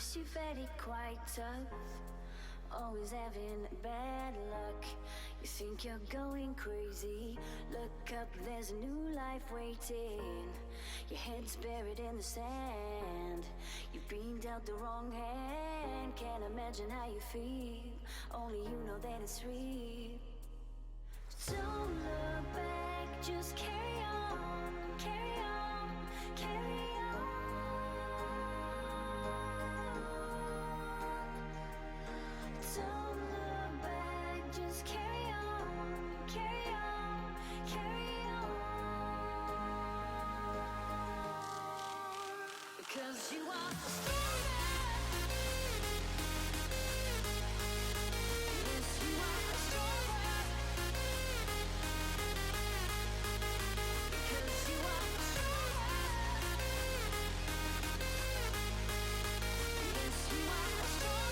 Yes, you've had it quite tough, always having bad luck. You think you're going crazy, look up, there's a new life waiting. Your head's buried in the sand, you've been dealt the wrong hand. Can't imagine how you feel, only you know that it's real. Don't look back, just carry on, carry on, carry on. Don't look back, just carry on, carry on, carry on. Because you are stronger. Yes, you are stronger. Because you are stronger. Yes, you are stronger.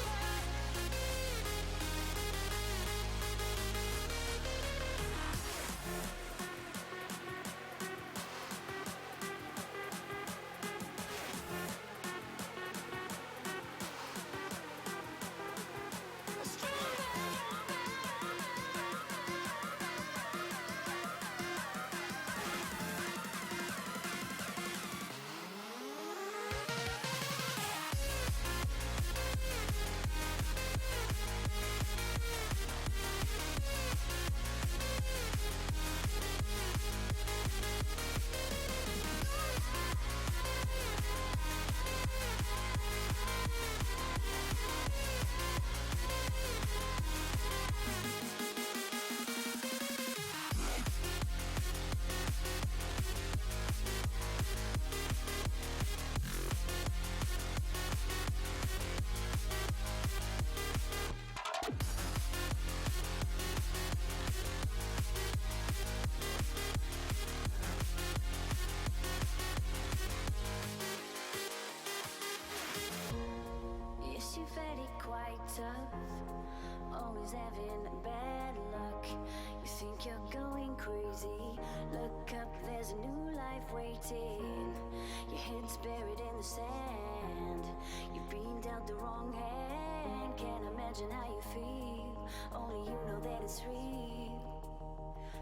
Yes, you've had it quite tough, always having bad luck. You think you're going crazy, look up, there's a new life waiting. Your head's buried in the sand, you've been dealt the wrong hand. Can't imagine how you feel, only you know that it's real.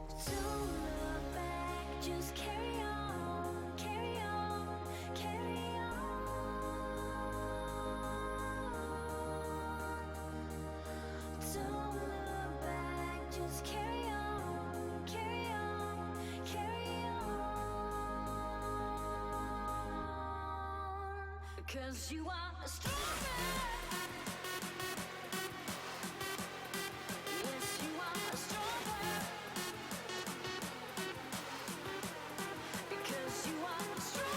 Don't look back, just carry on, carry on, carry on. Don't look back, just carry on, carry on, carry on. Because you are stronger. Yes, you are stronger. Because you are stronger.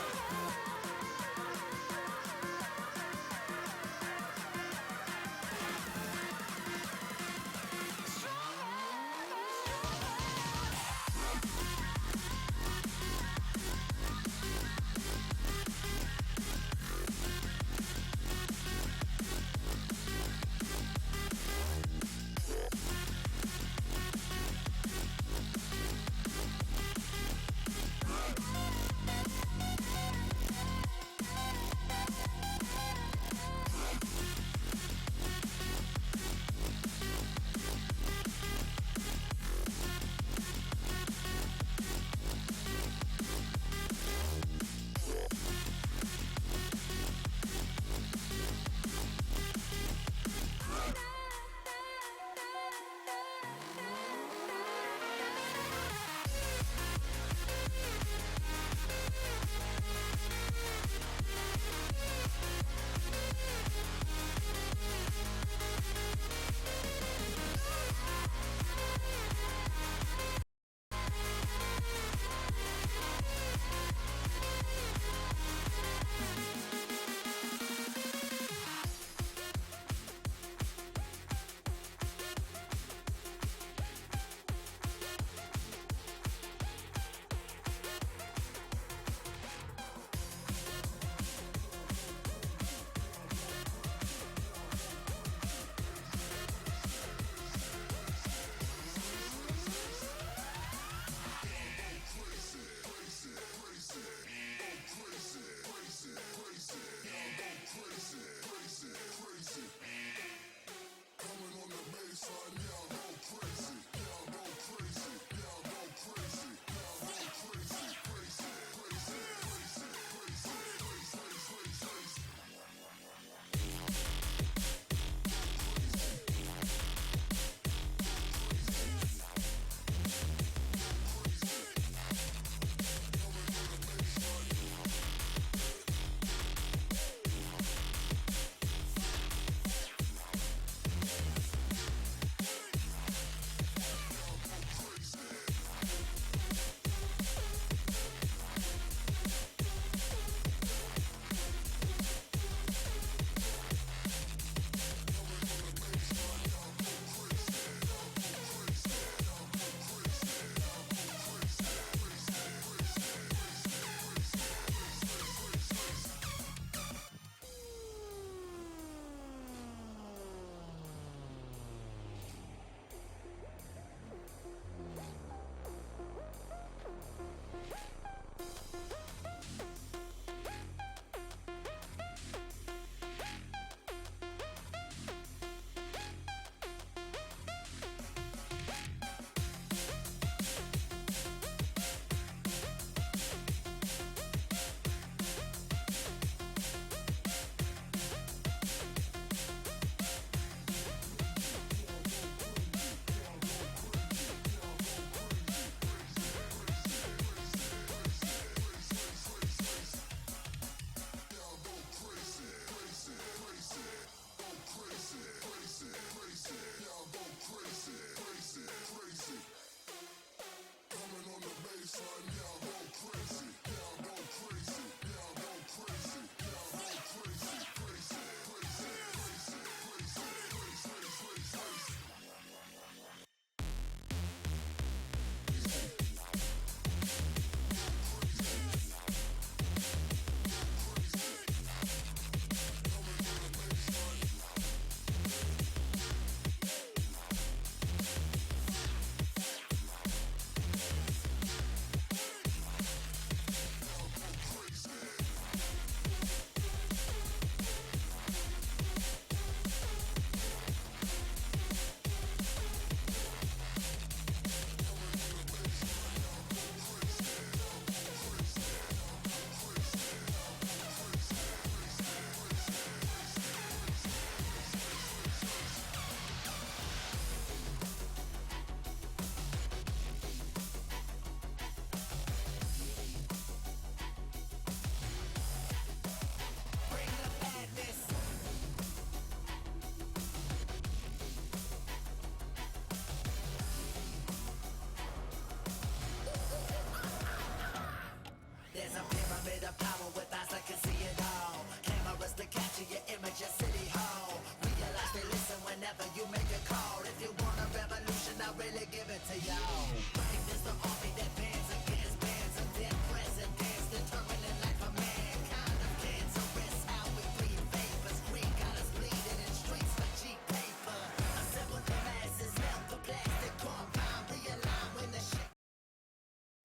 the power with eyes that can see it all. Cameras to capture your image at City Hall. Realize they listen whenever you make a call. If you want a revolution, I really give it to y'all. Brave is the army that bands against bands of dead presidents, determining life of mankind of cancerous. How we breathe vapors, green got us bleeding in streets for cheap paper. Assemble the masses, melt the plastic compound, realign when the shit.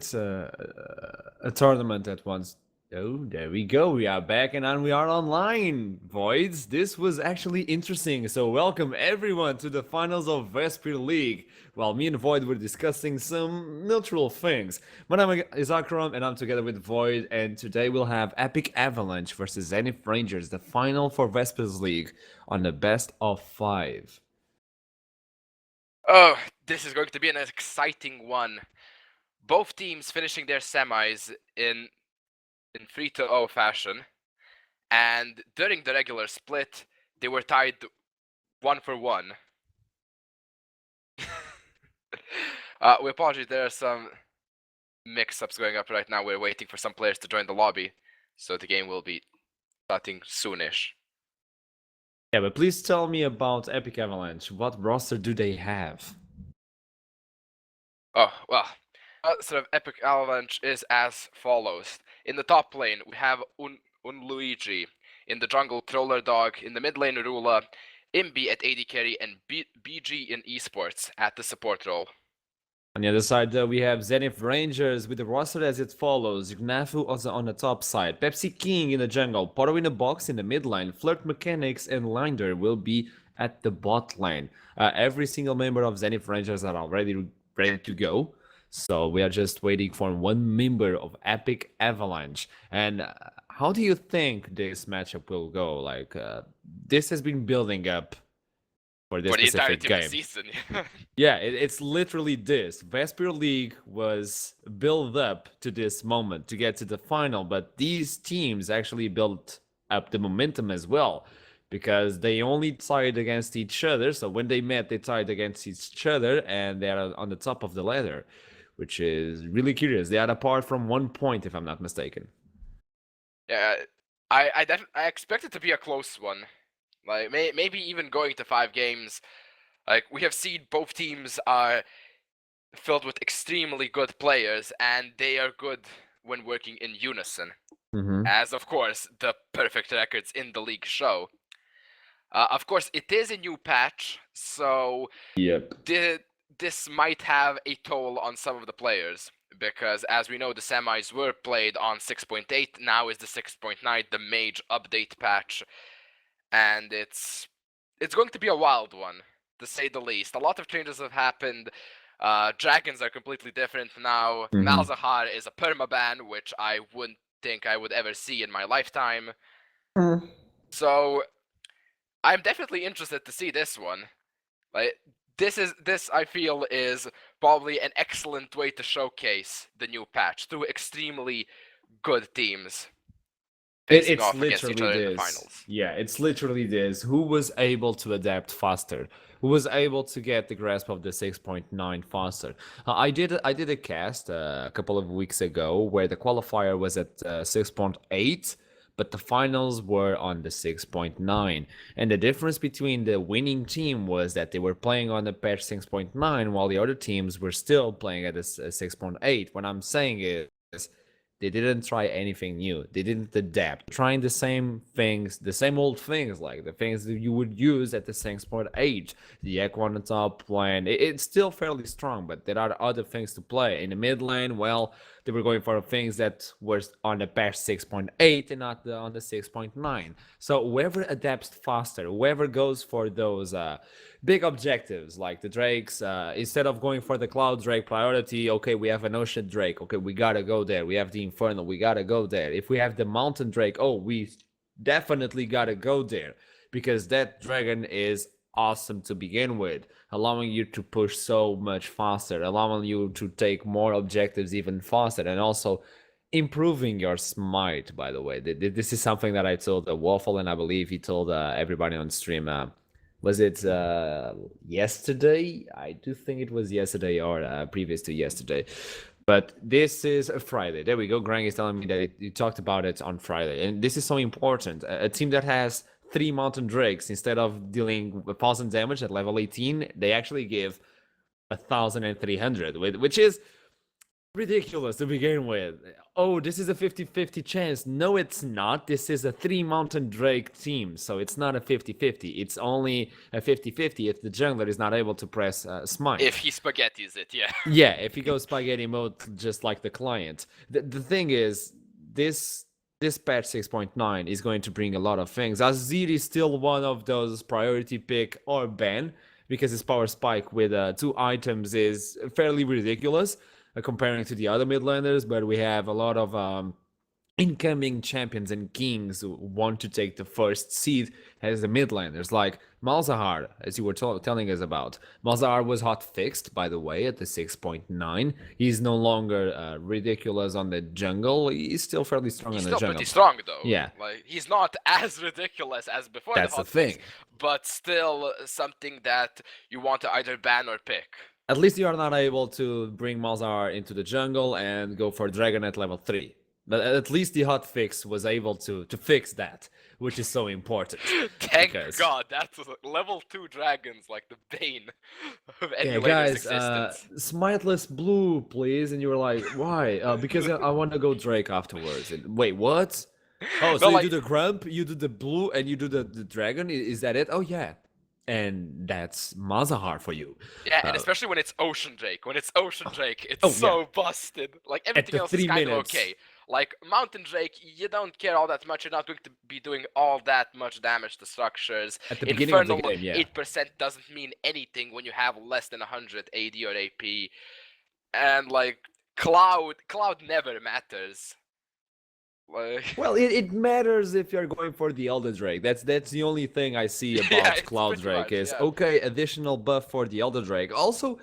It's a tournament at once. Oh, there we go. We are back and we are online, Voids. This was actually interesting. So, welcome everyone to the finals of Vesper League. While me and Void were discussing some neutral things. My name is Akram and I'm together with Void. And today we'll have Epic Avalanche versus Zenith Rangers, the final for Vespers League on the best of 5. Oh, this is going to be an exciting one. Both teams finishing their semis in 3-0 fashion, and during the regular split, they were tied 1-1. We apologize, there are some mix-ups going up right now. We're waiting for some players to join the lobby, so the game will be starting soonish. Yeah, but please tell me about Epic Avalanche. What roster do they have? Oh, well, sort of Epic Avalanche is as follows. In the top lane, we have Luigi. In the jungle, Troller Dog. In the mid lane, Rula. Imbi at AD carry, and BG in esports at the support role. On the other side, we have Zenith Rangers with the roster as it follows. Ignafu also on the top side. Pepsi King in the jungle. Porto in the box in the mid lane. Flirt Mechanics and Linder will be at the bot lane. Every single member of Zenith Rangers are already ready to go. So we are just waiting for one member of Epic Avalanche. And how do you think this matchup will go? Like, this has been building up for this specific game. Of the season. Yeah, it's literally this. Vesper League was built up to this moment to get to the final, but these teams actually built up the momentum as well because they only tied against each other. So when they met, they tied against each other and they are on the top of the ladder, which is really curious. They are apart from 1 point, if I'm not mistaken. Yeah, I expect it to be a close one. Like maybe even going to 5 games. Like we have seen, both teams are filled with extremely good players, and they are good when working in unison. Mm-hmm. As of course the perfect records in the league show. Of course, it is a new patch, so Yep. This might have a toll on some of the players. Because as we know, the semis were played on 6.8, now is the 6.9, the Mage update patch. And it's going to be a wild one, to say the least. A lot of changes have happened. Dragons are completely different now. Mhm. Malzahar is a permaban, which I wouldn't think I would ever see in my lifetime. So I'm definitely interested to see this one. Like this I feel is probably an excellent way to showcase the new patch to extremely good teams. It's literally this. Yeah, it's literally this. Who was able to adapt faster? Who was able to get the grasp of the 6.9 faster? I did a cast a couple of weeks ago where the qualifier was at 6.8, but the finals were on the 6.9. And the difference between the winning team was that they were playing on the patch 6.9 while the other teams were still playing at a 6.8. What I'm saying is, they didn't try anything new. They didn't adapt. Trying the same things, the same old things, like the things that you would use at the 6.8. The Echo on the top lane, it's still fairly strong, but there are other things to play. In the mid lane, well, they were going for things that were on the patch 6.8 and not on the 6.9. So whoever adapts faster, whoever goes for those big objectives, like the Drakes, instead of going for the Cloud Drake priority, okay, we have an Ocean Drake, okay, we gotta go there. We have the Infernal, we gotta go there. If we have the Mountain Drake, oh, we definitely gotta go there, because that dragon is awesome to begin with, allowing you to push so much faster, allowing you to take more objectives even faster, and also improving your smite. By the way, this is something that I told Waffle, and I believe he told everybody on stream. Was it yesterday? I do think it was yesterday or previous to yesterday. But this is a Friday. There we go. Grang is telling me that you talked about it on Friday. And this is so important. A team that has 3 Mountain Drakes, instead of dealing 1,000 damage at level 18, they actually give 1,300, which is ridiculous to begin with. Oh, this is a 50-50 chance. No, it's not. This is a 3 Mountain Drake team, so it's not a 50-50. It's only a 50-50 if the jungler is not able to press smite. If he spaghettis it, yeah. Yeah, if he goes spaghetti mode, just like the client. The thing is, this patch 6.9 is going to bring a lot of things. Azir is still one of those priority pick or ban, because his power spike with 2 items is fairly ridiculous comparing to the other mid laners, but we have a lot of incoming champions and kings who want to take the first seed as the mid laners, like Malzahar, as you were telling us about. Malzahar was hot fixed, by the way, at the 6.9. He's no longer ridiculous on the jungle. He's still fairly strong on the jungle. He's still pretty strong, though. Yeah. Like, he's not as ridiculous as before. That's the hot thing. fix, but still something that you want to either ban or pick. At least you are not able to bring Malzahar into the jungle and go for Dragon at level 3. But at least the hotfix was able to fix that, which is so important. Thank God, that's level 2 dragons, like the bane of any laner's existence. Smiteless blue, please. And you were like, why? Because I want to go Drake afterwards. And, wait, what? Oh, so you do the Grump, you do the blue, and you do the dragon? Is that it? Oh, yeah. And that's Malzahar for you. Yeah, and especially when it's Ocean Drake. When it's Ocean Drake, it's so busted. Like, everything else is kind of okay. Like, Mountain Drake, you don't care all that much. You're not going to be doing all that much damage to structures. At the beginning of the game, yeah. 8% doesn't mean anything when you have less than 100 AD or AP. And, like, Cloud never matters. Like... Well, it matters if you're going for the Elder Drake. That's the only thing I see about Cloud Drake is, okay, additional buff for the Elder Drake. Also,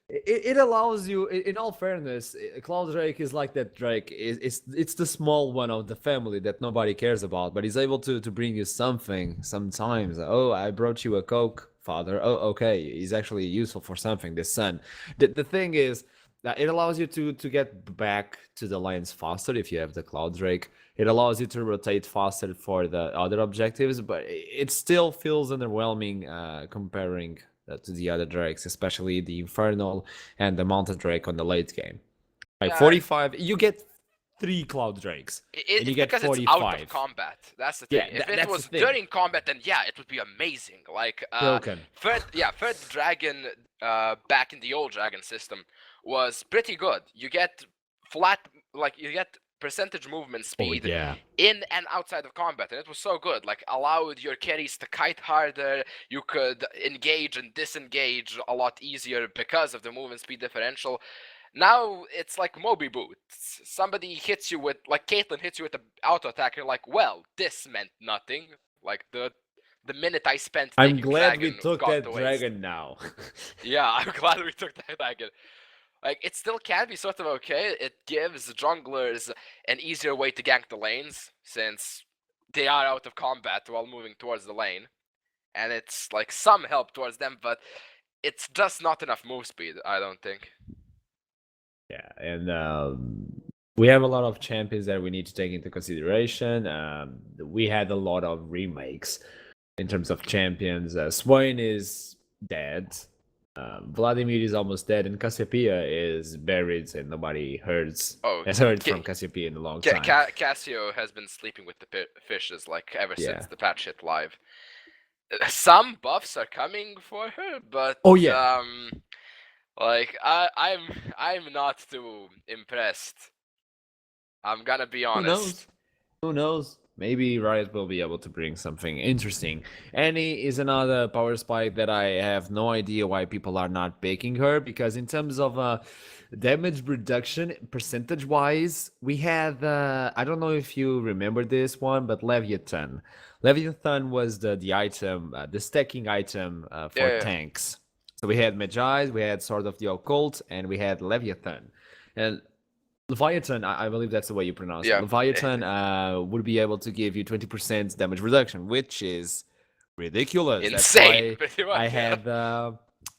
it allows you, in all fairness, Cloud Drake is like that Drake. It's the small one of the family that nobody cares about, but he's able to bring you something sometimes. Oh, I brought you a Coke, father. Oh, okay, he's actually useful for something, this son. The thing is, it allows you to get back to the lanes faster if you have the Cloud Drake. It allows you to rotate faster for the other objectives, but it still feels underwhelming comparing to the other Drakes, especially the Infernal and the Mountain Drake on the late game. Like 45, you get 3 Cloud Drakes, and you get 45. It's out of combat. That's the thing. Yeah, if it was during combat, then yeah, it would be amazing. Like broken. Third Dragon back in the old Dragon system was pretty good. You get you get percentage movement speed in and outside of combat, and it was so good. Like, allowed your carries to kite harder. You could engage and disengage a lot easier because of the movement speed differential. Now it's like Moby boots. Somebody hits you with, like, Caitlyn hits you with the auto attack. You're like, well, this meant nothing. Like, the minute I spent. I'm glad we took that dragon now. Yeah, I'm glad we took that dragon. Like, it still can be sort of okay. It gives junglers an easier way to gank the lanes, since they are out of combat while moving towards the lane. And it's, like, some help towards them, but it's just not enough move speed, I don't think. Yeah, and we have a lot of champions that we need to take into consideration. We had a lot of remakes in terms of champions. Swain is dead. Vladimir is almost dead, and Cassiopeia is buried, and nobody has heard from Cassiopeia in a long time. Cassio has been sleeping with the fishes, like, ever since the patch hit live. Some buffs are coming for her, but like, I'm not too impressed. I'm gonna be honest. Who knows? Maybe Riot will be able to bring something interesting. Annie is another power spike that I have no idea why people are not picking her, because in terms of damage reduction, percentage-wise, we had, I don't know if you remember this one, but Leviathan. Leviathan was the item, the stacking item for tanks. So we had Magi's, we had Sword of the Occult, and we had Leviathan. And Leviathan, I believe that's the way you pronounce it. Leviathan would be able to give you 20% damage reduction, which is ridiculous. Insane. That's why I had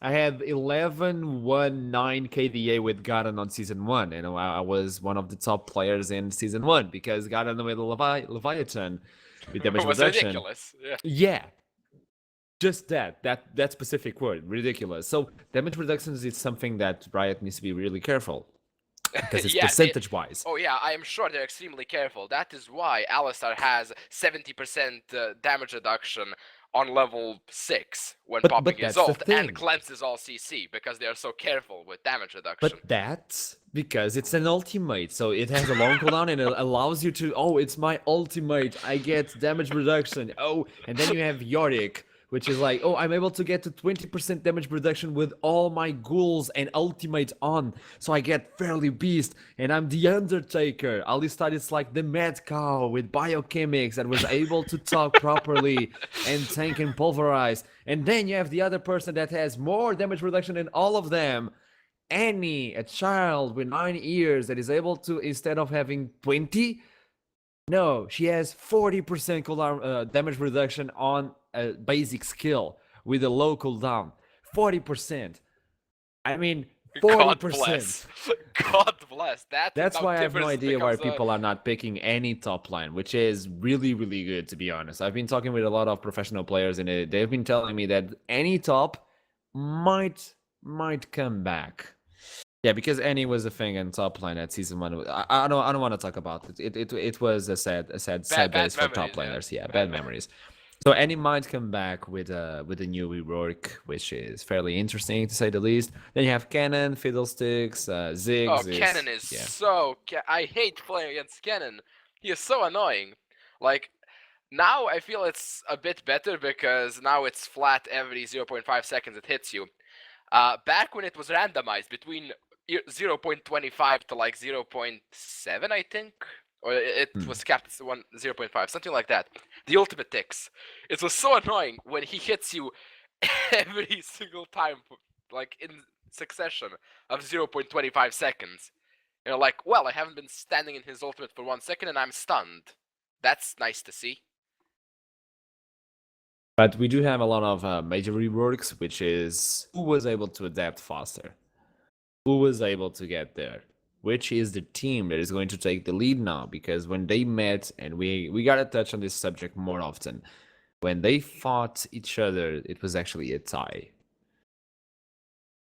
I had 11,190 KDA with Garen on season 1, and I was one of the top players in season 1 because Garen with Leviathan with damage was reduction. ridiculous. Yeah. Yeah. Just that specific word, ridiculous. So damage reductions is something that Riot needs to be really careful because it's Yeah, percentage-wise. Oh yeah, I am sure they're extremely careful. That is why Alistar has 70% damage reduction on level 6 when But popping his that's the ult, and thing. cleanses all CC because they are so careful with damage reduction. But that's because it's an ultimate, so it has a long cooldown and it allows you to, oh, it's my ultimate, I get damage reduction. Oh, and then you have Yorick, which is like, oh, I'm able to get to 20% damage reduction with all my ghouls and ultimate on, so I get fairly beast, and I'm the Undertaker. Alistar is like the mad cow with biochemics that was able to talk properly and tank and pulverize. And then you have the other person that has more damage reduction than all of them. Annie, a child with 9 years that is able to, instead of having 20, no, she has 40% cooldown damage reduction on a basic skill with a low cooldown. 40%. I mean, 40%. God bless. God bless. That's why I have no idea why people are not picking any top line, which is really, really good, to be honest. I've been talking with a lot of professional players, and they've been telling me that any top might come back. Yeah, because Annie was a thing in top line at season 1. I don't want to talk about it. It was a sad days for top laners. Yeah, bad memories. So Annie might come back with a new rework, which is fairly interesting to say the least. Then you have Cannon, Fiddlesticks, Ziggs. Oh, Cannon is so... I hate playing against Cannon. He is so annoying. Like, now I feel it's a bit better because now it's flat every 0.5 seconds it hits you. Back when it was randomized between 0.25 to like 0.7, I think, or it was capped at 0.5, something like that. The ultimate ticks. It was so annoying when he hits you every single time, like in succession of 0.25 seconds. You're like, well, I haven't been standing in his ultimate for 1 second and I'm stunned. That's nice to see. But we do have a lot of major reworks, which is who was able to adapt faster. Who was able to get there? Which is the team that is going to take the lead now? Because when they met, and we gotta touch on this subject more often, when they fought each other, it was actually a tie.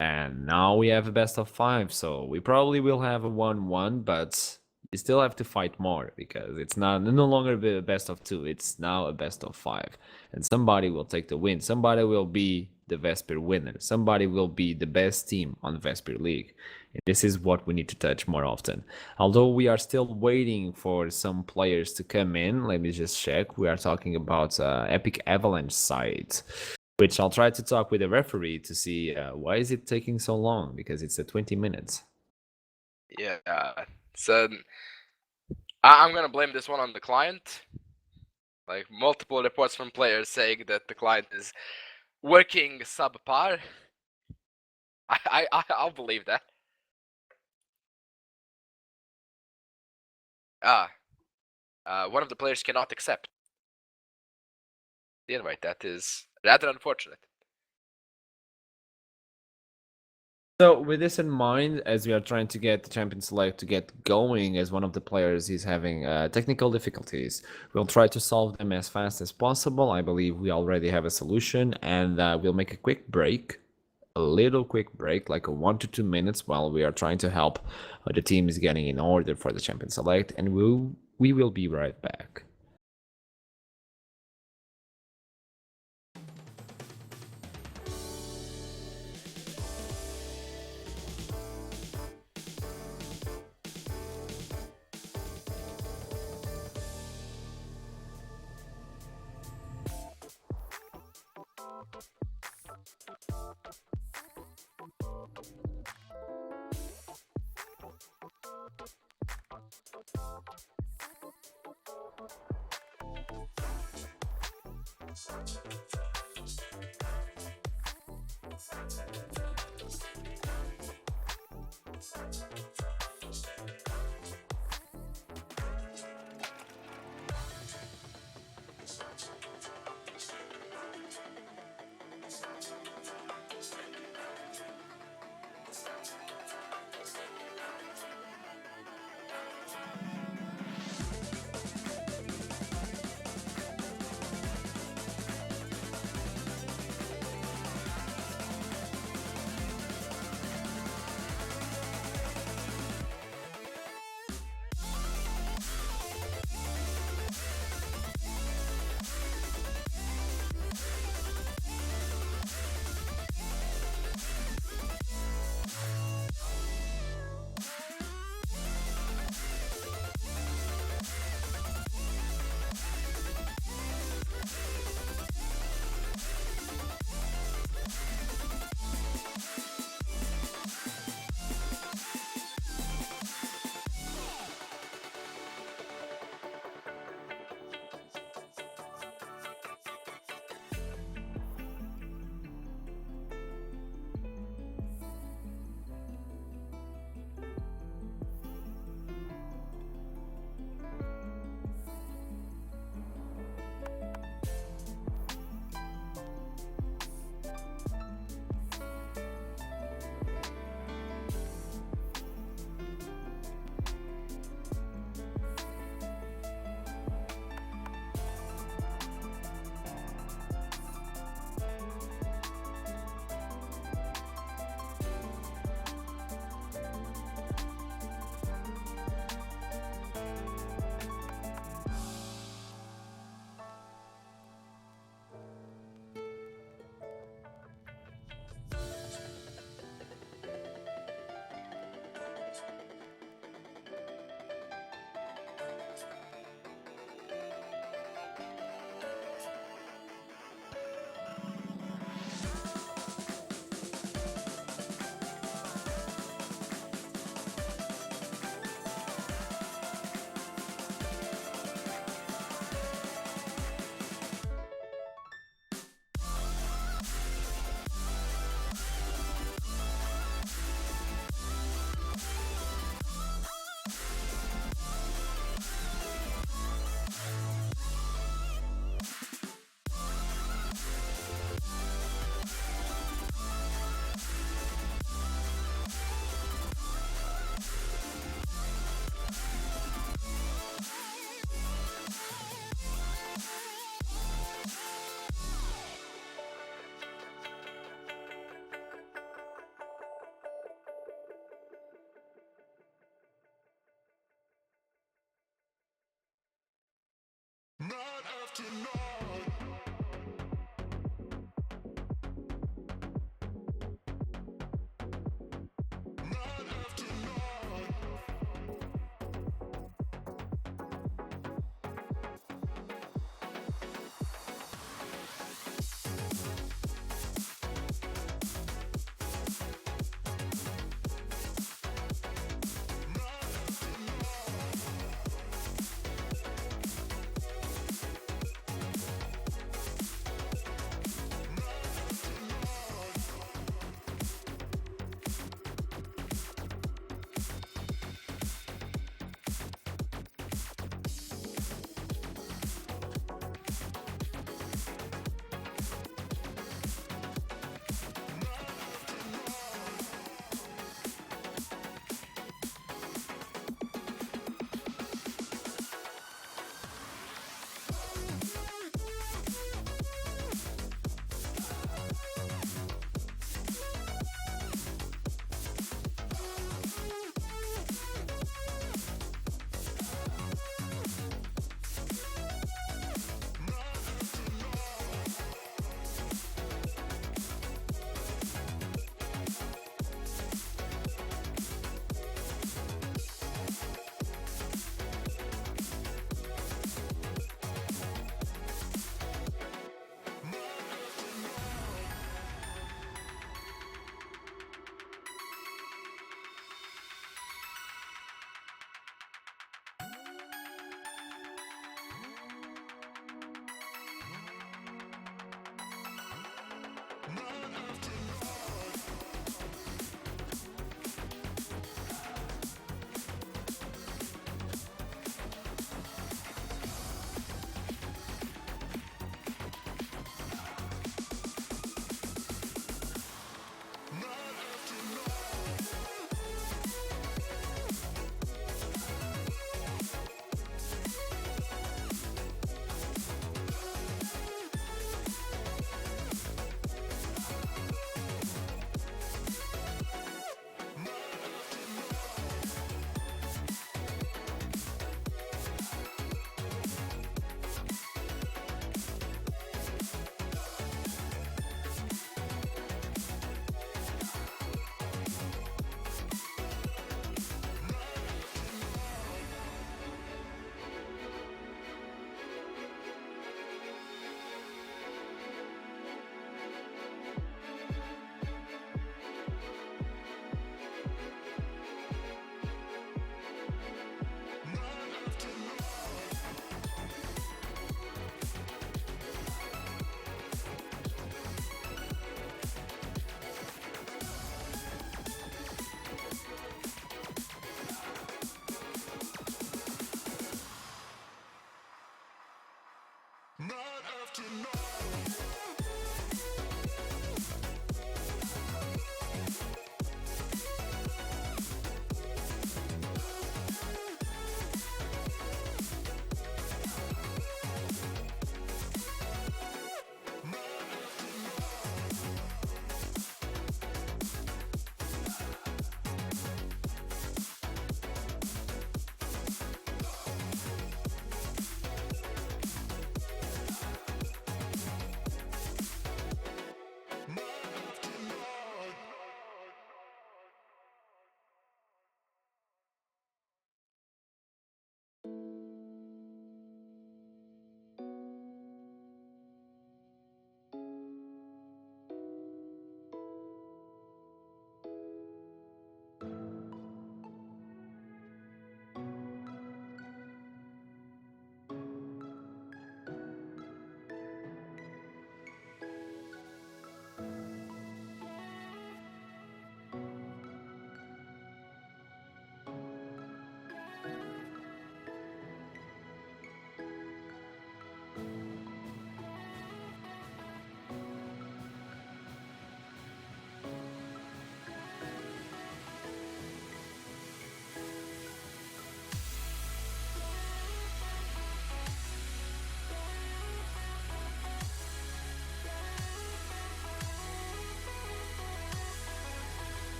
And now we have a best of 5, so we probably will have a 1-1, but you still have to fight more because it's no longer a best of 2, it's now a best of 5. And somebody will take the win. Somebody will be the Vesper winner. Somebody will be the best team on Vesper League. And this is what we need to touch more often. Although we are still waiting for some players to come in, let me just check. We are talking about Epic Avalanche side, which I'll try to talk with the referee to see why is it taking so long, because it's at 20 minutes. Yeah, so I'm gonna blame this one on the client. Like, multiple reports from players saying that the client is working subpar. I'll believe that. One of the players cannot accept the invite. That is rather unfortunate. So with this in mind, as we are trying to get the Champion Select to get going, as one of the players is having technical difficulties, we'll try to solve them as fast as possible. I believe we already have a solution, and we'll make a quick break, a little quick break, like a 1 to 2 minutes, while we are trying to help the teams getting in order for the Champion Select, and we will be right back.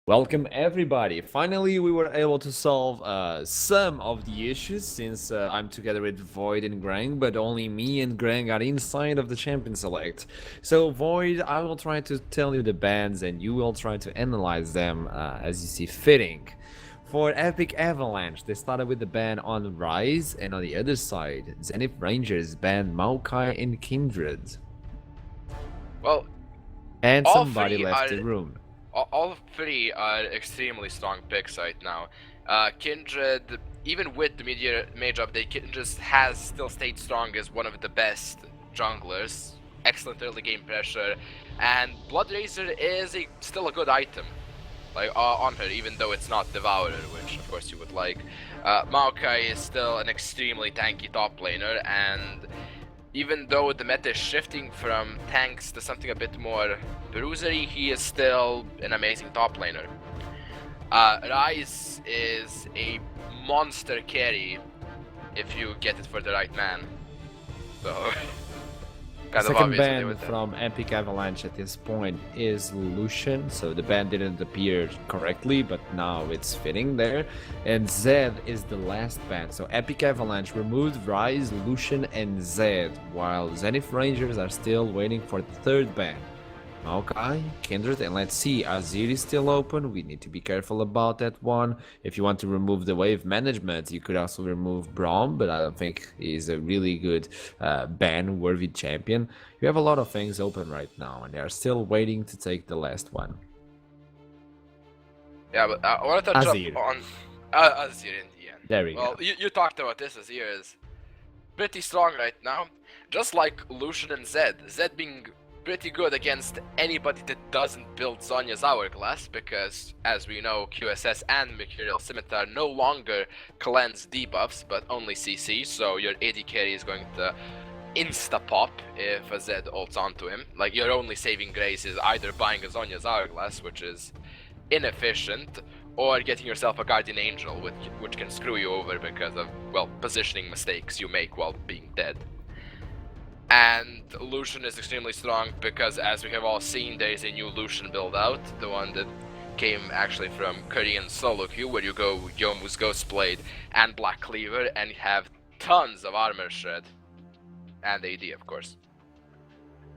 Welcome everybody. Finally, we were able to solve some of the issues since I'm together with Void and Grang, but only me and Grang are inside of the Champion Select. So Void, I will try to tell you the bans and you will try to analyze them as you see fitting. For Epic Avalanche, they started with the ban on Rise, and on the other side, Zenith Rangers banned Maokai and Kindred. Well, and somebody left the room. All three are extremely strong picks right now. Kindred, even with the major update, Kindred has still stayed strong as one of the best junglers. Excellent early game pressure, and Blood Razor is still a good item, like on her, even though it's not Devourer, which of course you would like. Maokai is still an extremely tanky top laner, and even though the meta is shifting from tanks to something a bit more bruisery, he is still an amazing top laner. Rise is a monster carry if you get it for the right man. So, second ban from Epic Avalanche at this point is Lucian, so the ban didn't appear correctly, but now it's fitting there. And Zed is the last ban, so Epic Avalanche removed Rise, Lucian, and Zed, while Zenith Rangers are still waiting for the third ban. Maokai, Kindred, and let's see, Azir is still open. We need to be careful about that one. If you want to remove the wave management, you could also remove Braum, but I don't think he's a really good ban-worthy champion. You have a lot of things open right now, and they are still waiting to take the last one. Yeah, but I want to touch Azir. up on Azir in the end. There we go. Well, you talked about this. Azir is pretty strong right now, just like Lucian and Zed. Zed being pretty good against anybody that doesn't build Zhonya's Hourglass, because as we know, QSS and Mercurial Scimitar no longer cleanse debuffs but only CC, so your AD carry is going to insta-pop if a Zed ults onto him. Like, your only saving grace is either buying a Zhonya's Hourglass, which is inefficient, or getting yourself a Guardian Angel, which can screw you over because of, well, positioning mistakes you make while being dead. And Lucian is extremely strong because, as we have all seen, there is a new Lucian build out, the one that came actually from Korean solo queue, where you go Yomu's Ghostblade and Black Cleaver, and you have tons of armor shred. And AD, of course.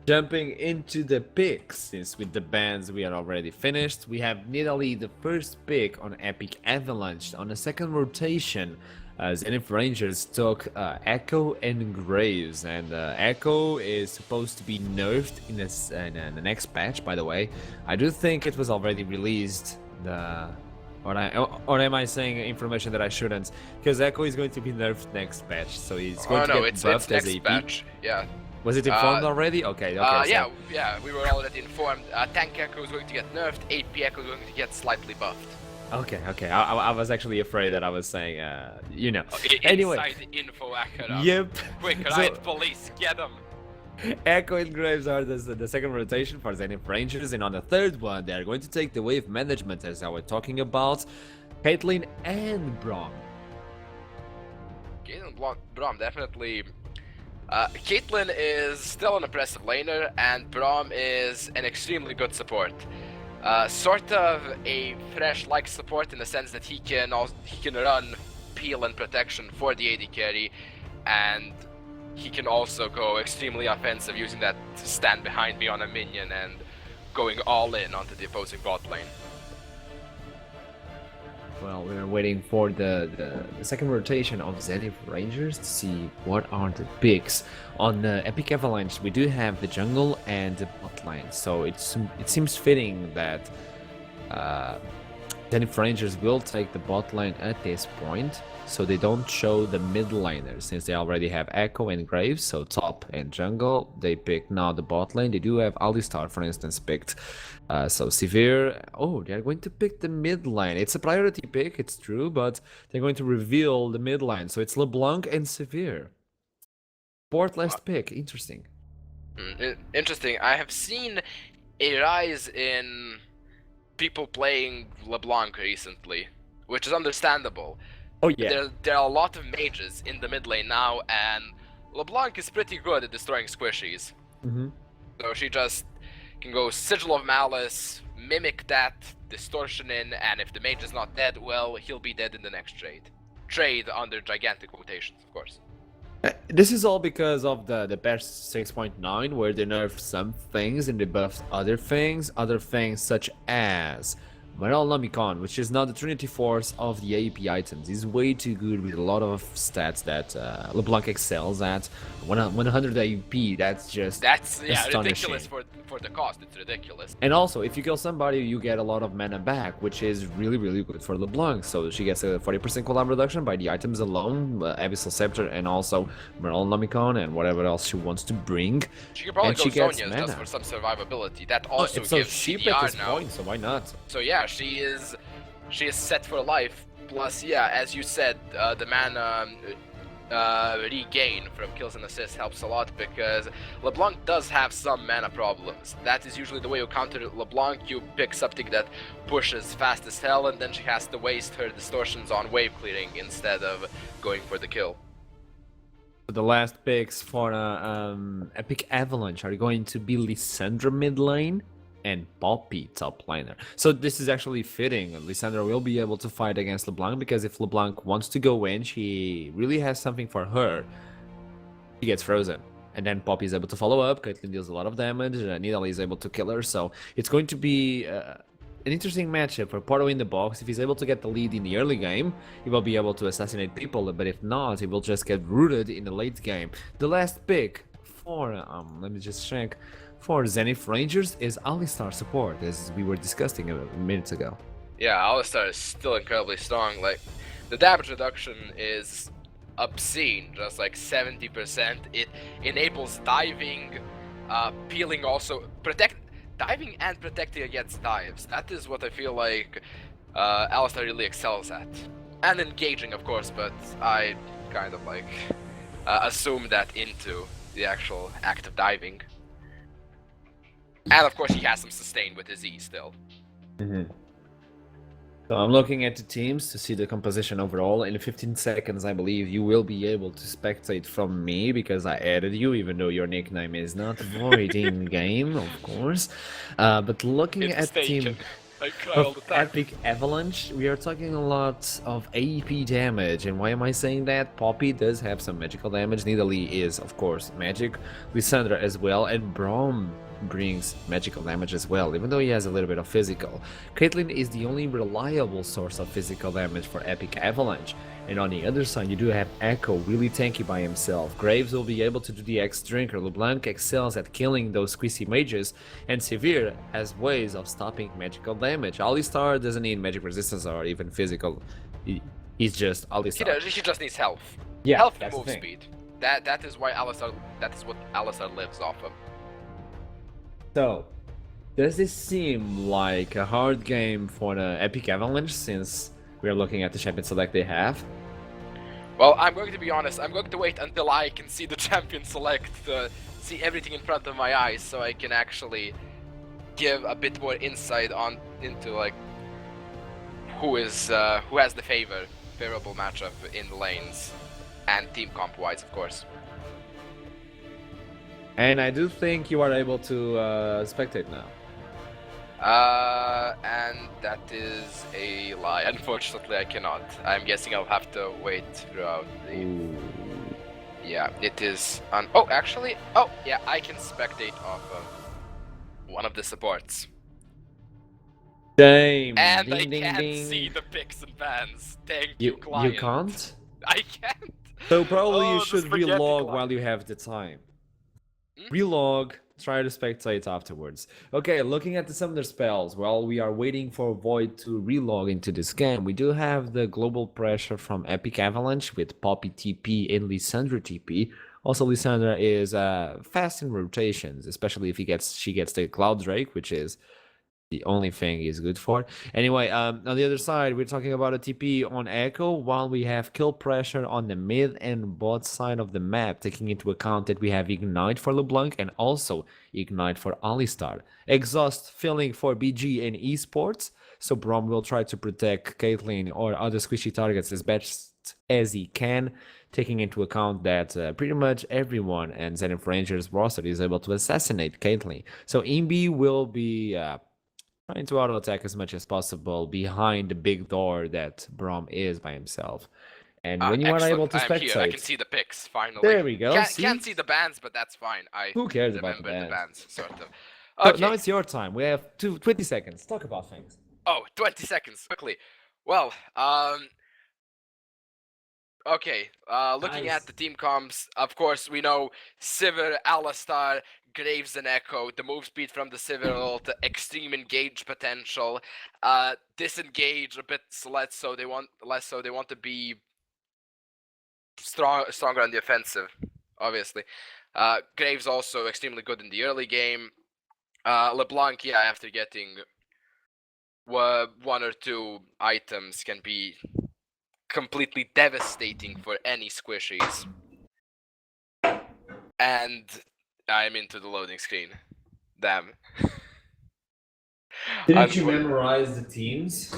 Jumping into the picks, since with the bands we are already finished, we have Nidalee, the first pick on Epic Avalanche. On the second rotation, Zenith Rangers took Echo and Graves, and Echo is supposed to be nerfed in the next patch, by the way. I do think it was already released, or am I saying information that I shouldn't? Because Echo is going to be nerfed next patch, so he's going to get buffed as AP. Patch. Yeah. Was it informed already? Okay. Yeah, we were already informed. Tank Echo is going to get nerfed, AP Echo is going to get slightly buffed. Okay. I was actually afraid that I was saying, Anyway. Inside info, Echo. Yep. Quick, riot police, get them. Echo and Graves are the second rotation for Zenith Rangers, and on the third one, they are going to take the wave management, as I was talking about, Caitlyn and Braum. Caitlyn Braum, definitely. Caitlyn is still an impressive laner, and Braum is an extremely good support. Sort of a fresh-like support in the sense that he can run peel and protection for the AD carry, and he can also go extremely offensive using that to stand behind me on a minion and going all in onto the opposing bot lane. Well, we're waiting for the second rotation of Zenith Rangers to see what are the picks. On Epic Avalanche, we do have the jungle and the bot lane, so it seems fitting that Zenith Rangers will take the bot lane at this point, so they don't show the mid laners, since they already have Echo and Graves, so top and jungle. They pick now the bot lane. They do have Alistar, for instance, picked. So Severe, they're going to pick the mid lane. It's a priority pick, it's true, but they're going to reveal the mid lane. So it's LeBlanc and Severe. Fourth last pick, interesting. Interesting. I have seen a rise in people playing LeBlanc recently, which is understandable. Oh yeah. There are a lot of mages in the mid lane now, and LeBlanc is pretty good at destroying squishies. So she just can go Sigil of Malice, mimic that, distortion in, and if the mage is not dead, well, he'll be dead in the next trade. Trade under gigantic quotations, of course. This is all because of the patch 6.9, where they nerfed some things and they buffed other things such as Nomicon, which is now the Trinity Force of the AP items. He's way too good with a lot of stats that LeBlanc excels at. 100 AP, that's astonishing. Ridiculous for the cost. It's ridiculous. And also, if you kill somebody, you get a lot of mana back, which is really, really good for LeBlanc. So she gets a 40% cooldown reduction by the items alone, Abyssal Scepter, and also Nomicon, and whatever else she wants to bring. She could probably go Zhonya's just for some survivability. That also it's gives so cheap CDR at this now. point, so why not? So yeah, she is set for life. Plus, yeah, as you said, the mana regain from kills and assists helps a lot, because LeBlanc does have some mana problems. That is usually the way you counter LeBlanc. You pick something that pushes fast as hell, and then she has to waste her distortions on wave clearing instead of going for the kill. The last picks for Epic Avalanche are going to be Lissandra mid lane and Poppy top laner. So this is actually fitting. Lissandra will be able to fight against LeBlanc, because if LeBlanc wants to go in, she really has something for her. She gets frozen. And then Poppy is able to follow up. Caitlyn deals a lot of damage. Nidalee is able to kill her. So it's going to be an interesting matchup for Porto in the box. If he's able to get the lead in the early game, he will be able to assassinate people. But if not, he will just get rooted in the late game. The last pick for, let me just check, for Zenith Rangers is Alistar support, as we were discussing a minute ago. Yeah, Alistar is still incredibly strong. Like, the damage reduction is obscene, just like 70%. It enables diving, peeling also, diving and protecting against dives. That is what I feel like Alistar really excels at. And engaging, of course, but I kind of like assume that into the actual act of diving. And of course he has some sustain with his E still. So I'm looking at the teams to see the composition overall. In 15 seconds, I believe you will be able to spectate from me, because I added you, even though your nickname is not void in game, of course. But looking It's at team, I cry all of the time. Epic Avalanche, we are talking a lot of AP damage. And why am I saying that? Poppy does have some magical damage. Nidalee is, of course, magic. Lissandra as well. And Braum brings magical damage as well, even though he has a little bit of physical. Caitlyn is the only reliable source of physical damage for Epic Avalanche. And on the other side, you do have Echo, really tanky by himself. Graves will be able to do the X-Drinker. LeBlanc excels at killing those squishy mages. And Severe has ways of stopping magical damage. Alistar doesn't need magic resistance or even physical. He's just Alistar. He just needs health. Yeah, Health and that's the move thing. speed. That is why Alistar. That is what Alistar lives off of. So, does this seem like a hard game for the Epic Avalanche since we are looking at the champion select they have? Well, I'm going to be honest. I'm going to wait until I can see the champion select, see everything in front of my eyes, so I can actually give a bit more insight into like who has the favorable matchup in the lanes, and team comp wise, of course. And I do think you are able to spectate now. And that is a lie. Unfortunately, I cannot. I'm guessing I'll have to wait throughout the. Ooh. Yeah, it is. Oh, actually, oh yeah, I can spectate off of one of the supports. Damn. And ding, I ding, can't ding. see the picks and bans. Thank you, client. You can't? I can't. So probably Oh, you the should spaghetti relog client. while you have the time. Hmm? Relog, try to spectate afterwards. Okay, looking at the summoner spells, while we are waiting for Void to relog into this game, we do have the global pressure from Epic Avalanche with Poppy TP and Lissandra TP. Also, Lissandra is fast in rotations, especially if she gets the Cloud Drake, which is the only thing he's good for. Anyway, on the other side, we're talking about a TP on Echo, while we have kill pressure on the mid and bot side of the map, taking into account that we have Ignite for LeBlanc and also Ignite for Alistar. Exhaust filling for BG and esports, so Braum will try to protect Caitlyn or other squishy targets as best as he can, taking into account that pretty much everyone and Zenith Rangers roster is able to assassinate Caitlyn. So Imbi will be trying to auto attack as much as possible behind the big door that Braum is by himself. And when you are able to I'm here. I can spectate, see the picks finally. there we go. Can't see the bands, but that's fine. Who cares about the remember bands? sort of. So Okay. now it's your time. We have 20 seconds. Talk about things. Oh, 20 seconds, quickly. Well, okay, looking Nice. at the team comps, of course, we know Sivir, Alistar, Graves, and Echo. The move speed from the Sivir ult, extreme engage potential, disengage a bit less so they want to be stronger on the offensive, obviously. Graves also extremely good in the early game. LeBlanc, yeah, after getting one or two items can be completely devastating for any squishies. And I'm into the loading screen. Damn. Didn't you memorize the teams?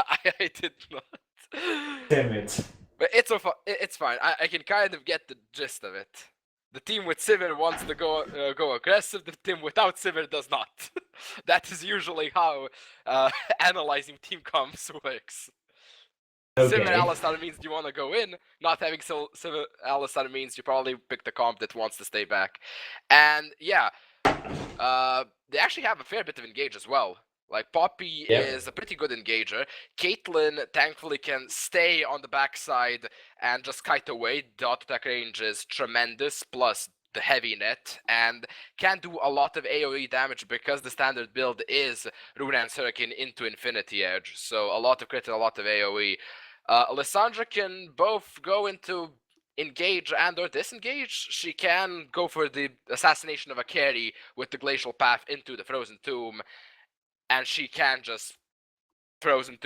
I did not. Damn it. But it's fine. I can kind of get the gist of it. The team with Sivir wants to go aggressive. The team without Sivir does not. That is usually how analyzing team comps works. Okay. Sivir Alistar means you want to go in. Not having Sivir Alistar means you probably pick the comp that wants to stay back. And yeah, they actually have a fair bit of engage as well. Like Poppy is a pretty good engager. Caitlyn thankfully can stay on the backside and just kite away. The auto attack range is tremendous, plus the heavy net, and can do a lot of AoE damage because the standard build is Rune's Hurricane into Infinity Edge. So a lot of crit and a lot of AoE. Lissandra can both go into engage and or disengage. She can go for the assassination of a carry with the Glacial Path into the Frozen Tomb, and she can just Glacial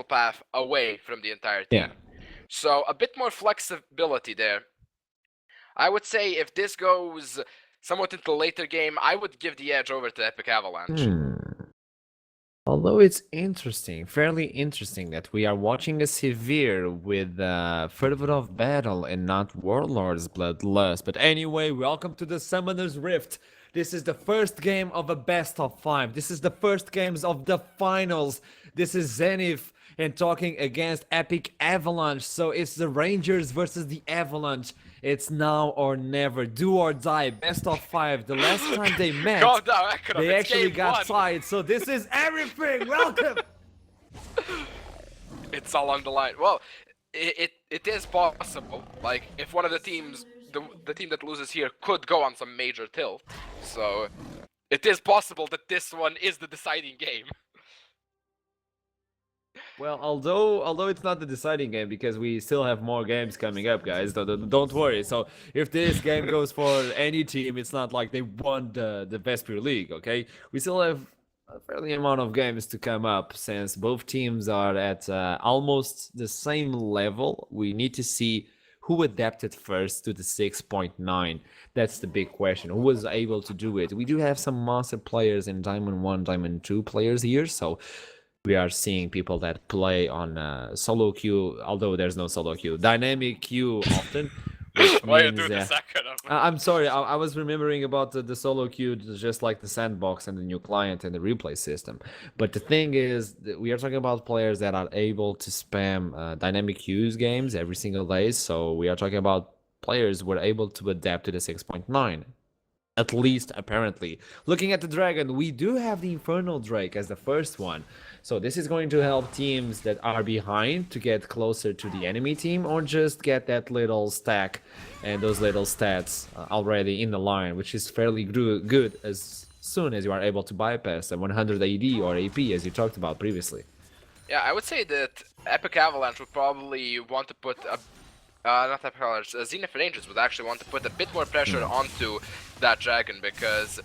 Path away from the entire team. Yeah. So a bit more flexibility there. I would say if this goes somewhat into the later game, I would give the edge over to Epic Avalanche. Although it's interesting, fairly interesting that we are watching a Severe with Fervor of Battle and not Warlord's Bloodlust. But anyway, welcome to the Summoner's Rift. This is the first game of a best of 5. This is the first games of the finals. This is Zenith and talking against Epic Avalanche. So it's the Rangers versus the Avalanche. It's now or never. Do or die. Best of 5. The last time they met, Calm down, Ekanov, they it's actually game got one. tied. So this is everything. Welcome. It's all on the line. Well, it is possible. Like, if one of the teams, the team that loses here could go on some major tilt. So, it is possible that this one is the deciding game. Well, although it's not the deciding game because we still have more games coming up, guys. Don't worry. So if this game goes for any team, it's not like they won the Vesper League. Okay, we still have a fairly amount of games to come up since both teams are at almost the same level. We need to see who adapted first to the 6.9. That's the big question. Who was able to do it? We do have some master players in Diamond 1, Diamond 2 players here, so we are seeing people that play on solo queue, although there's no solo queue, dynamic queue often. Why you do this, Ekanov? I'm sorry, I was remembering about the solo queue, just like the sandbox and the new client and the replay system. But the thing is, we are talking about players that are able to spam dynamic queues games every single day. So we are talking about players who are able to adapt to the 6.9. At least, apparently. Looking at the Dragon, we do have the Infernal Drake as the first one. So this is going to help teams that are behind to get closer to the enemy team or just get that little stack and those little stats already in the line, which is fairly good as soon as you are able to bypass a 100 AD or AP as you talked about previously. Yeah, I would say that Epic Avalanche would probably want to put a not Epic Avalanche, Zenith Rangers would actually want to put a bit more pressure onto that Dragon because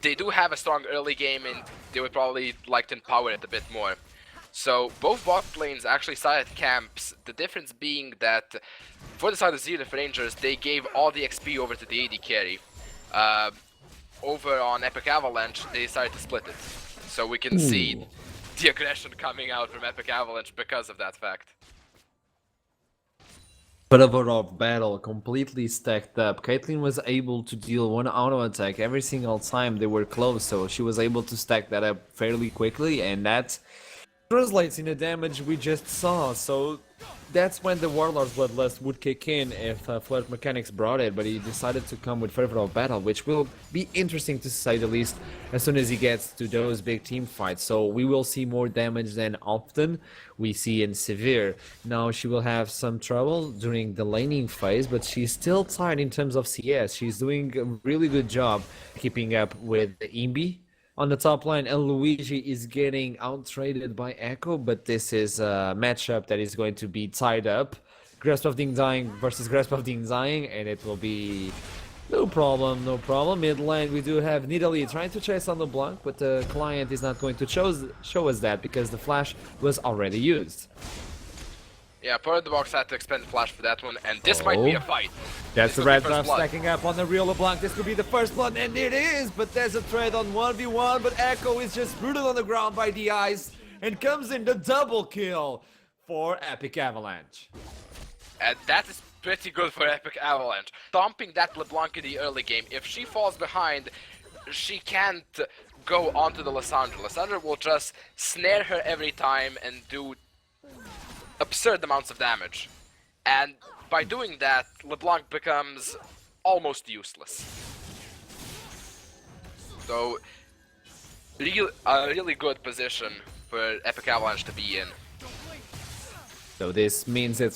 they do have a strong early game and they would probably like to empower it a bit more. So both bot lanes actually started camps, the difference being that for the side of Zenith Rangers they gave all the XP over to the AD carry. Over on Epic Avalanche they decided to split it. So we can see the aggression coming out from Epic Avalanche because of that fact. But overall battle completely stacked up. Caitlyn was able to deal one auto attack every single time they were close, so she was able to stack that up fairly quickly, and that translates in the damage we just saw. So that's when the Warlord's Bloodlust would kick in if Flirt Mechanics brought it, but he decided to come with Fervor of Battle, which will be interesting to say the least as soon as he gets to those big team fights. So we will see more damage than often we see in Severe. Now she will have some trouble during the laning phase, but she's still tied in terms of CS. She's doing a really good job keeping up with Imbi on the top line, and Luigi is getting out-traded by Echo, but this is a matchup that is going to be tied up. Grasp of the Undying versus Grasp of the Undying, and it will be no problem, no problem. Mid lane, we do have Nidalee trying to chase on the Blanc, but the client is not going to show us that because the flash was already used. Yeah, part of the box had to expend the flash for that one, and this might be a fight. That's the red buff stacking up on the real LeBlanc. This could be the first blood, and it is, but there's a trade on 1v1, but Echo is just rooted on the ground by the ice, and comes in the double kill for Epic Avalanche. And that is pretty good for Epic Avalanche. Stomping that LeBlanc in the early game, if she falls behind, she can't go onto the Lissandra. Lissandra will just snare her every time and do absurd amounts of damage. And by doing that, LeBlanc becomes almost useless. So, a really good position for Epic Avalanche to be in. So this means that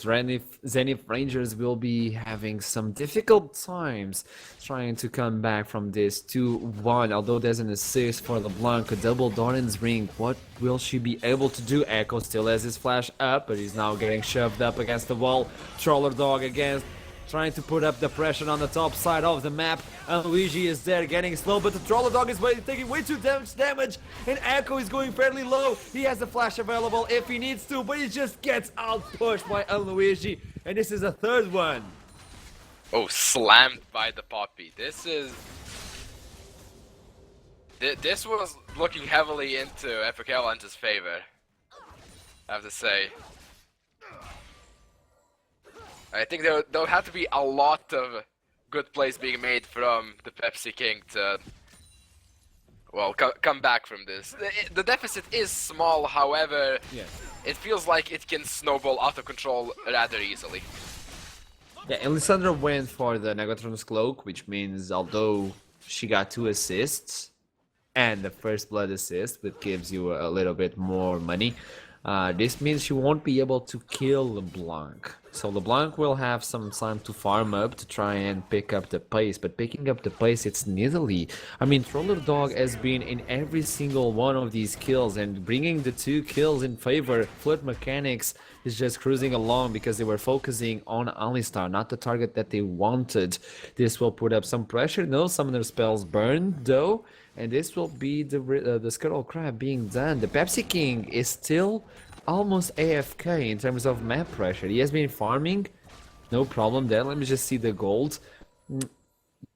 Zenith Rangers will be having some difficult times trying to come back from this 2-1. Although there's an assist for LeBlanc, a double Doran's ring. What will she be able to do? Echo still has his flash up, but he's now getting shoved up against the wall. Troller Dog against trying to put up the pressure on the top side of the map. And Luigi is there getting slow, but the Troller Dog is taking way too much damage, and Echo is going fairly low. He has the flash available if he needs to, but he just gets out-pushed by Luigi, and this is a third one. Oh, slammed by the Poppy. This was looking heavily into Epic Avalanche's favor, I have to say. I think there would have to be a lot of good plays being made from the Pepsi King to, well, come back from this. The deficit is small, however, it feels like it can snowball out of control rather easily. Yeah, Elisandra went for the Negatron's Cloak, which means although she got 2 assists and the first blood assist, which gives you a little bit more money, this means she won't be able to kill LeBlanc. So LeBlanc will have some time to farm up to try and pick up the pace, but picking up the pace, it's niggly. I mean, Troller Dog has been in every single one of these kills, and bringing the 2 kills in favor. Flirt Mechanics is just cruising along because they were focusing on Alistar, not the target that they wanted. This will put up some pressure. No summoner spells burned though, and this will be the Scuttle Crab being done. The Pepsi King is still almost AFK in terms of map pressure. He has been farming, no problem there. Let me just see the gold.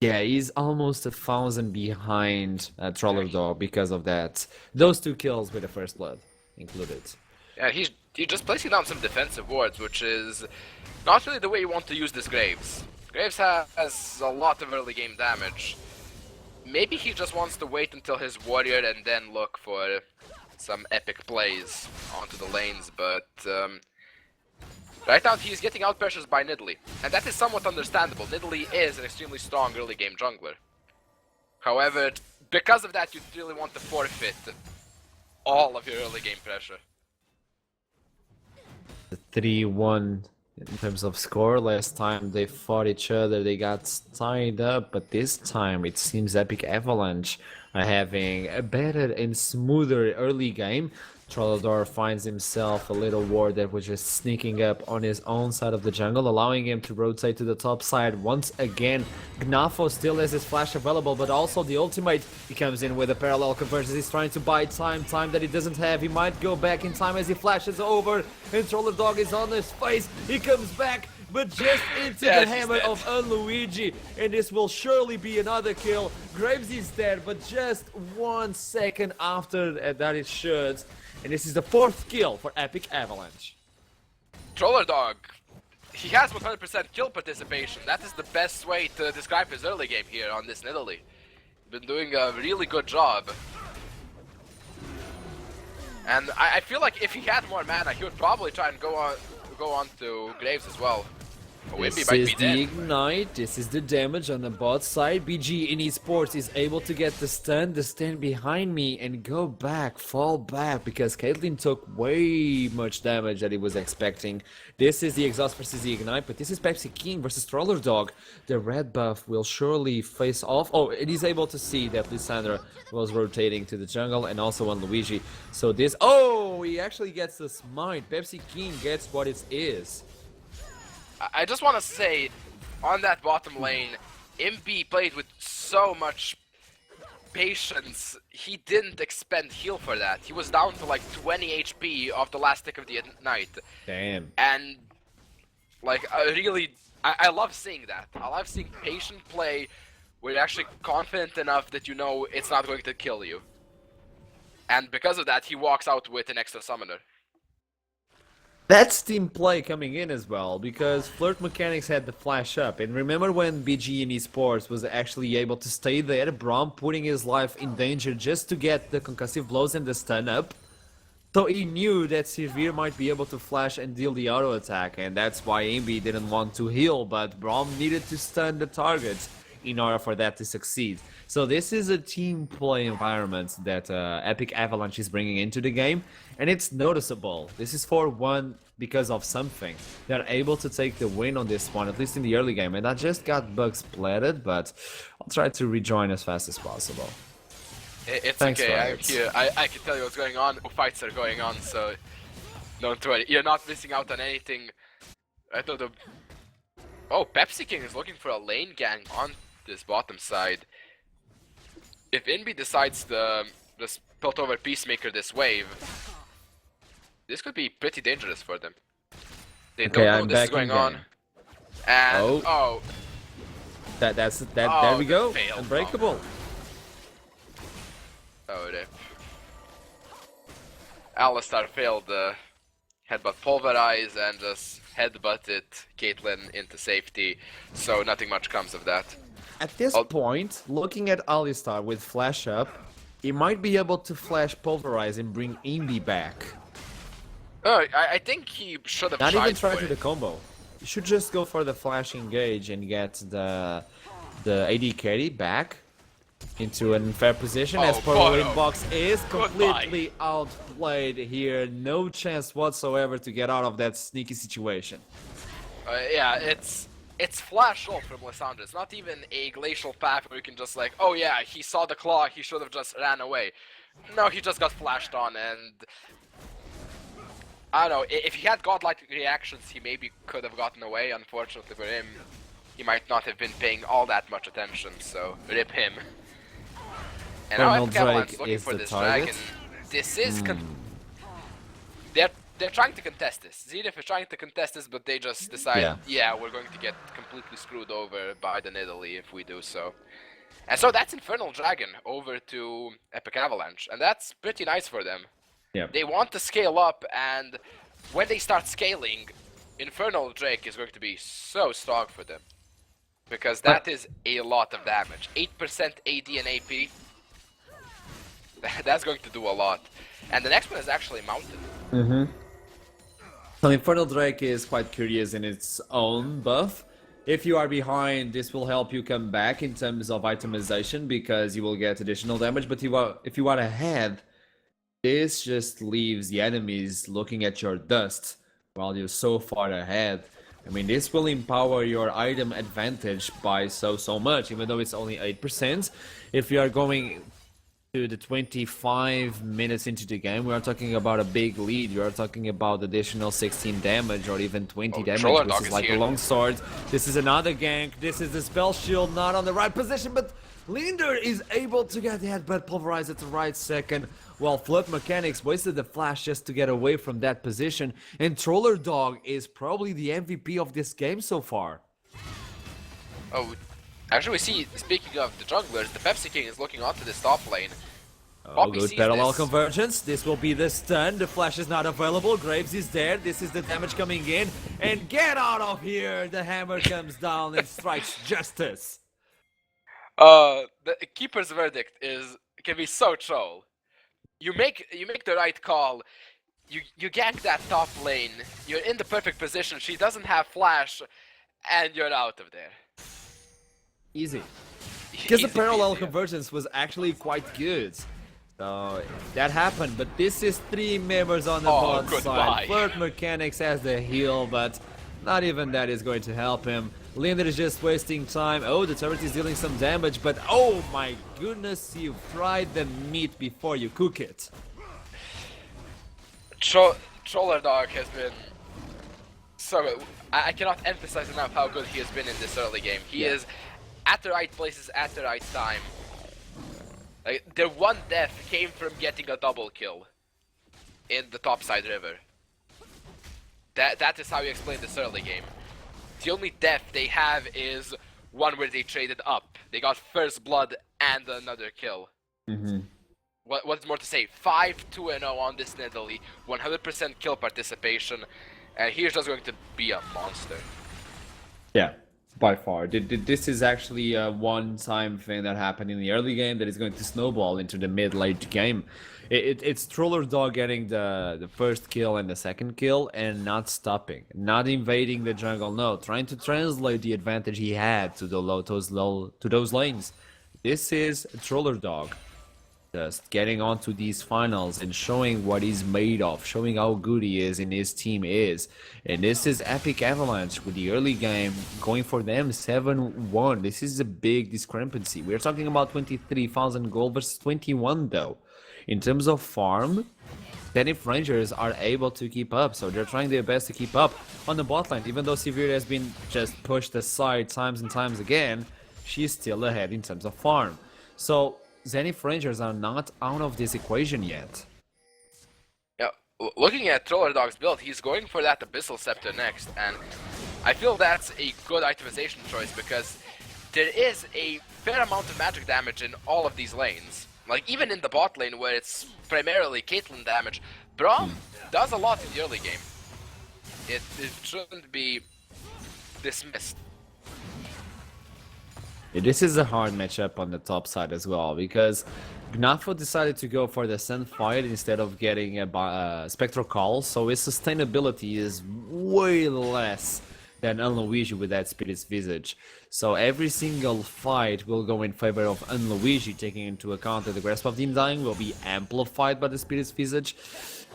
Yeah, he's almost 1,000 behind Troller Dog because of that. Those 2 kills with the first blood included. Yeah, he's just placing down some defensive wards, which is not really the way you want to use this Graves. Graves has a lot of early game damage. Maybe he just wants to wait until his warrior and then look for some epic plays onto the lanes, but right now he's getting out pressures by Nidalee, and that is somewhat understandable. Nidalee is an extremely strong early game jungler. However, because of that, you really want to forfeit all of your early game pressure. The 3-1 in terms of score. Last time they fought each other, they got tied up, but this time it seems Epic Avalanche are having a better and smoother early game. Trollador finds himself a little ward that was just sneaking up on his own side of the jungle, allowing him to rotate to the top side once again. Gnafo still has his flash available, but also the ultimate. He comes in with a parallel conversion. He's trying to buy time that he doesn't have. He might go back in time as he flashes over, and Trollador is on his face. He comes back, but just into the hammer of Luigi, and this will surely be another kill. Graves is dead, but just 1 second after that it should. And this is the 4th kill for Epic Avalanche. Troller Dog, he has 100% kill participation. That is the best way to describe his early game here on this Nidalee. Been doing a really good job. And I feel like if he had more mana, he would probably try and go on to Graves as well. This is the ignite, this is the damage on the bot side. BG in esports is able to get the stand behind me and go back, fall back, because Caitlyn took way much damage that he was expecting. This is the exhaust versus the ignite, but this is Pepsi King versus Troller Dog. The red buff will surely face off. Oh, it is able to see that Lissandra was rotating to the jungle and also on Luigi. So this, oh, he actually gets the smite. Pepsi King gets what it is. I just want to say, on that bottom lane, MB played with so much patience. He didn't expend heal for that. He was down to like 20 HP off the last tick of the night. Damn. And, like, I love seeing that. I love seeing patient play where you're actually confident enough that you know it's not going to kill you. And because of that, he walks out with an extra summoner. That's team play coming in as well, because Flirt Mechanics had the flash up, and remember when BG in esports was actually able to stay there, Braum putting his life in danger just to get the concussive blows and the stun up? So he knew that Severe might be able to flash and deal the auto attack, and that's why Ambi didn't want to heal, but Braum needed to stun the targets in order for that to succeed. So this is a team play environment that Epic Avalanche is bringing into the game, and it's noticeable. This is 4-1 because of something. They're able to take the win on this one, at least in the early game, and I just got bug splatted, but I'll try to rejoin as fast as possible. It's Thanks, okay, I'm Riots. here. I can tell you what's going on. Fights are going on, so don't worry. You're not missing out on anything. I know the... Oh, Pepsi King is looking for a lane gang on this bottom side. If Inbi decides to just pelt over Peacemaker this wave, this could be pretty dangerous for them. They don't know this is going on. And there we go. failed Unbreakable. Oh, rip. Alistar failed headbutt Pulverize and just headbutted Caitlyn into safety, so nothing much comes of that. At this point, looking at Alistar with flash up, he might be able to flash Pulverize and bring Indy back. Oh, I think he should have Not even try for to it. the combo. You should just go for the flash engage and get the AD carry back into an unfair position, as Purple Inbox is completely outplayed here. No chance whatsoever to get out of that sneaky situation. Yeah, it's flash off from Lissandra. It's not even a glacial path where you can just like, oh yeah, he saw the claw, he should have just ran away. No, he just got flashed on, and I don't know, if he had godlike reactions, he maybe could have gotten away. Unfortunately for him, he might not have been paying all that much attention, so rip him. And now Avalanche looking for this dragon. This is they're trying to contest this. Zenith is trying to contest this, but they just decide, yeah, we're going to get completely screwed over by the Nidalee if we do so. And so that's Infernal Dragon over to Epic Avalanche, and that's pretty nice for them. Yeah. They want to scale up, and when they start scaling, Infernal Drake is going to be so strong for them. Because that is a lot of damage. 8% AD and AP. That's going to do a lot. And the next one is actually Mountain. So Infernal Drake is quite curious in its own buff. If you are behind, this will help you come back in terms of itemization because you will get additional damage. But if you are ahead, this just leaves the enemies looking at your dust while you're so far ahead. I mean, this will empower your item advantage by so much, even though it's only 8%. If you are going to the 25 minutes into the game, we are talking about a big lead. You are talking about additional 16 damage or even 20 damage, which is like a long sword. This is another gank. This is the spell shield, not on the right position, but Linder is able to get the headbutt pulverized at the right second, while Flood Mechanics wasted the flash just to get away from that position, and Troller Dog is probably the MVP of this game so far. Oh, actually we see, speaking of the junglers, the Pepsi King is looking onto this top lane. Oh, good parallel convergence. This will be the stun. The flash is not available. Graves is there. This is the damage coming in. And get out of here! The hammer comes down and strikes justice. The Keeper's verdict can be so troll. You make the right call. You gank that top lane. You're in the perfect position. She doesn't have flash, and you're out of there. Easy. Because the parallel convergence was actually quite good. So that happened, but this is 3 members on the bot side. Flirt Mechanics has the heal, but not even that is going to help him. Linder is just wasting time. Oh, the turret is dealing some damage, but oh my goodness, you fried the meat before you cook it. Troller Dog has been so good. I cannot emphasize enough how good he has been in this early game. He is at the right places at the right time. Like, their one death came from getting a double kill in the topside river. That is how you explain this early game. The only death they have is one where they traded up. They got first blood and another kill. What's more to say? 5-2-0 on this Nidalee, 100% kill participation, and he's just going to be a monster. Yeah. By far. This is actually a one-time thing that happened in the early game that is going to snowball into the mid-late game. It's Troller Dog getting the first kill and the second kill and not stopping, not invading the jungle, no, trying to translate the advantage he had to those lanes. This is Troller Dog. Just getting onto these finals and showing what he's made of, showing how good he is and his team is. And this is Epic Avalanche with the early game going for them 7-1. This is a big discrepancy. We're talking about 23,000 gold versus 21 though. In terms of farm, Zenith Rangers are able to keep up, so they're trying their best to keep up on the bot lane. Even though Severe has been just pushed aside times and times again, she's still ahead in terms of farm. So Zenith Rangers are not out of this equation yet. Yeah, looking at Troller Dog's build, he's going for that Abyssal Scepter next, and I feel that's a good itemization choice because there is a fair amount of magic damage in all of these lanes. Like, even in the bot lane where it's primarily Caitlyn damage, Braum does a lot in the early game. It shouldn't be dismissed. This is a hard matchup on the top side as well, because Gnafo decided to go for the Sun Fight instead of getting a Spectral Call, so his sustainability is way less than Unluigi with that Spirit's Visage. So every single fight will go in favor of Unluigi, taking into account that the Grasp of the Undying will be amplified by the Spirit's Visage.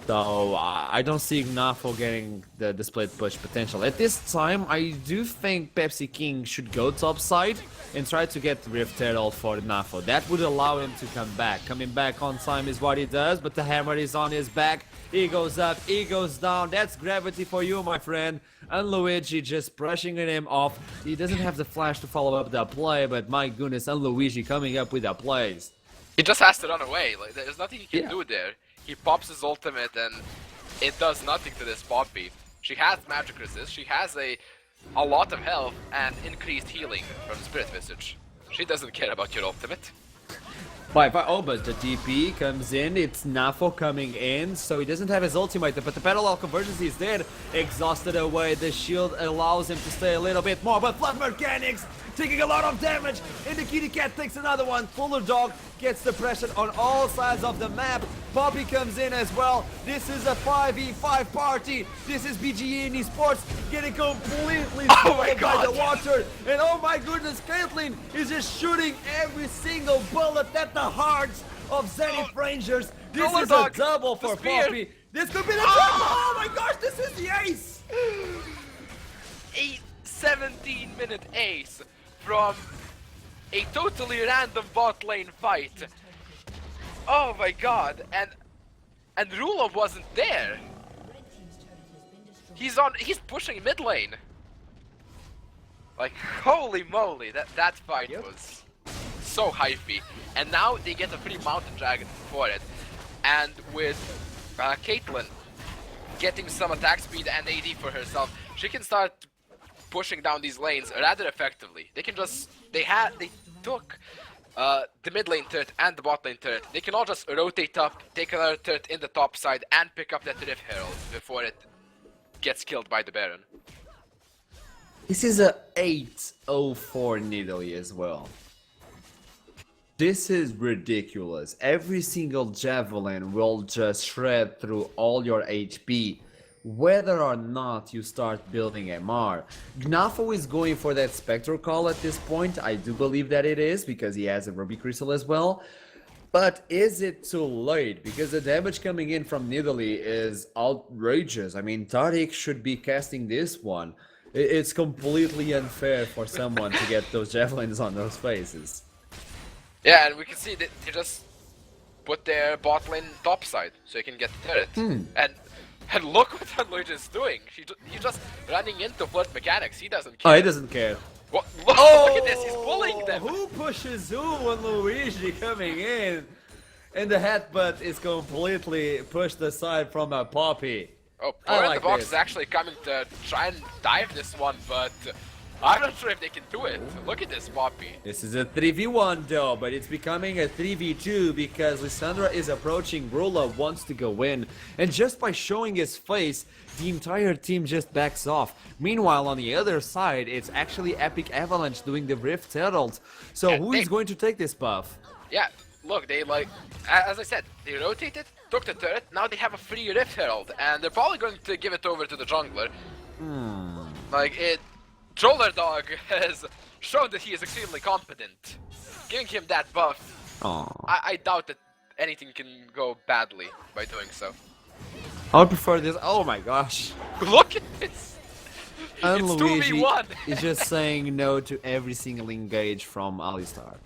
So I don't see Gnafo getting the split push potential. At this time, I do think Pepsi King should go top side and try to get Rift Herald for Gnafo. That would allow him to come back. Coming back on time is what he does, but the hammer is on his back. He goes up, he goes down. That's gravity for you, my friend. And Luigi just brushing him off. He doesn't have the flash to follow up the play, but my goodness, and Luigi coming up with the plays. He just has to run away. Like, there's nothing he can do there. He pops his ultimate and it does nothing to this Poppy. She has magic resist, she has a lot of health and increased healing from Spirit Visage. She doesn't care about your ultimate. Oh, but the DP comes in, it's Gnafo coming in, so he doesn't have his ultimate, but the parallel convergence is there. Exhausted away, the shield allows him to stay a little bit more, but Flood Mechanics taking a lot of damage, and the Kitty Cat takes another one. Fuller Dog gets the pressure on all sides of the map. Poppy comes in as well. This is a 5v5 party. This is BGE in esports getting completely swallowed by the water. And oh my goodness, Caitlyn is just shooting every single bullet at the hearts of Zenith Rangers. This is a double for Poppy. This could be the double. Oh my gosh, this is the ace. 17-minute ace from a totally random bot lane fight. Oh my god, and Rulov wasn't there. He's pushing mid lane. Like, holy moly, that fight was so hypey. And now they get a free Mountain Dragon for it. And with Caitlyn getting some attack speed and AD for herself, she can start pushing down these lanes rather effectively. They took the mid lane turret and the bot lane turret. They can all just rotate up, take another turret in the top side, and pick up that Rift Herald before it gets killed by the Baron. This is a 804 Nidalee as well. This is ridiculous. Every single javelin will just shred through all your HP, whether or not you start building MR. Gnafo is going for that Spectral Call at this point. I do believe that it is, because he has a Ruby Crystal as well. But is it too late? Because the damage coming in from Nidalee is outrageous. I mean, Tariq should be casting this one. It's completely unfair for someone to get those javelins on those faces. Yeah, and we can see that they just put their bot lane top side so he can get the turret. And look what Unluigi is doing. He's just running into Flood Mechanics. He doesn't care. Oh, he doesn't care. What? Look at this. He's pulling them. Who pushes who when Luigi coming in? And the headbutt is completely pushed aside from a Poppy. Oh, Power in the Box is actually coming to try and dive this one, but I'm not sure if they can do it. Look at this Poppy. This is a 3v1 though, but it's becoming a 3v2 because Lissandra is approaching. Rula wants to go in, and just by showing his face, the entire team just backs off. Meanwhile, on the other side, it's actually Epic Avalanche doing the Rift Herald. So yeah, who is going to take this buff? Yeah, look, they as I said, they rotated, took the turret, now they have a free Rift Herald, and they're probably going to give it over to the jungler. Troller Dog has shown that he is extremely competent. Giving him that buff, I doubt that anything can go badly by doing so. I would prefer this. Oh my gosh. Look at this! And It's Luigi 2v1! is just saying no to every single engage from Alistar.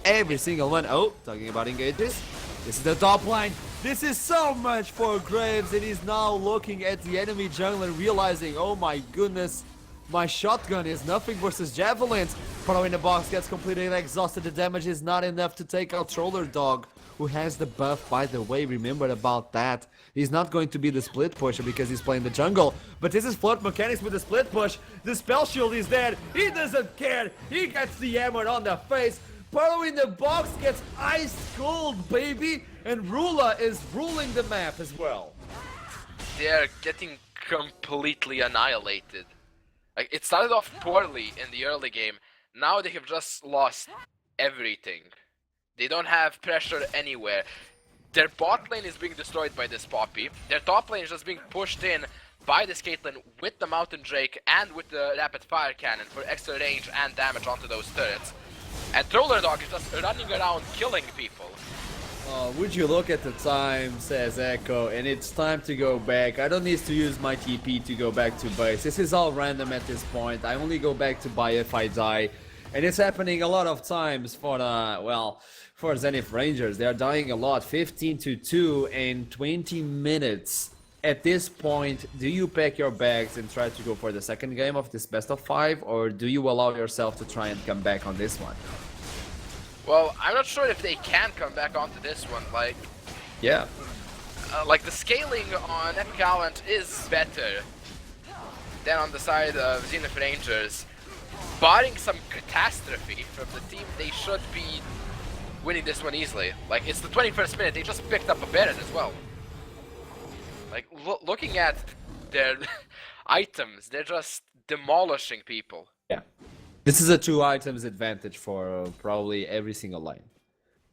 Every single one. Oh, talking about engages. This is the top line. This is so much for Graves, and he's now looking at the enemy jungler, realizing, oh my goodness, my shotgun is nothing versus javelins. Paro in the box gets completely exhausted. The damage is not enough to take out Troller Dog, who has the buff, by the way. Remember about that. He's not going to be the split pusher because he's playing the jungle. But this is Flood Mechanics with the split push. The spell shield is dead. He doesn't care. He gets the hammer on the face. Paro in the box gets ice cold, baby. And Rula is ruling the map as well. They're getting completely annihilated. Like, it started off poorly in the early game. Now they have just lost everything. They don't have pressure anywhere. Their bot lane is being destroyed by this Poppy. Their top lane is just being pushed in by this Caitlyn with the Mountain Drake and with the Rapid Fire Cannon for extra range and damage onto those turrets. And Troller Dog is just running around killing people. Would you look at the time, says Echo, and it's time to go back. I don't need to use my TP to go back to base. This is all random at this point. I only go back to buy if I die. And it's happening a lot of times for for Zenith Rangers. They are dying a lot. 15-2 in 20 minutes. At this point, do you pack your bags and try to go for the second game of this best of 5, or do you allow yourself to try and come back on this one? Well, I'm not sure if they can come back onto this one. Like, yeah, like the scaling on Epic Alliance is better than on the side of Zenith Rangers. Barring some catastrophe from the team, they should be winning this one easily. Like, it's the 21st minute, they just picked up a Baron as well. Like, looking at their items, they're just demolishing people. Yeah. This is a 2 items advantage for probably every single lane.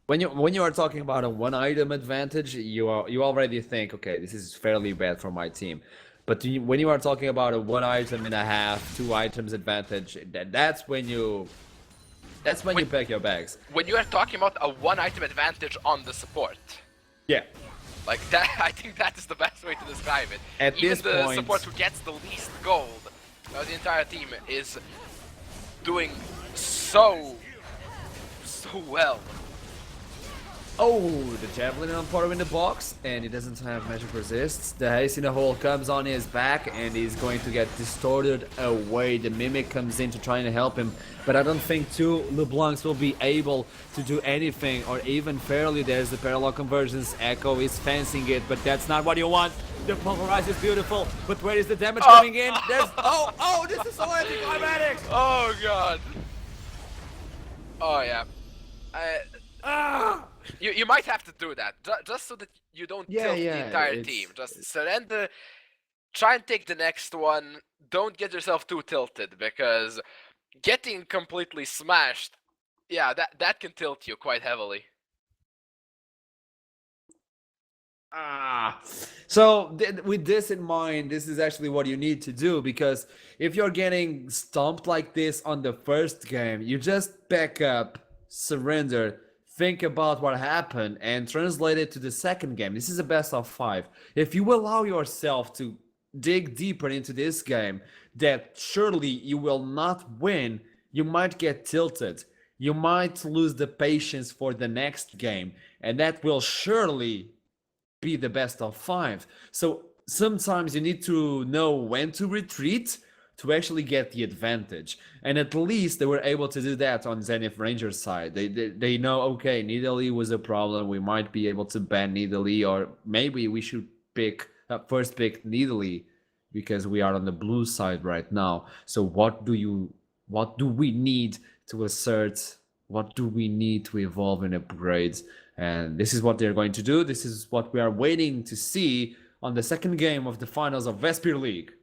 When you are talking about a 1 item advantage, you already think, okay, this is fairly bad for my team. But when you are talking about a 1 item and a half, 2 items advantage, that's when you pack your bags. When you are talking about a 1 item advantage on the support. Yeah. Like that, I think that is the best way to describe it. At Even this the point, support who gets the least gold, the entire team is doing so well. Oh, the Javelin on Portal in the box, and he doesn't have magic resists. The haste in the hole comes on his back, and he's going to get distorted away. The Mimic comes in to try and help him, but I don't think 2 LeBlancs will be able to do anything, or even fairly. There's the parallel conversions. Echo is fencing it, but that's not what you want. The pulverize is beautiful, but where is the damage coming in? There's this is so anticlimactic. Oh god. Oh yeah. You might have to do that, just so that you don't tilt the entire team. Just surrender, try and take the next one, don't get yourself too tilted, because getting completely smashed, yeah, that can tilt you quite heavily. So with this in mind, this is actually what you need to do, because if you're getting stomped like this on the first game, you just back up, surrender, think about what happened, and translate it to the second game. This is a best of 5. If you allow yourself to dig deeper into this game, that surely you will not win, you might get tilted. You might lose the patience for the next game, and that will surely be the best of 5. So sometimes you need to know when to retreat to actually get the advantage, and at least they were able to do that on Zenith Rangers side. They know, okay, Nidalee was a problem, we might be able to ban Nidalee, or maybe we should first pick Nidalee because we are on the blue side right now. So what do we need to assert? What do we need to evolve and upgrade? And this is what they're going to do. This is what we are waiting to see on the second game of the finals of Vespir League.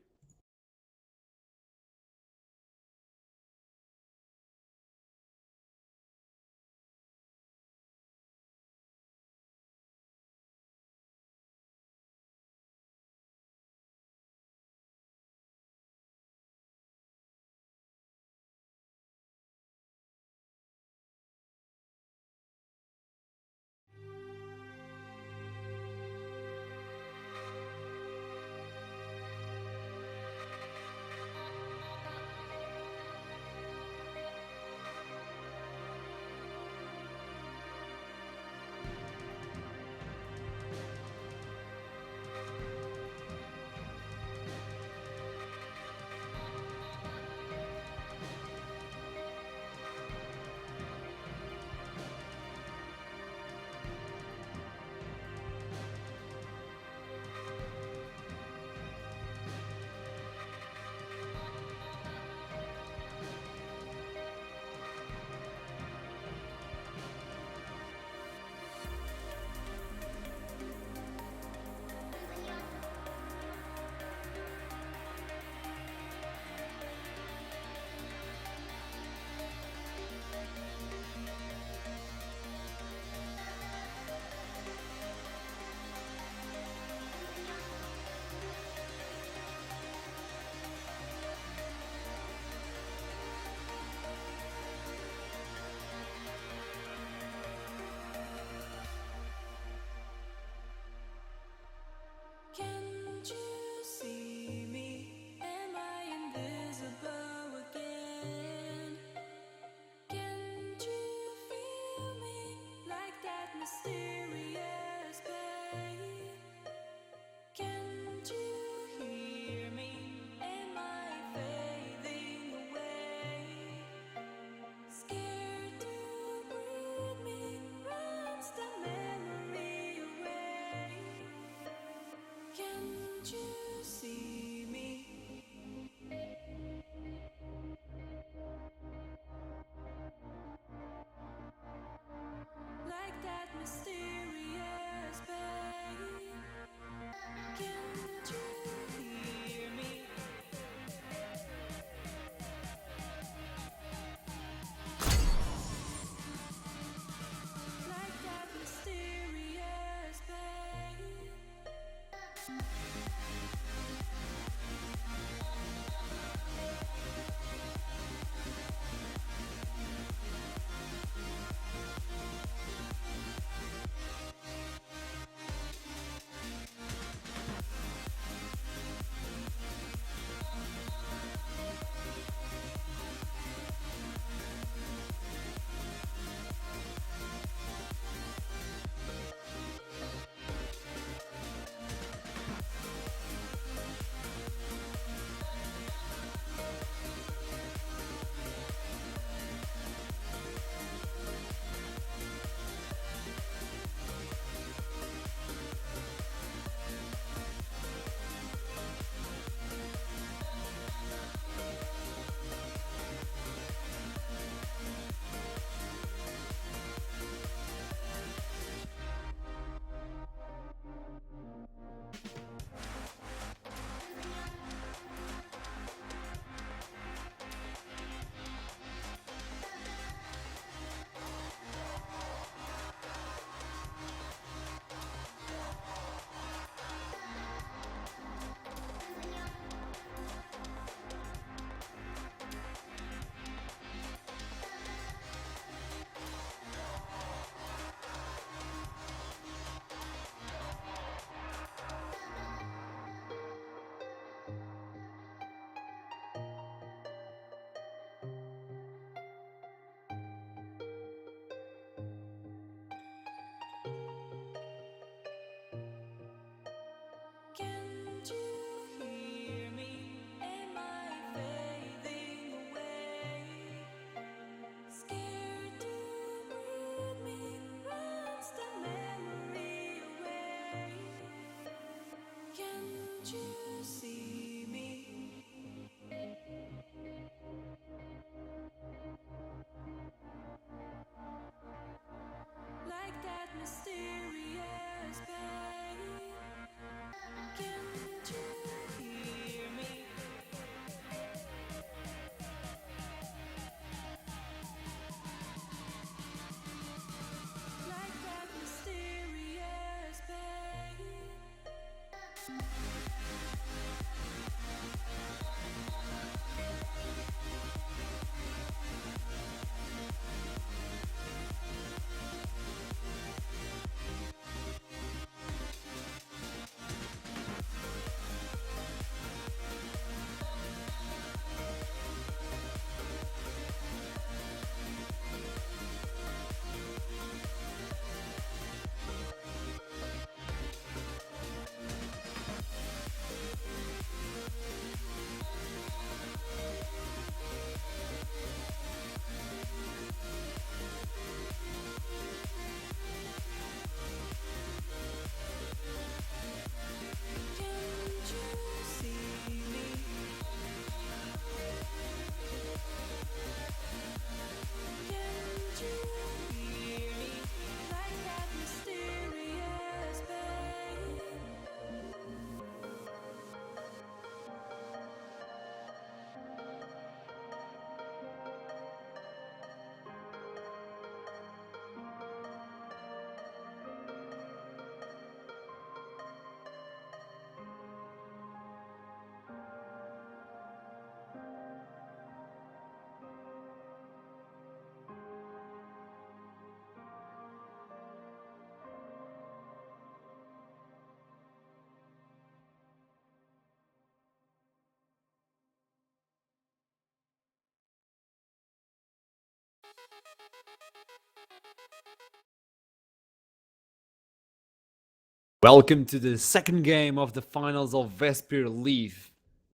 Welcome to the second game of the finals of Vesper League.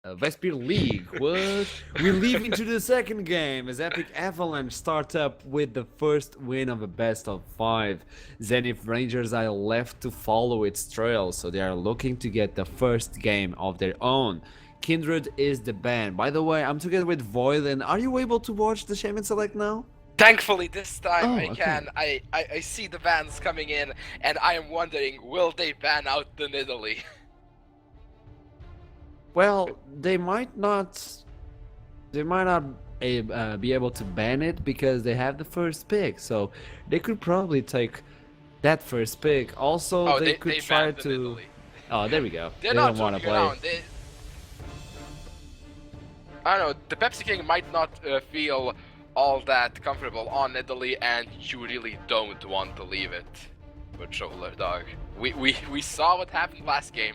Vesper League, what? We leave into the second game as Epic Avalanche start up with the first win of a best of 5. Zenith Rangers are left to follow its trail, so they are looking to get the first game of their own. Kindred is the band. By the way, I'm together with Void, and are you able to watch the Champion Select now? Thankfully, this time I okay. can. I see the bans coming in, and I am wondering, will they ban out the Nidalee? Well, they might not. They might not be able to ban it because they have the first pick, so they could probably take that first pick. Also, they could try to. Nidalee. Oh, there we go. They're they not don't want to joking play. around. I don't know. The Pepsi King might not feel all that comfortable on Nidalee, and you really don't want to leave it with Shoulder Dog. We saw what happened last game.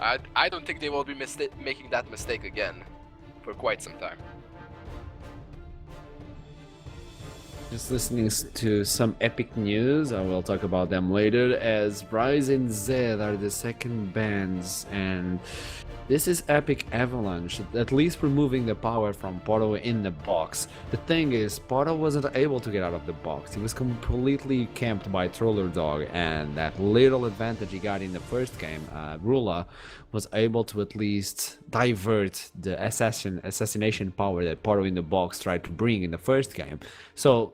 I don't think they will be making that mistake again for quite some time. Just listening to some epic news, I will talk about them later, as Rise and Zed are the second bands, and this is Epic Avalanche, at least removing the power from Porto in the box. The thing is, Porto wasn't able to get out of the box. He was completely camped by Troller Dog, and that little advantage he got in the first game, Rula, was able to at least divert the assassination power that Porto in the box tried to bring in the first game. So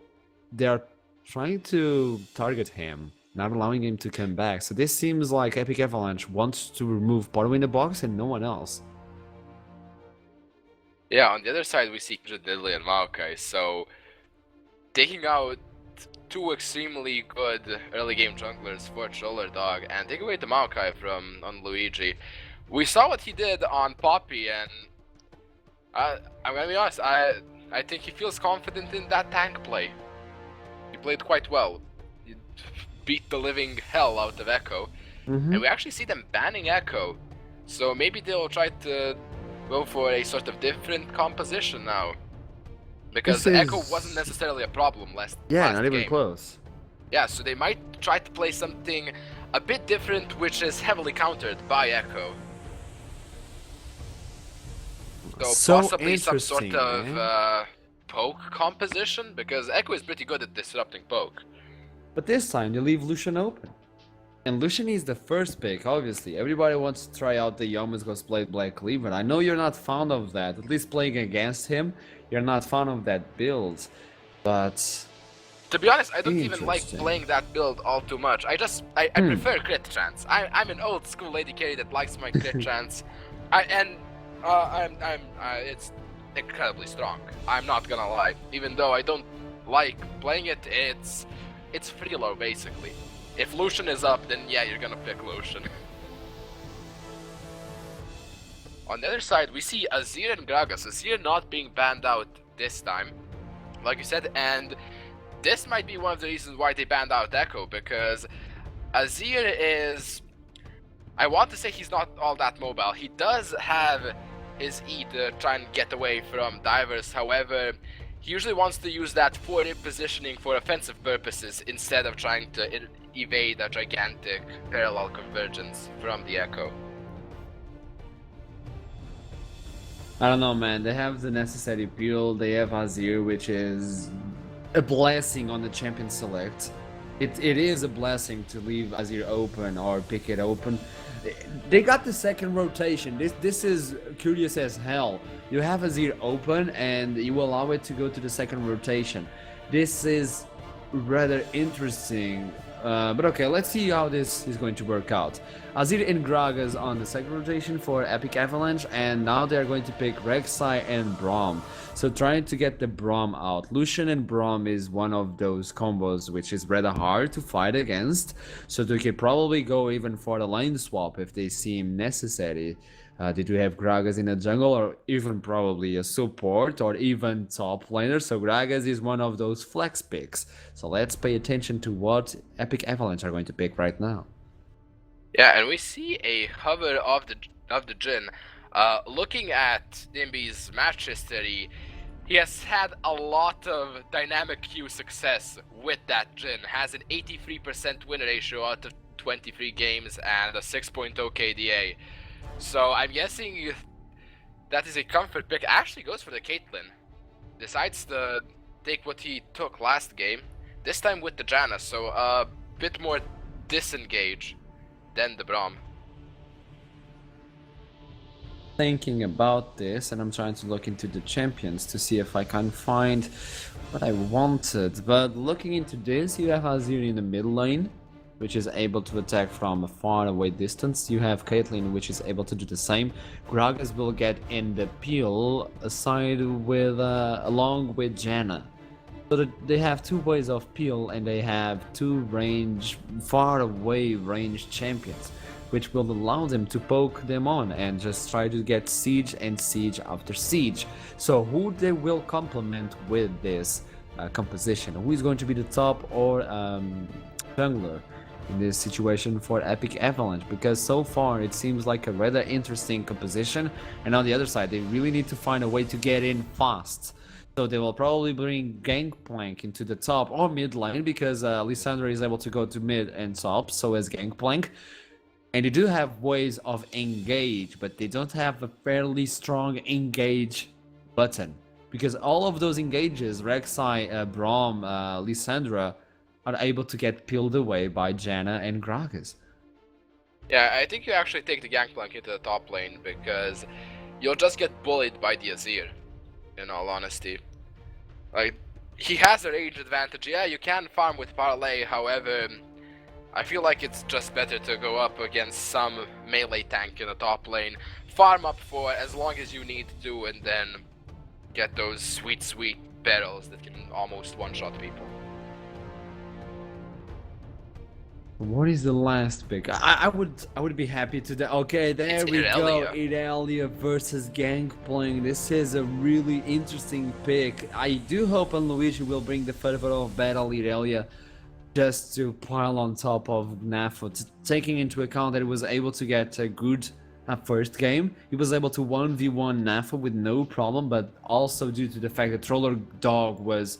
they're trying to target him, not allowing him to come back. So this seems like Epic Avalanche wants to remove Porto in the box and no one else. Yeah, on the other side we see Nidalee and Maokai, so taking out two extremely good early game junglers for Shoulder Dog and take away the Maokai from on Luigi. We saw what he did on Poppy, and I'm gonna be honest, I think he feels confident in that tank play. He played quite well. He beat the living hell out of Echo, and we actually see them banning Echo, so maybe they'll try to go for a sort of different composition now, because Echo wasn't necessarily a problem last not even game. close. Yeah, so they might try to play something a bit different, which is heavily countered by Echo. So possibly some sort of poke composition, because Echo is pretty good at disrupting poke. But this time you leave Lucian open. And Lucian is the first pick, obviously. Everybody wants to try out the Youmans Blade Black Cleaver. I know you're not fond of that, at least playing against him, you're not fond of that build. But to be honest, I don't even like playing that build all too much. I prefer crit chance. I'm an old school lady carry that likes my crit chance. It's incredibly strong. I'm not gonna lie. Even though I don't like playing it, it's free low basically. If Lucian is up, then yeah, you're gonna pick Lucian. On the other side, we see Azir and Gragas. Azir not being banned out this time, like you said, and this might be one of the reasons why they banned out Echo, because Azir is, I want to say he's not all that mobile. He does have his E to try and get away from divers, however, he usually wants to use that for repositioning for offensive purposes instead of trying to evade a gigantic parallel convergence from the Echo. I don't know, man. They have the necessary build. They have Azir, which is a blessing on the Champion Select. It is a blessing to leave Azir open or pick it open. They got the second rotation. This is curious as hell. You have Azir open and you allow it to go to the second rotation. This is rather interesting. But okay, let's see how this is going to work out. Azir and Gragas on the second rotation for Epic Avalanche, and now they're going to pick Rek'Sai and Braum. So trying to get the Braum out. Lucian and Braum is one of those combos which is rather hard to fight against. So they could probably go even for the lane swap if they seem necessary. Did we have Gragas in a jungle, or even probably a support or even top laner? So Gragas is one of those flex picks. So let's pay attention to what Epic Avalanche are going to pick right now. Yeah, and we see a hover of the Jhin. Looking at Nimby's match history, He has had a lot of dynamic queue success with that Jhin. Has an 83% win ratio out of 23 games and a 6.0 KDA. So I'm guessing that is a comfort pick. Actually goes for the Caitlyn. Decides to take what he took last game. This time with the Janna, so a bit more disengage than the Braum. Thinking about this, and I'm trying to look into the champions to see if I can find what I wanted. But looking into this, you have Azir in the mid lane, which is able to attack from a far away distance. You have Caitlyn, which is able to do the same. Gragas will get in the peel aside with along with Janna. So that they have two ways of peel, and they have two far away range champions, which will allow them to poke them on and just try to get siege and siege after siege. So who they will complement with this composition? Who is going to be the top or jungler in this situation for Epic Avalanche? Because so far it seems like a rather interesting composition, and on the other side they really need to find a way to get in fast. So they will probably bring Gangplank into the top or mid lane, because Lissandra is able to go to mid and top, so as Gangplank. And they do have ways of engage, but they don't have a fairly strong engage button. Because all of those engages, Rek'Sai, Braum, Lissandra, are able to get peeled away by Janna and Gragas. Yeah, I think you actually take the Gangplank into the top lane, because you'll just get bullied by the Azir, in all honesty. Like, he has a range advantage. Yeah, you can farm with Parlay, however, I feel like it's just better to go up against some melee tank in the top lane, farm up for as long as you need to, and then get those sweet, sweet barrels that can almost one-shot people. What is the last pick? I would be happy to. Okay, there It's we Irelia. go. Irelia versus Gangplank. This is a really interesting pick. I do hope Luigi will bring the fervor of battle Irelia just to pile on top of Nafo, taking into account that he was able to get a good first game. He was able to 1v1 Nafo with no problem, but also due to the fact that Troller Dog was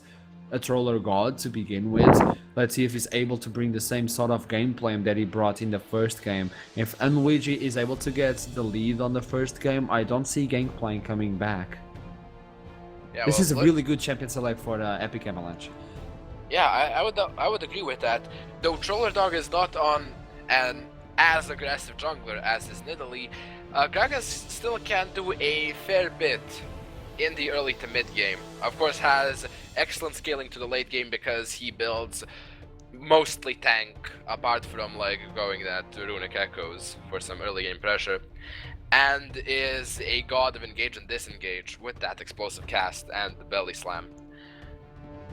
a Troller God to begin with. Let's see if he's able to bring the same sort of gameplay that he brought in the first game. If Luigi is able to get the lead on the first game, I don't see Gangplank coming back. Yeah, This well, is a really good champion select for Epic Avalanche. Yeah, I would agree with that. Though Troller Dog is not on an as aggressive jungler as is Nidalee, Gragas still can do a fair bit in the early to mid game. Of course, has excellent scaling to the late game because he builds mostly tank, apart from like going that Runic Echoes for some early game pressure, and is a god of engage and disengage with that explosive cast and the belly slam.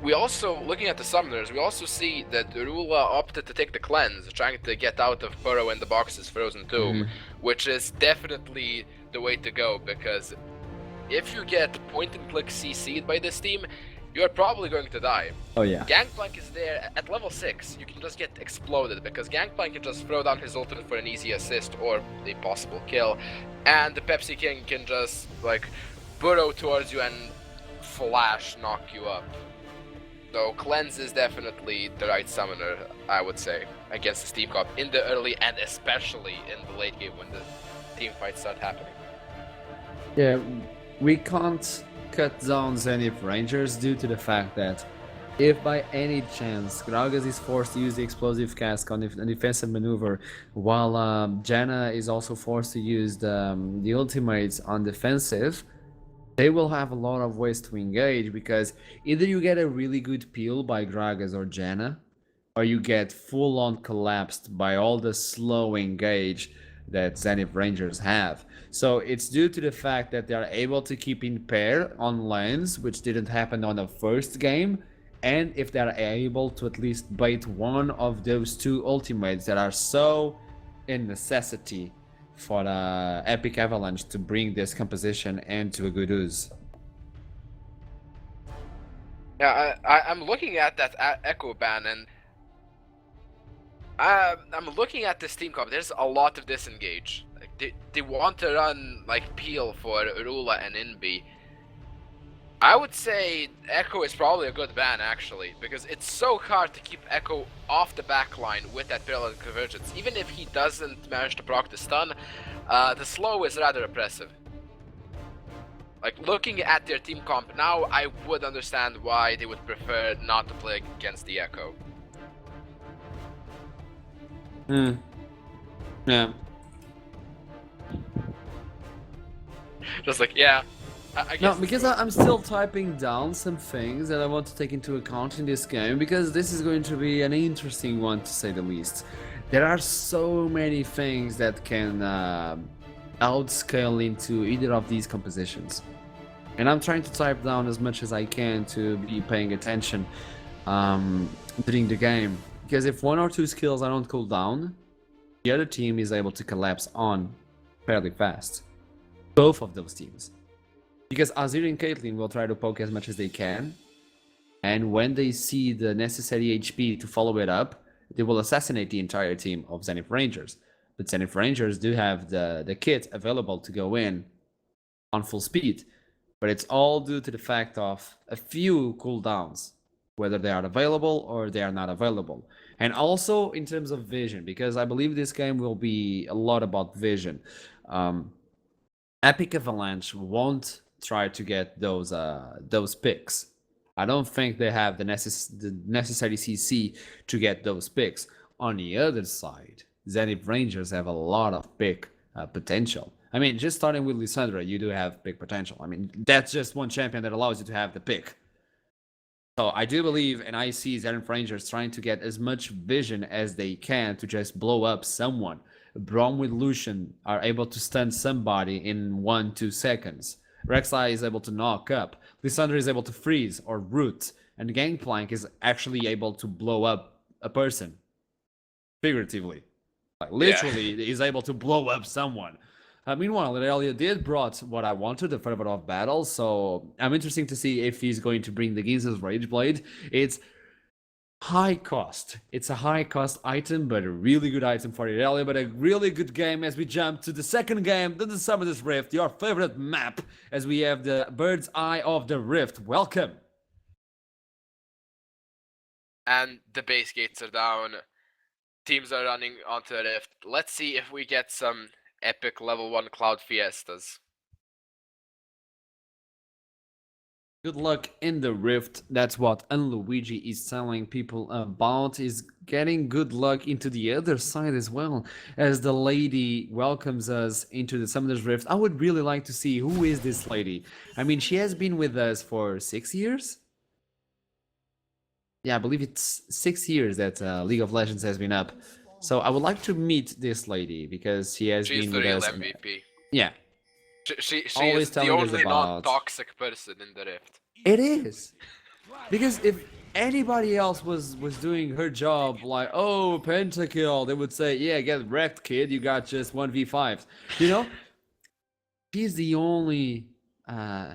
We also, looking at the summoners, we also see that Rula opted to take the cleanse, trying to get out of Burrow in the box's Frozen Tomb, which is definitely the way to go, because if you get point and click CC'd by this team, you're probably going to die. Oh yeah. Gangplank is there at level 6, you can just get exploded, because Gangplank can just throw down his ultimate for an easy assist or a possible kill, and the Pepsi King can just like burrow towards you and flash knock you up. So Cleanse is definitely the right summoner, I would say, against the Steam Cop in the early and especially in the late game when the team fights start happening. Yeah, we can't cut down Zenith Rangers due to the fact that if by any chance Gragas is forced to use the explosive cask on a defensive maneuver, while Janna is also forced to use the ultimates on defensive, they will have a lot of ways to engage, because either you get a really good peel by Gragas or Janna, or you get full-on collapsed by all the slow engage that Zenith Rangers have. So it's due to the fact that they are able to keep in pair on lanes, which didn't happen on the first game, and if they are able to at least bait one of those two ultimates that are so in necessity for Epic Avalanche to bring this composition into a good use. Yeah, I'm looking at that Echo ban, and I'm looking at this team comp. There's a lot of disengage. Like, they want to run like peel for Rula and Inbi. I would say Echo is probably a good ban, actually, because it's so hard to keep Echo off the backline with that parallel convergence. Even if he doesn't manage to proc the stun, the slow is rather oppressive. Like, looking at their team comp now, I would understand why they would prefer not to play against the Echo. Yeah. Just like, yeah. I guess No, because I'm still typing down some things that I want to take into account in this game, because this is going to be an interesting one to say the least. There are so many things that can outscale into either of these compositions. And I'm trying to type down as much as I can to be paying attention during the game. Because if one or two skills I don't cool down, the other team is able to collapse on fairly fast. Both of those teams. Because Azir and Caitlyn will try to poke as much as they can, and when they see the necessary HP to follow it up, they will assassinate the entire team of Zenith Rangers. But Zenith Rangers do have the kit available to go in on full speed, but it's all due to the fact of a few cooldowns, whether they are available or they are not available. And also in terms of vision, because I believe this game will be a lot about vision. Epic Avalanche won't try to get those picks. I don't think they have the necessary CC to get those picks. On the other side, Zenith Rangers have a lot of pick potential. I mean, just starting with Lissandra, you do have pick potential. I mean, that's just one champion that allows you to have the pick. So I do believe, and I see Zenith Rangers trying to get as much vision as they can to just blow up someone. Braum with Lucian are able to stun somebody in 1-2 seconds. Rek'Sai is able to knock up. Lissandra is able to freeze or root. And Gangplank is actually able to blow up a person. Figuratively. Like, literally, is able to blow up someone. Meanwhile, Irelia did brought what I wanted, the Fervor of Battle, so I'm interested to see if he's going to bring the Ginza's Rage Blade. It's high cost. It's a high cost item, but a really good item for Irelia, but a really good game as we jump to the second game, the Summoner's Rift, your favorite map, as we have the Bird's Eye of the Rift. Welcome! And the base gates are down. Teams are running onto the Rift. Let's see if we get some epic level 1 Cloud Fiestas. Good luck in the Rift. That's what Unluigi is telling people about, is getting good luck into the other side as well, as the lady welcomes us into the Summoner's Rift. I would really like to see who is this lady. I mean, she has been with us for 6 years? Yeah, I believe it's 6 years that League of Legends has been up. So I would like to meet this lady, because she has She's been the with real us. MVP. Yeah. She Always is the telling us only about- non-toxic person in the Rift. It is. Because if anybody else was doing her job, like, oh, pentakill, they would say, yeah, get wrecked, kid, you got just 1v5s. You know? She's the only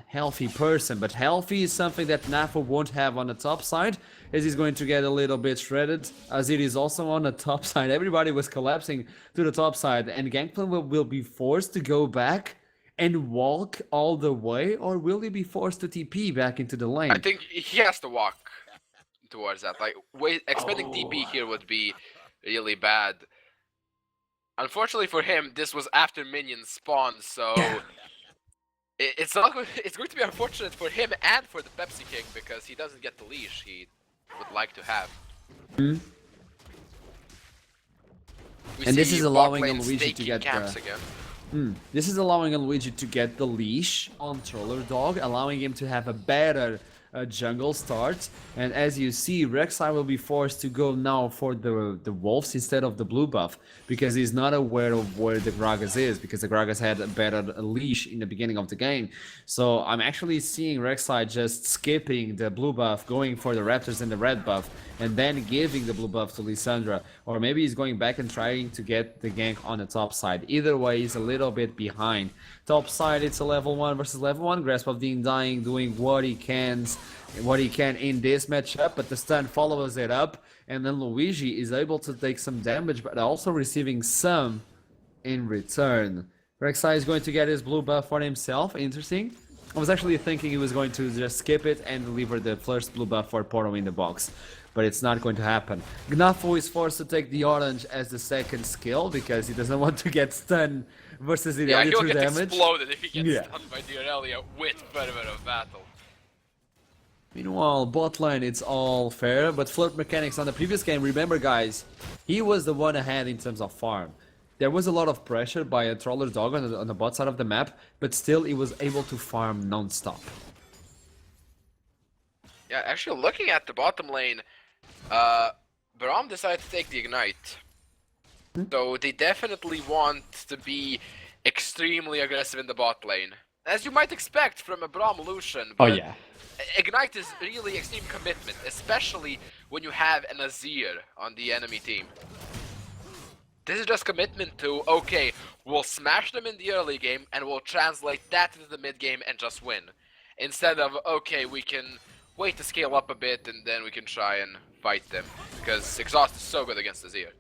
healthy person, but healthy is something that Nafo won't have on the top side, as he's going to get a little bit shredded. Azir is also on the top side. Everybody was collapsing to the top side, and Gangplank will be forced to go back and walk all the way, or will he be forced to TP back into the lane? I think he has to walk towards that. Like, expending TP here would be really bad. Unfortunately for him, this was after minions spawned, so it's not. It's going to be unfortunate for him and for the Pepsi King, because he doesn't get the leash he would like to have. And this is allowing Luigi to get this is allowing Luigi to get the leash on Troller Dog, allowing him to have a better jungle start. And as you see, Rek'Sai will be forced to go now for the wolves instead of the blue buff, because he's not aware of where the Gragas is, because the Gragas had a better leash in the beginning of the game. So I'm actually seeing Rek'Sai just skipping the blue buff, going for the Raptors and the red buff, and then giving the blue buff to Lissandra. Or maybe he's going back and trying to get the gank on the top side. Either way, he's a little bit behind. Top side, it's a level 1 versus level 1. Grasp of the Undying doing what he can in this matchup, but the stun follows it up, and then Luigi is able to take some damage, but also receiving some in return. Rek'Sai is going to get his blue buff for himself. Interesting. I was actually thinking he was going to just skip it and deliver the first blue buff for Portal in the box. But it's not going to happen. Gnafo is forced to take the orange as the second skill because he doesn't want to get stunned versus Irelia he'll through get damage. exploded if he gets stunned by the Irelia with Fervor of Battle. Meanwhile, bot lane, it's all fair, but Flirt Mechanics on the previous game, remember guys, he was the one ahead in terms of farm. There was a lot of pressure by a Troller Dog on the bot side of the map, but still he was able to farm non-stop. Yeah, actually looking at the bottom lane, Braum decided to take the Ignite. So they definitely want to be extremely aggressive in the bot lane. As you might expect from a Braum Lucian, but yeah. Ignite is really extreme commitment, especially when you have an Azir on the enemy team. This is just commitment to, okay, we'll smash them in the early game and we'll translate that into the mid game and just win. Instead of, okay, we can wait to scale up a bit and then we can try and fight them. Because Exhaust is so good against Azir.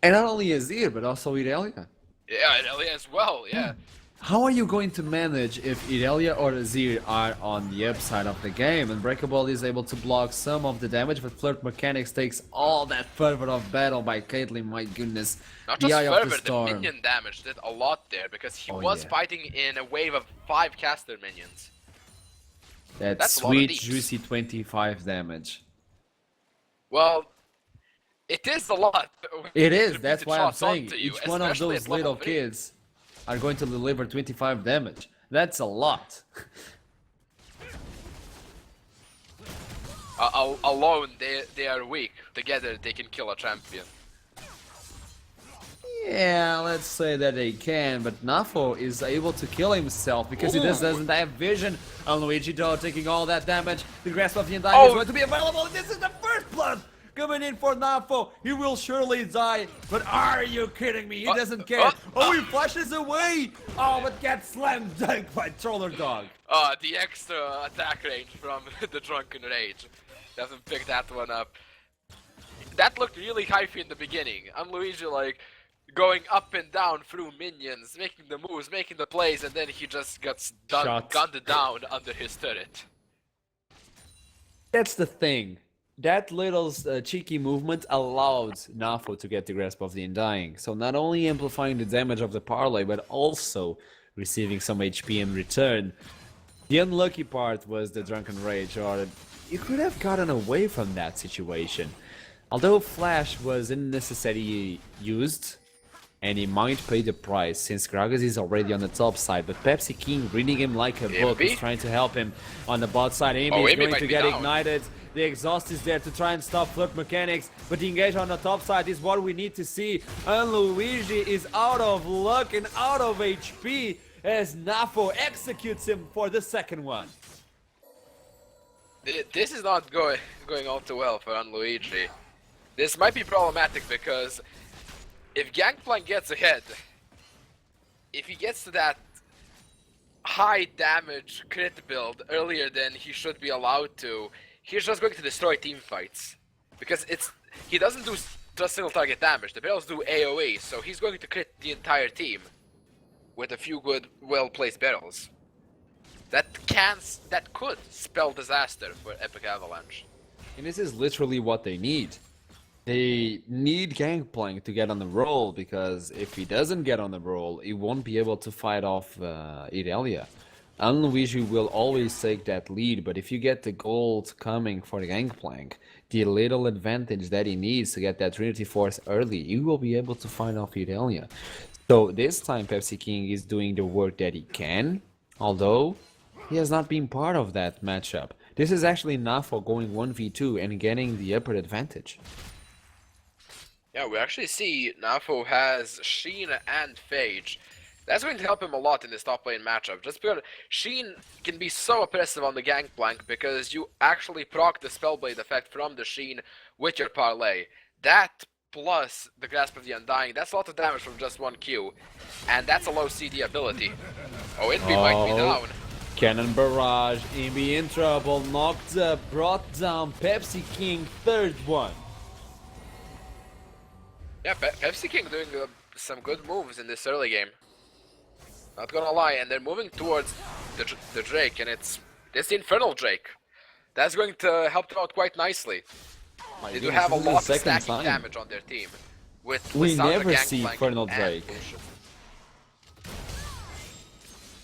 And not only Azir, but also Irelia. Yeah, Irelia as well, yeah. How are you going to manage if Irelia or Azir are on the upside of the game? Unbreakable is able to block some of the damage, but Flirt Mechanics takes all that fervor of battle by Caitlyn, my goodness. Not the just Eye of Fervor, the the Storm. minion damage did a lot there, because he Oh, was yeah. fighting in a wave of 5 caster minions. That That's a lot of sweet, deeps. juicy 25 damage. Well, it is a lot. It is, that's Repeated why I'm shots saying onto you, each one of especially those at level little 3. kids are going to deliver 25 damage. That's a lot. Alone, they are weak. Together, they can kill a champion. Yeah, let's say that they can, but Nafo is able to kill himself because he just doesn't have vision. And Luigi though taking all that damage. The Grasp of the Undying is going to be available. This is the first blood coming in for Nafo. He will surely die, but are you kidding me? He doesn't care. He flashes away. Oh, but gets slammed dunk by Troller Dog. The extra attack range from the Drunken Rage. Doesn't pick that one up. That looked really hyphy in the beginning. And Luigi like going up and down through minions, making the moves, making the plays, and then he just gets gunned down under his turret. That's the thing. That little cheeky movement allowed Nafo to get the Grasp of the Undying. So not only amplifying the damage of the parlay, but also receiving some HP in return. The unlucky part was the Drunken Rage, or you could have gotten away from that situation. Although Flash was unnecessarily used, and he might pay the price since Gragas is already on the top side, but Pepsi King reading him like a book is trying to help him on the bot side. Amy is going to get ignited. The exhaust is there to try and stop Flirt Mechanics, but the engage on the top side is what we need to see. And Luigi is out of luck and out of HP as Nafo executes him for the second one. This is not going all too well for Luigi. This might be problematic because if Gangplank gets ahead, if he gets to that high damage crit build earlier than he should be allowed to, he's just going to destroy team fights. Because he doesn't do just single target damage, the barrels do AoE, so he's going to crit the entire team with a few good, well-placed barrels. That could spell disaster for Epic Avalanche. And this is literally what they need. They need Gangplank to get on the roll, because if he doesn't get on the roll, he won't be able to fight off Irelia. And Luigi will always take that lead, but if you get the gold coming for the Gangplank, the little advantage that he needs to get that Trinity Force early, you will be able to fight off Irelia. So this time Pepsi King is doing the work that he can, although he has not been part of that matchup. This is actually Nafo going 1v2 and getting the upper advantage. Yeah, we actually see Nafo has Sheen and Phage. That's going to help him a lot in this top lane matchup, just because Sheen can be so oppressive on the Gangplank because you actually proc the Spellblade effect from the Sheen with your parlay. That plus the Grasp of the Undying, that's a lot of damage from just one Q, and that's a low CD ability. Oh, Invi might be down. Cannon Barrage, Invi in trouble, knocked up, brought down Pepsi King, third one. Yeah, Pepsi King doing some good moves in this early game. Not gonna lie, and they're moving towards the Drake, and it's the Infernal Drake. That's going to help them out quite nicely. They do have a lot of stacking damage on their team. We Sound never Gang see Plank Infernal and Drake. Lucian.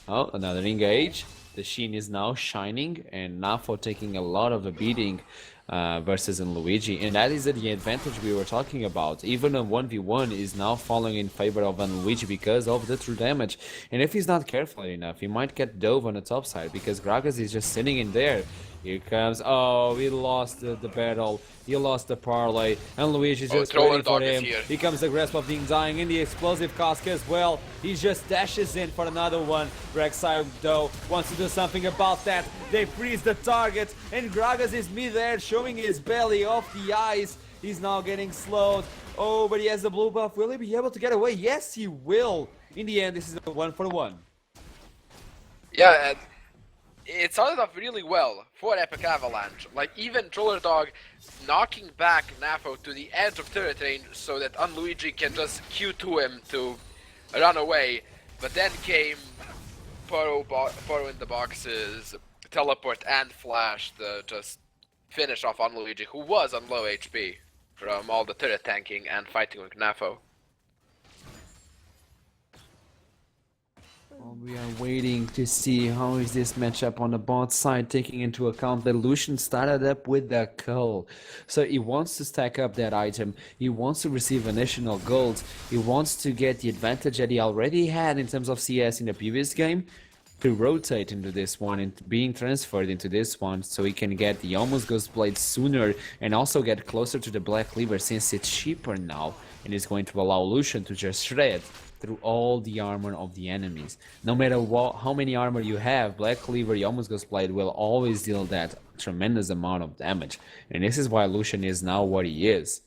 Oh, another engage. The Sheen is now shining, and Nafo taking a lot of a beating versus in Luigi, and that is the advantage we were talking about. Even a 1v1 is now falling in favor of Luigi because of the true damage, and if he's not careful enough, he might get dove on the top side because Gragas is just sitting in there. Here comes, oh, he lost the battle, he lost the parlay, and Luigi is just waiting for him. Here comes the grasp of the Undying in the explosive cask as well. He just dashes in for another one. Rek'Sai though wants to do something about that. They freeze the target, and Gragas is mid-air showing his belly off the ice. He's now getting slowed. Oh, but he has the blue buff. Will he be able to get away? Yes, he will. In the end, this is a 1-for-1. Yeah, and it started off really well for Epic Avalanche. Like, even Troller Dog knocking back Nafo to the edge of turret range so that Unluigi can just Q2 him to run away. But then came Poro in the boxes, teleport and flash to just finish off Unluigi, who was on low HP from all the turret tanking and fighting with Nafo. Well, we are waiting to see how is this matchup on the bot side, taking into account that Lucian started up with the Cull. So he wants to stack up that item, he wants to receive additional gold, he wants to get the advantage that he already had in terms of CS in the previous game, to rotate into this one and being transferred into this one so he can get the Almost Ghost Blade sooner and also get closer to the Black Cleaver since it's cheaper now and is going to allow Lucian to just shred through all the armor of the enemies. No matter how many armor you have, Black Cleaver, the Almost Ghost Blade will always deal that tremendous amount of damage. And this is why Lucian is now what he is.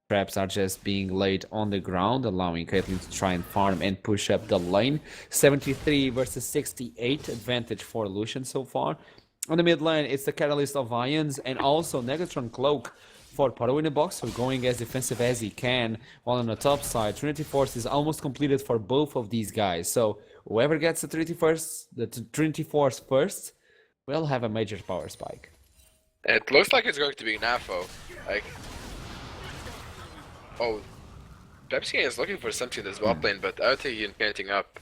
Traps are just being laid on the ground, allowing Caitlyn to try and farm and push up the lane. 73 versus 68 advantage for Lucian so far. On the mid lane, it's the Catalyst of Ions and also Negatron Cloak for Paro in the box, so going as defensive as he can, while on the top side, Trinity Force is almost completed for both of these guys. So whoever gets the Trinity Force first will have a major power spike. It looks like it's going to be Nafo. Like, oh, Pepsi is looking for something in this bot lane, but I don't think he's painting up.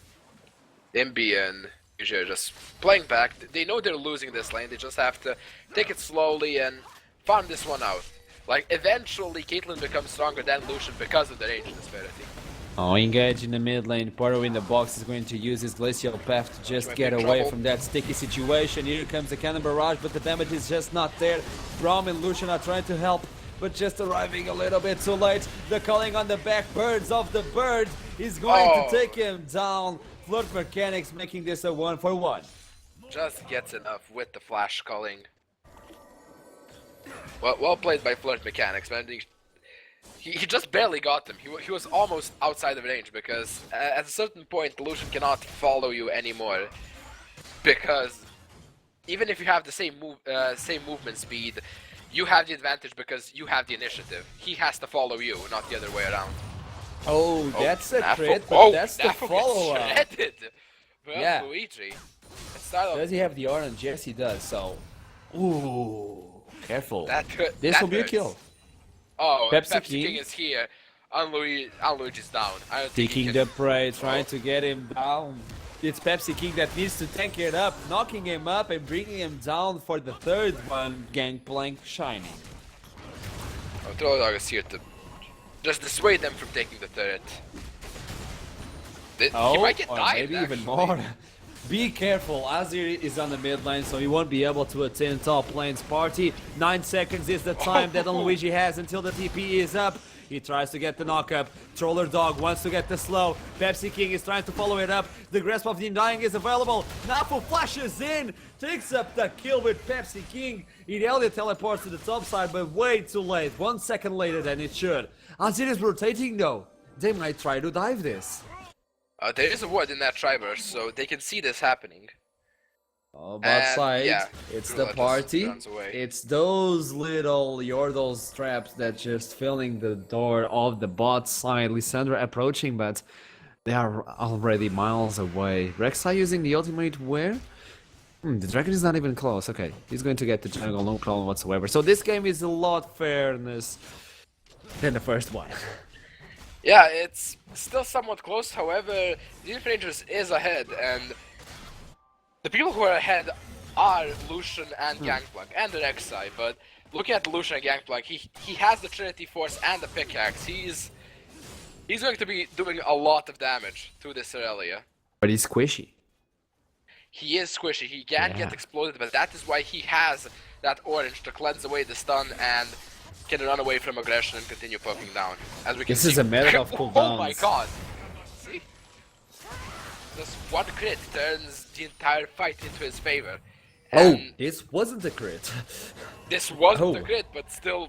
MB and UJ are just playing back. They know they're losing this lane, they just have to take it slowly and farm this one out. Like, eventually Caitlyn becomes stronger than Lucian because of the range disparity. Oh, engage in the mid lane. Paro in the box is going to use his Glacial Path to just get away from that sticky situation. Here comes the Cannon Barrage, but the damage is just not there. Braum and Lucian are trying to help, but just arriving a little bit too late. The calling on the back birds of the bird is going to take him down. Flirt Mechanics making this a 1-for-1. Just gets enough with the flash calling. Well played by Flirt Mechanics, man. He just barely got them. He was almost outside of range because at a certain point Lucian cannot follow you anymore. Because even if you have the same movement speed, you have the advantage because you have the initiative. He has to follow you, not the other way around. Oh, that's a crit, but that's the follow-up. Yeah. Luigi. Does he have the orange? Yes, he does, so... Ooh, careful. This will be a kill. Oh, Pepsi King is here. Luigi's down. Taking the prey, trying to get him down. It's Pepsi King that needs to tank it up, knocking him up and bringing him down for the third one. Gangplank shining. Oh, Troll Dog is here to just dissuade them from taking the turret. He might get died, maybe even more. Be careful, Azir is on the mid lane, so he won't be able to attend top lane's party. 9 seconds is the time that Luigi has until the TP is up. He tries to get the knockup. Troller Dog wants to get the slow. Pepsi King is trying to follow it up. The grasp of the Undying is available. Napo flashes in, takes up the kill with Pepsi King. Irelia teleports to the top side, but way too late. 1 second later than it should. Azir is rotating though. They might try to dive this. There is a ward in that Triburst, so they can see this happening. Oh, bot side, it's the party. It's those little Yordles traps that just filling the door of the bot side. Lissandra approaching, but they are already miles away. Rek'Sai using the ultimate where? The dragon is not even close. Okay, he's going to get the jungle, no problem whatsoever. So this game is a lot fairness than the first one. Yeah, it's still somewhat close. However, the Infinite Rangers is ahead, and the people who are ahead are Lucian and Gangplank and the Rek'Sai. But looking at Lucian and Gangplank, he has the Trinity Force and the pickaxe. He's going to be doing a lot of damage to this Aurelia. But he's squishy. He is squishy. He can get exploded, but that is why he has that orange to cleanse away the stun and can run away from aggression and continue poking down. As we can This see. is a matter of cooldowns. Oh my god! See? Just one crit turns the entire fight into his favor. And this wasn't a crit. this wasn't a crit, but still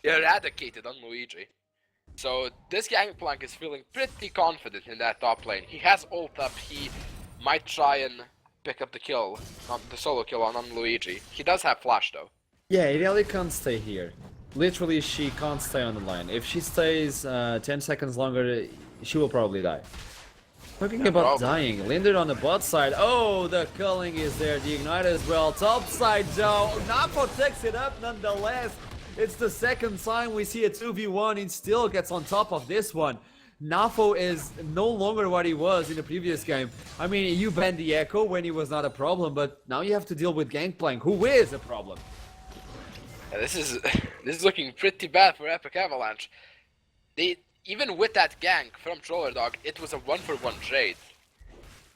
eradicated on Luigi. So this Gangplank is feeling pretty confident in that top lane. He has ult up, he might try and pick up the kill, the solo kill on Luigi. He does have flash though. Yeah, Irelia can't stay here. Literally, she can't stay on the line. If she stays 10 seconds longer, she will probably die. Talking about dying, Linder on the bot side. Oh, the culling is there. The ignite as well. Top side, Joe. Napo takes it up nonetheless. It's the second time we see a 2v1. He still gets on top of this one. Nafo is no longer what he was in the previous game. I mean, you banned the Echo when he was not a problem, but now you have to deal with Gangplank, who is a problem. Yeah, this is looking pretty bad for Epic Avalanche. Even with that gank from Troller Dog, it was a 1-for-1 trade,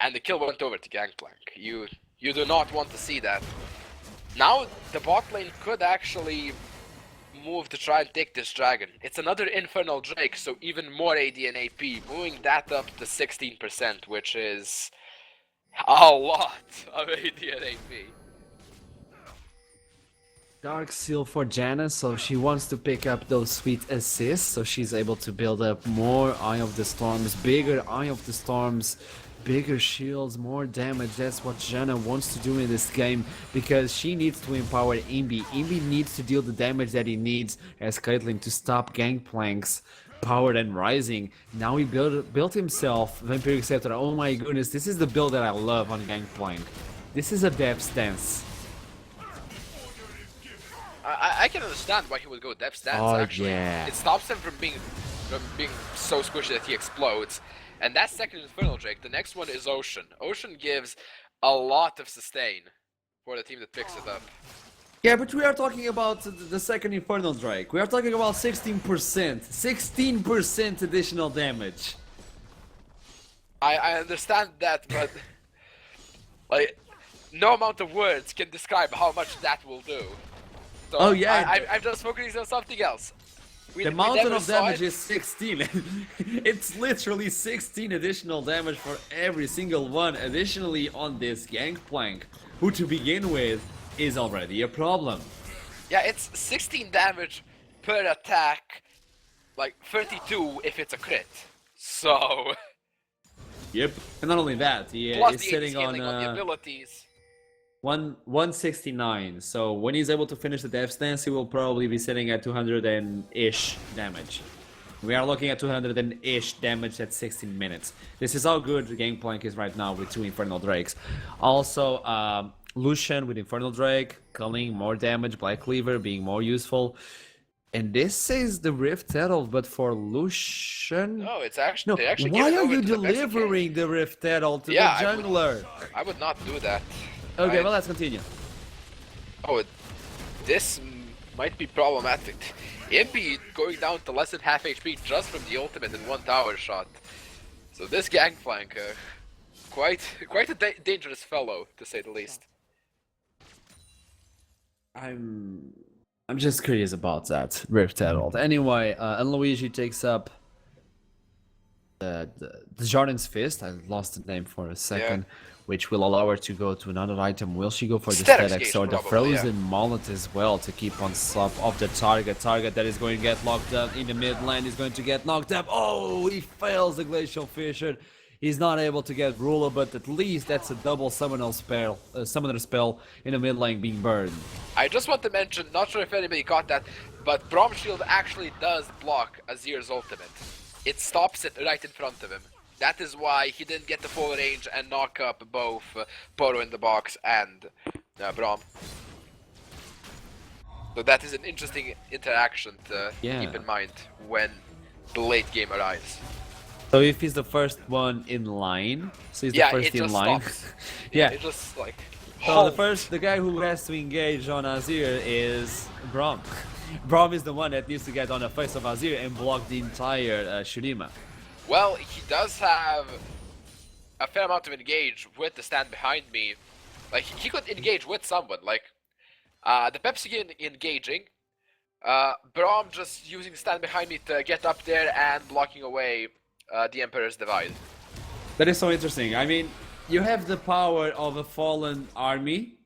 and the kill went over to Gangplank. You do not want to see that. Now the bot lane could actually move to try and take this dragon. It's another Infernal Drake, so even more AD and AP, moving that up to 16%, which is a lot of AD and AP. Dark Seal for Janna, so she wants to pick up those sweet assists, so she's able to build up more Eye of the Storms, bigger Eye of the Storms, bigger shields, more damage. That's what Janna wants to do in this game, because she needs to empower Imbi. Imbi needs to deal the damage that he needs as Caitlyn to stop Gangplank's power and rising. Now he built himself Vampiric Scepter. Oh my goodness, this is the build that I love on Gangplank. This is a depth stance. I can understand why he would go depth stance, actually. Yeah. It stops him from being so squishy that he explodes. And that's second Infernal Drake. The next one is Ocean. Ocean gives a lot of sustain for the team that picks it up. Yeah, but we are talking about the second Infernal Drake. We are talking about 16%. 16% additional damage. I understand that, but like, no amount of words can describe how much that will do. So oh yeah, I'm just focusing on something else. The mountain of damage is 16. It's literally 16 additional damage for every single one. Additionally on this Gangplank, who to begin with is already a problem. Yeah, it's 16 damage per attack, like 32 if it's a crit. So... Yep. And not only that, he is sitting on the abilities. 169. So when he's able to finish the death stance, he will probably be sitting at 200-ish damage. We are looking at 200-ish damage at 16 minutes. This is how good the Gangplank is right now with 2 Infernal Drakes. Also, Lucian with Infernal Drake, culling more damage, Black Cleaver being more useful. And this is the Rift Herald, but for Lucian... No, it's actually... No, why are you delivering the Rift Herald to the jungler? I would not do that. Okay, well, let's continue. Oh, this might be problematic. Impi going down to less than half HP just from the ultimate in 1 tower shot. So this Gangplank, quite a dangerous fellow, to say the least. I'm just curious about that Rift Herald. Anyway, and Luigi takes up the Jordan's Fist. I lost the name for a second. Yeah. Which will allow her to go to another item. Will she go for the Static Sword, the Frozen Mallet as well, to keep on top of the target? Target that is going to get locked up in the mid lane is going to get knocked up. Oh, he fails the Glacial Fissure. He's not able to get Ruler, but at least that's a double summoner spell in the mid lane being burned. I just want to mention, not sure if anybody caught that, but Braum Shield actually does block Azir's ultimate. It stops it right in front of him. That is why he didn't get the full range and knock up both Poro in the box and Braum. So that is an interesting interaction to keep in mind when the late game arrives. So if he's the first one in line, so he's the first in line. Yeah, it just like. So the guy who has to engage on Azir is Braum. Braum is the one that needs to get on the face of Azir and block the entire Shurima. Well, he does have a fair amount of engage with the stand behind me. Like, he could engage with someone, like, the Pepsi engaging, Braum just using stand behind me to get up there and blocking away the Emperor's Divide. That is so interesting. I mean, you have the power of a fallen army,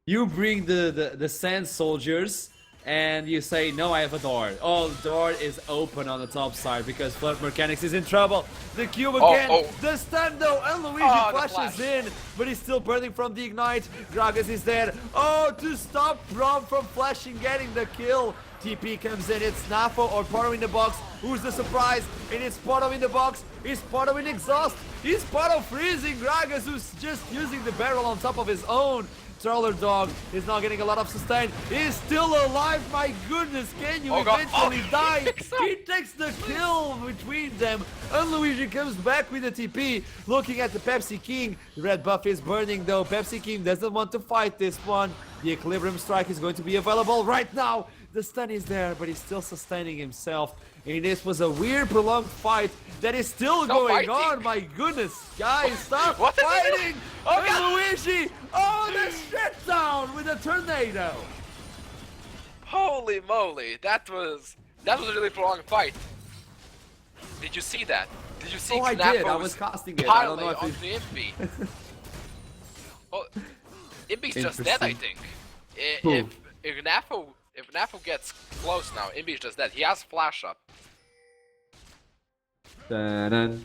you bring the sand soldiers, and you say, no, I have a door. Oh, the door is open on the top side because Flood Mechanics is in trouble. The cube again, the stun though, and Luigi flashes in, but he's still burning from the ignite. Gragas is there. Oh, to stop Braum from flashing, getting the kill. TP comes in, it's Nafo or Poro in the box. Who's the surprise? And it's Poro in the box. It's Poro in exhaust. It's Poro freezing Gragas, who's just using the barrel on top of his own. Troller Dog is not getting a lot of sustain. He's still alive, my goodness, can you eventually die? He takes the kill between them, and Luigi comes back with the TP, looking at the Pepsi King. The red buff is burning though, Pepsi King doesn't want to fight this one. The Equilibrium Strike is going to be available right now. The stun is there, but he's still sustaining himself. And this was a weird, prolonged fight that is still going on. My goodness, guys, stop fighting! And Luigi, the shutdown with a tornado. Holy moly, that was a really prolonged fight. Did you see that? Did you see? Oh, I did. I was casting it. I don't know if on the Impi. Oh, Impi's just dead, I think. If Nafo gets close now, Impi's just dead. He has flash up. Dun,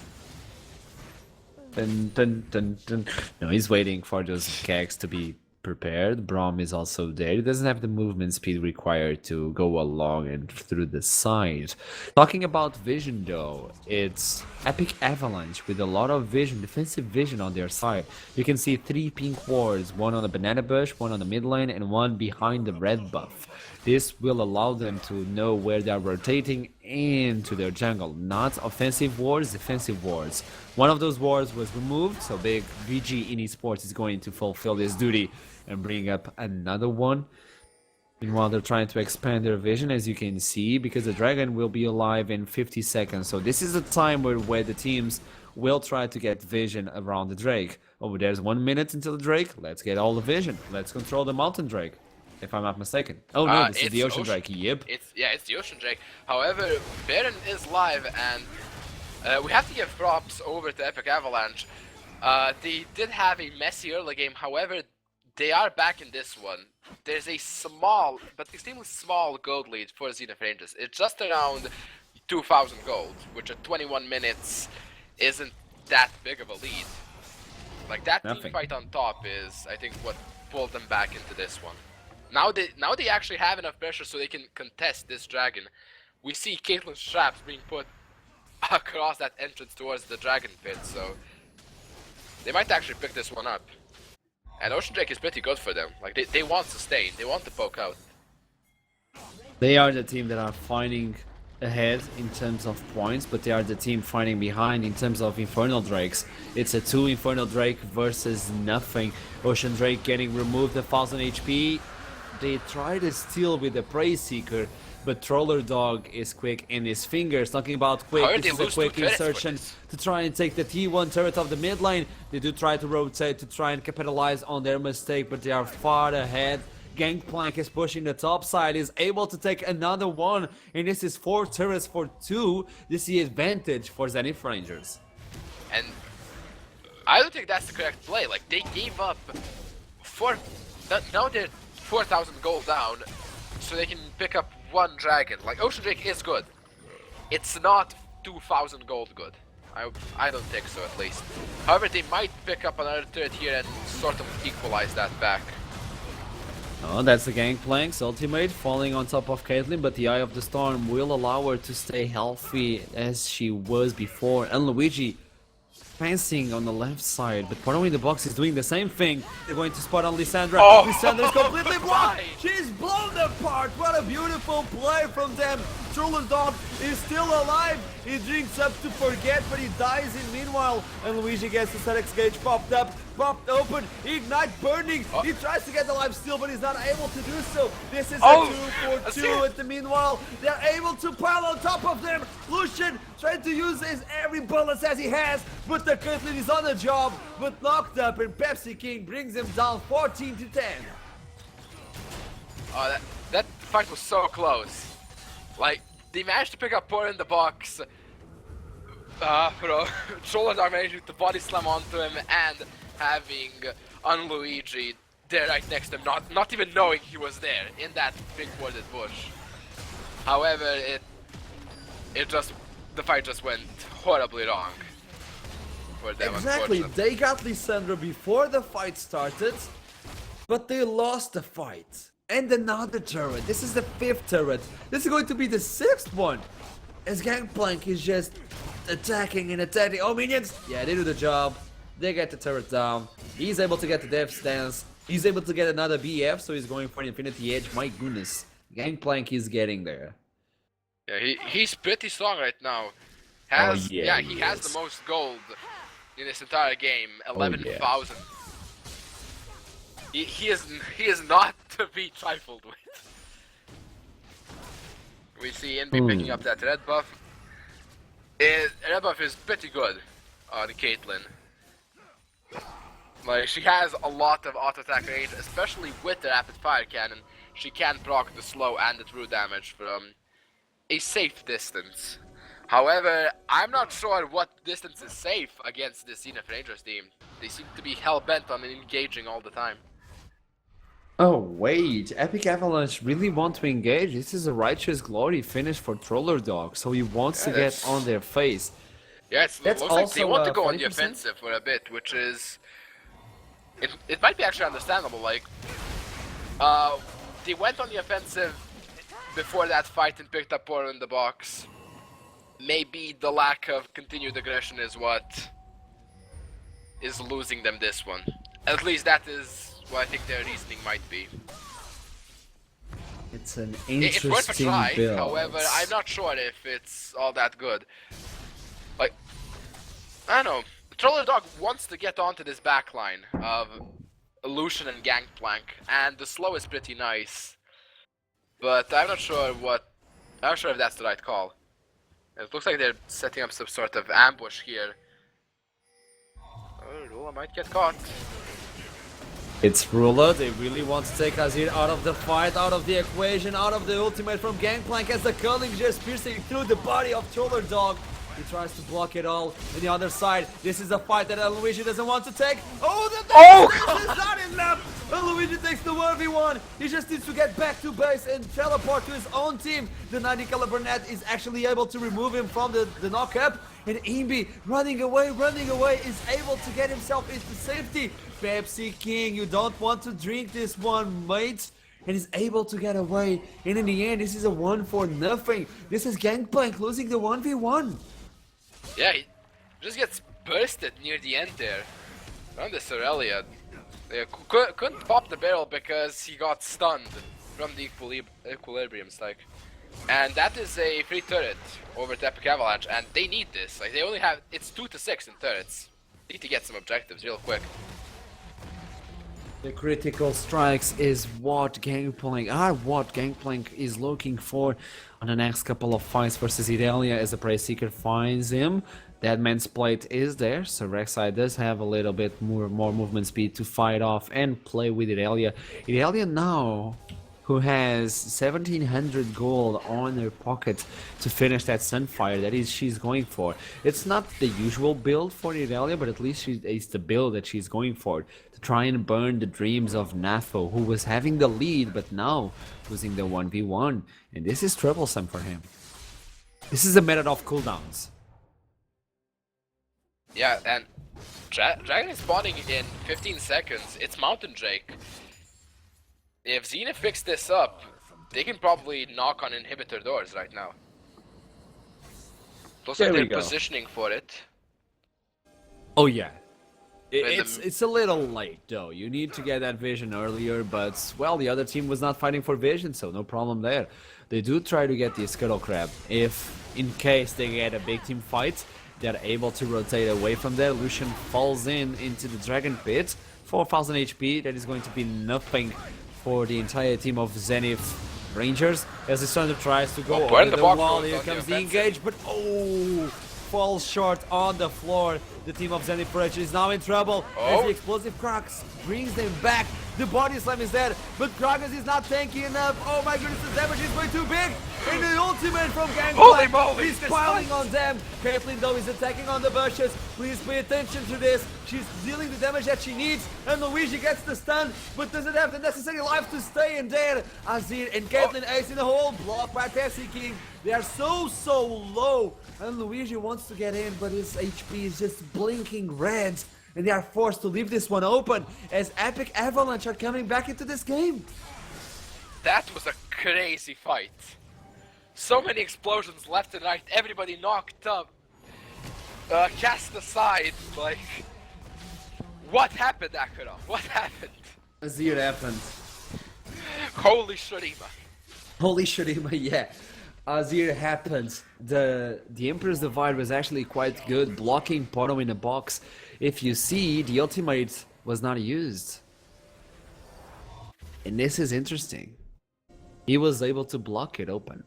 dun, dun, dun, dun. No, he's waiting for those kegs to be prepared. Braum is also there. He doesn't have the movement speed required to go along and through the side. Talking about vision though, it's Epic Avalanche with a lot of vision, defensive vision on their side. You can see 3 pink wards, one on the banana bush, one on the mid lane, and one behind the red buff. This will allow them to know where they are rotating into their jungle. Not offensive wards, defensive wards. One of those wards was removed, so big VG in esports is going to fulfill this duty and bring up another one. Meanwhile, they're trying to expand their vision, as you can see, because the dragon will be alive in 50 seconds. So this is a time where the teams will try to get vision around the Drake. Oh, there's 1 minute until the Drake. Let's get all the vision. Let's control the mountain Drake, if I'm not mistaken. Oh no, this is the ocean Drake. Yep. It's the ocean Drake. However, Baron is live, and we have to give props over to Epic Avalanche. They did have a messy early game. However, they are back in this one. There's a small, but extremely small gold lead for Zenith Rangers. It's just around 2,000 gold, which at 21 minutes isn't that big of a lead. Like, that team fight on top is, I think, what pulled them back into this one. Now they actually have enough pressure so they can contest this dragon. We see Caitlyn's traps being put across that entrance towards the dragon pit, so they might actually pick this one up. And Ocean Drake is pretty good for them. Like, they want sustain, they want to poke out. They are the team that are fighting ahead in terms of points, but they are the team fighting behind in terms of Infernal Drakes. It's a 2 Infernal Drake versus nothing. Ocean Drake getting removed, 1000 HP. They try to steal with the Prey Seeker, but Troller Dog is quick in his fingers. Talking about quick, this is a quick insertion to try and take the T1 turret of the mid lane. They do try to rotate to try and capitalize on their mistake, but they are far ahead. Gangplank is pushing the top side, is able to take another one, and this is 4 turrets for 2. This is the advantage for Zenith Rangers. And I don't think that's the correct play. Like, they gave up now they're 4,000 gold down, so they can pick up 1 dragon. Like, Ocean Drake is good. It's not 2,000 gold good. I don't think so, at least. However, they might pick up another turret here and sort of equalize that back. Oh, that's the Gangplank's ultimate falling on top of Caitlyn, but the Eye of the Storm will allow her to stay healthy as she was before. And Luigi fencing on the left side, but Porno in the box is doing the same thing. They're going to spot on Lissandra. Oh! Lissandra's completely blocked. Why? She's blown apart. What a beautiful play from them. Troller's dog is still alive. He drinks up to forget, but he dies in meanwhile. And Luigi gets the Sedex gauge popped open. Ignite burning. He tries to get the life steal, but he's not able to do so. This is a 2-for-2 at the meanwhile. They're able to pile on top of them. Lucian trying to use his every bullet as he has, but the Caitlyn is on the job, but knocked up, and Pepsi King brings him down 14-10. Oh, that fight was so close. Like, they managed to pick up Porno in the box. Troller managing to body slam onto him and having Luigi there right next to him, not even knowing he was there in that big wooded bush. However, the fight just went horribly wrong for them. Exactly, they got Lissandra before the fight started, but they lost the fight. And another turret. This is the 5th turret. This is going to be the 6th one. As Gangplank is just attacking and attacking. Oh, minions! Yeah, they do the job. They get the turret down. He's able to get the death stance. He's able to get another BF, so he's going for an Infinity Edge. My goodness. Gangplank is getting there. Yeah, he's pretty strong right now. He has the most gold in this entire game, 11,000. He is not to be trifled with. We see Envy picking up that red buff. Red buff is pretty good on Caitlyn. Like, she has a lot of auto attack range, especially with the rapid fire cannon. She can proc the slow and the true damage from a safe distance. However, I'm not sure what distance is safe against this Zenith Rangers team. They seem to be hell-bent on engaging all the time. Oh wait, Epic Avalanche really want to engage. This is a Righteous Glory finish for Troller Dog, so he wants to get on their face. Yeah, it looks like they want to go on the offensive for a bit, which is... It might be actually understandable, like... they went on the offensive before that fight and picked up Porno in the box. Maybe the lack of continued aggression is what is losing them this one. At least that is what I think their reasoning might be. It's an interesting it's worth a try, build. however, I'm not sure if it's all that good. Like, I don't know. Troller Dog wants to get onto this backline of Lucian and Gangplank, and the slow is pretty nice. But I'm not sure if that's the right call. It looks like they're setting up some sort of ambush here. Oh, Rula might get caught. It's Ruler, they really want to take Azir out of the fight, out of the equation, out of the ultimate from Gangplank as the curling just piercing through the body of Troller Dog. He tries to block it all. On the other side, this is a fight that Luigi doesn't want to take. Oh, this is not enough! Luigi takes the 1v1. He just needs to get back to base and teleport to his own team. The 90 caliber net is actually able to remove him from the knock-up. And Imbi, running away, is able to get himself into safety. Pepsi King, you don't want to drink this one, mate. And is able to get away. And in the end, this is a 1-for-0. This is Gangplank losing the 1v1. Yeah, he just gets bursted near the end there. On the Aurelia. Couldn't pop the barrel because he got stunned from the equilibrium stack. And that is a free turret over to Epic Avalanche, and they need this. Like, they only have, it's 2-6 in turrets. They need to get some objectives real quick. The critical strikes is what Gangplank is looking for on the next couple of fights versus Irelia as the Prey Seeker finds him. That man's plate is there, so Rek'Sai does have a little bit more movement speed to fight off and play with Irelia. Irelia now, who has 1700 gold on her pocket to finish that Sunfire that she's going for. It's not the usual build for Irelia, but at least it's the build that she's going for, to try and burn the dreams of Natho, who was having the lead, but now losing the 1v1. And this is troublesome for him. This is a method of cooldowns. Yeah, and Dragon is spawning in 15 seconds. It's Mountain Drake. If Zenith picks this up, they can probably knock on inhibitor doors right now. Looks like they're positioning for it. Oh yeah. It's a little late though. You need to get that vision earlier, but well, the other team was not fighting for vision, so no problem there. They do try to get the Scuttle Crab. If in case they get a big team fight, they're able to rotate away from there. Lucian falls into the Dragon Pit. 4000 HP, that is going to be nothing for the entire team of Zenith Rangers. As the Thunder tries to go over the wall, here comes the engage, but oh! Falls short on the floor. The team of Zenith Rangers is now in trouble as the explosive cracks brings them back. The body slam is there, but Gragas is not tanky enough. Oh my goodness, the damage is way too big. And the ultimate from Gangplank is piling on them. Caitlyn though is attacking on the bushes. Please pay attention to this. She's dealing the damage that she needs, and Luigi gets the stun, but doesn't have the necessary life to stay in there. Azir and Caitlyn ace in the hole, blocked by Pepsi King. They are so low, and Luigi wants to get in, but his HP is just blinking red, and they are forced to leave this one open as Epic Avalanche are coming back into this game. That was a crazy fight. So many explosions left and right, everybody knocked up, cast aside, like... What happened, Akira? What happened? Azir happened. Holy Shurima. Holy Shurima, yeah. Azir happened. The Emperor's Divide was actually quite good, blocking Porno in a box. If you see, the ultimate was not used. And this is interesting. He was able to block it open.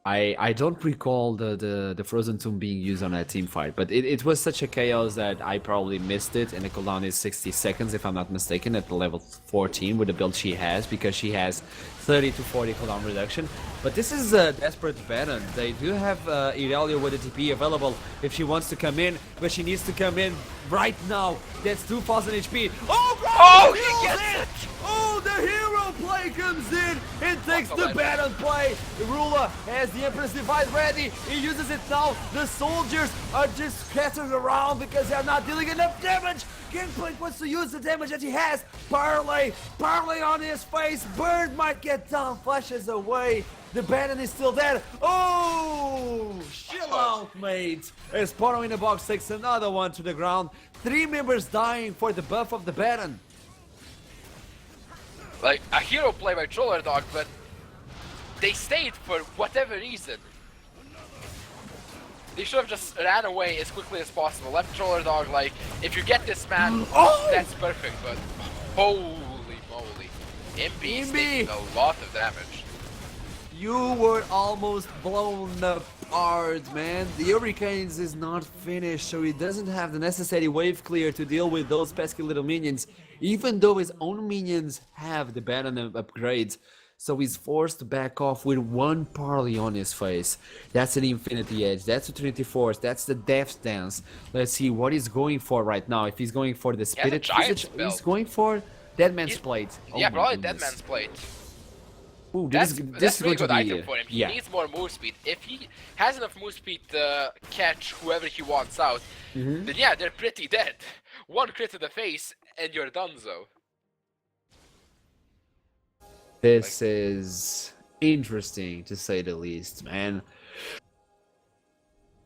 I don't recall the Frozen Tomb being used on a team fight, but it was such a chaos that I probably missed it, and the cooldown is 60 seconds if I'm not mistaken at the level 14 with the build she has, because she has 30 to 40 cooldown reduction. But this is a desperate Baron. They do have Irelia with a TP available if she wants to come in, but she needs to come in right now. That's 2000 HP. Oh, bro! Oh, he gets it! Oh, the hero play comes in and takes the Baron play. Rula has the Empress Divide ready. He uses it now. The soldiers are just scattered around because they are not dealing enough damage. Gangplank wants to use the damage that he has. Parlay on his face. Bird might get down, flashes away. The Baron is still there. Oh, chill out, mate. As Porno in the box takes another one to the ground. 3 members dying for the buff of the Baron. Like, a hero play by Troller Dog, but they stayed for whatever reason. They should have just ran away as quickly as possible. Left Troller Dog, like, if you get this man, that's perfect, but holy moly. Imbi is taking a lot of damage. You were almost blown apart, man. The Hurricanes is not finished, so he doesn't have the necessary wave clear to deal with those pesky little minions, even though his own minions have the Baron upgrades. So he's forced to back off with one parley on his face. That's an Infinity Edge, that's a Trinity Force, that's the Death Dance. Let's see what he's going for right now. If he's going for the Spirit Visage, he's going for Dead Man's Plate. Oh yeah, probably Dead Man's Plate. Ooh, that's this a is going good to be, item for him. He needs more move speed. If he has enough move speed to catch whoever he wants out, then yeah, they're pretty dead. One crit to the face and you're donezo. This is interesting to say the least, man.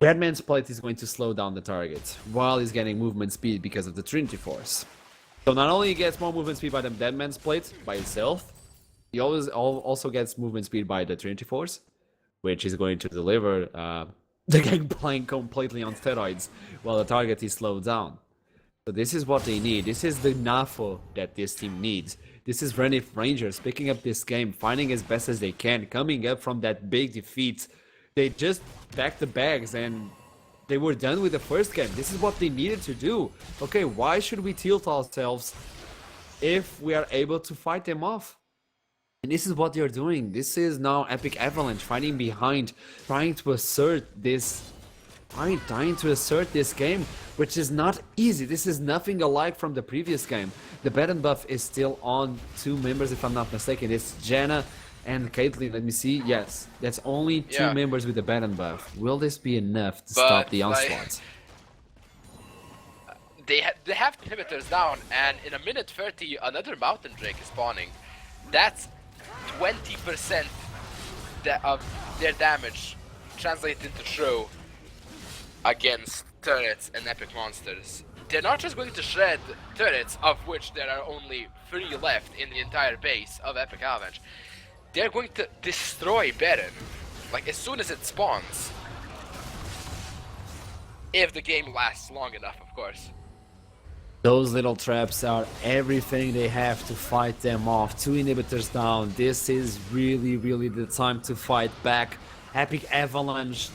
Batman's Plate is going to slow down the target while he's getting movement speed because of the Trinity Force. So not only he gets more movement speed by the Deadman's Plate by itself, he also gets movement speed by the Trinity Force, which is going to deliver the Gangplank completely on steroids while the target is slowed down. So this is what they need. This is the NAFO that this team needs. This is Zenith Rangers picking up this game, finding as best as they can, coming up from that big defeat. They just packed the bags and they were done with the first game. This is what they needed to do. Okay, why should we tilt ourselves if we are able to fight them off? And this is what they're doing. This is now Epic Avalanche fighting behind, trying to assert this game, which is not easy. This is nothing alike from the previous game. The Baron buff is still on 2 members, if I'm not mistaken. It's Janna and Caitlyn. Let me see. Yes, that's only 2 members with the Baron buff. Will this be enough to stop the onslaught? They have inhibitors down, and in a minute 30, another Mountain Drake is spawning. That's 20% of their damage translated into true against turrets and epic monsters. They're not just going to shred turrets, of which there are only 3 left in the entire base of Epic Avalanche. They're going to destroy Baron, like as soon as it spawns. If the game lasts long enough, of course. Those little traps are everything they have to fight them off. 2 inhibitors down. This is really, really the time to fight back. Epic Avalanche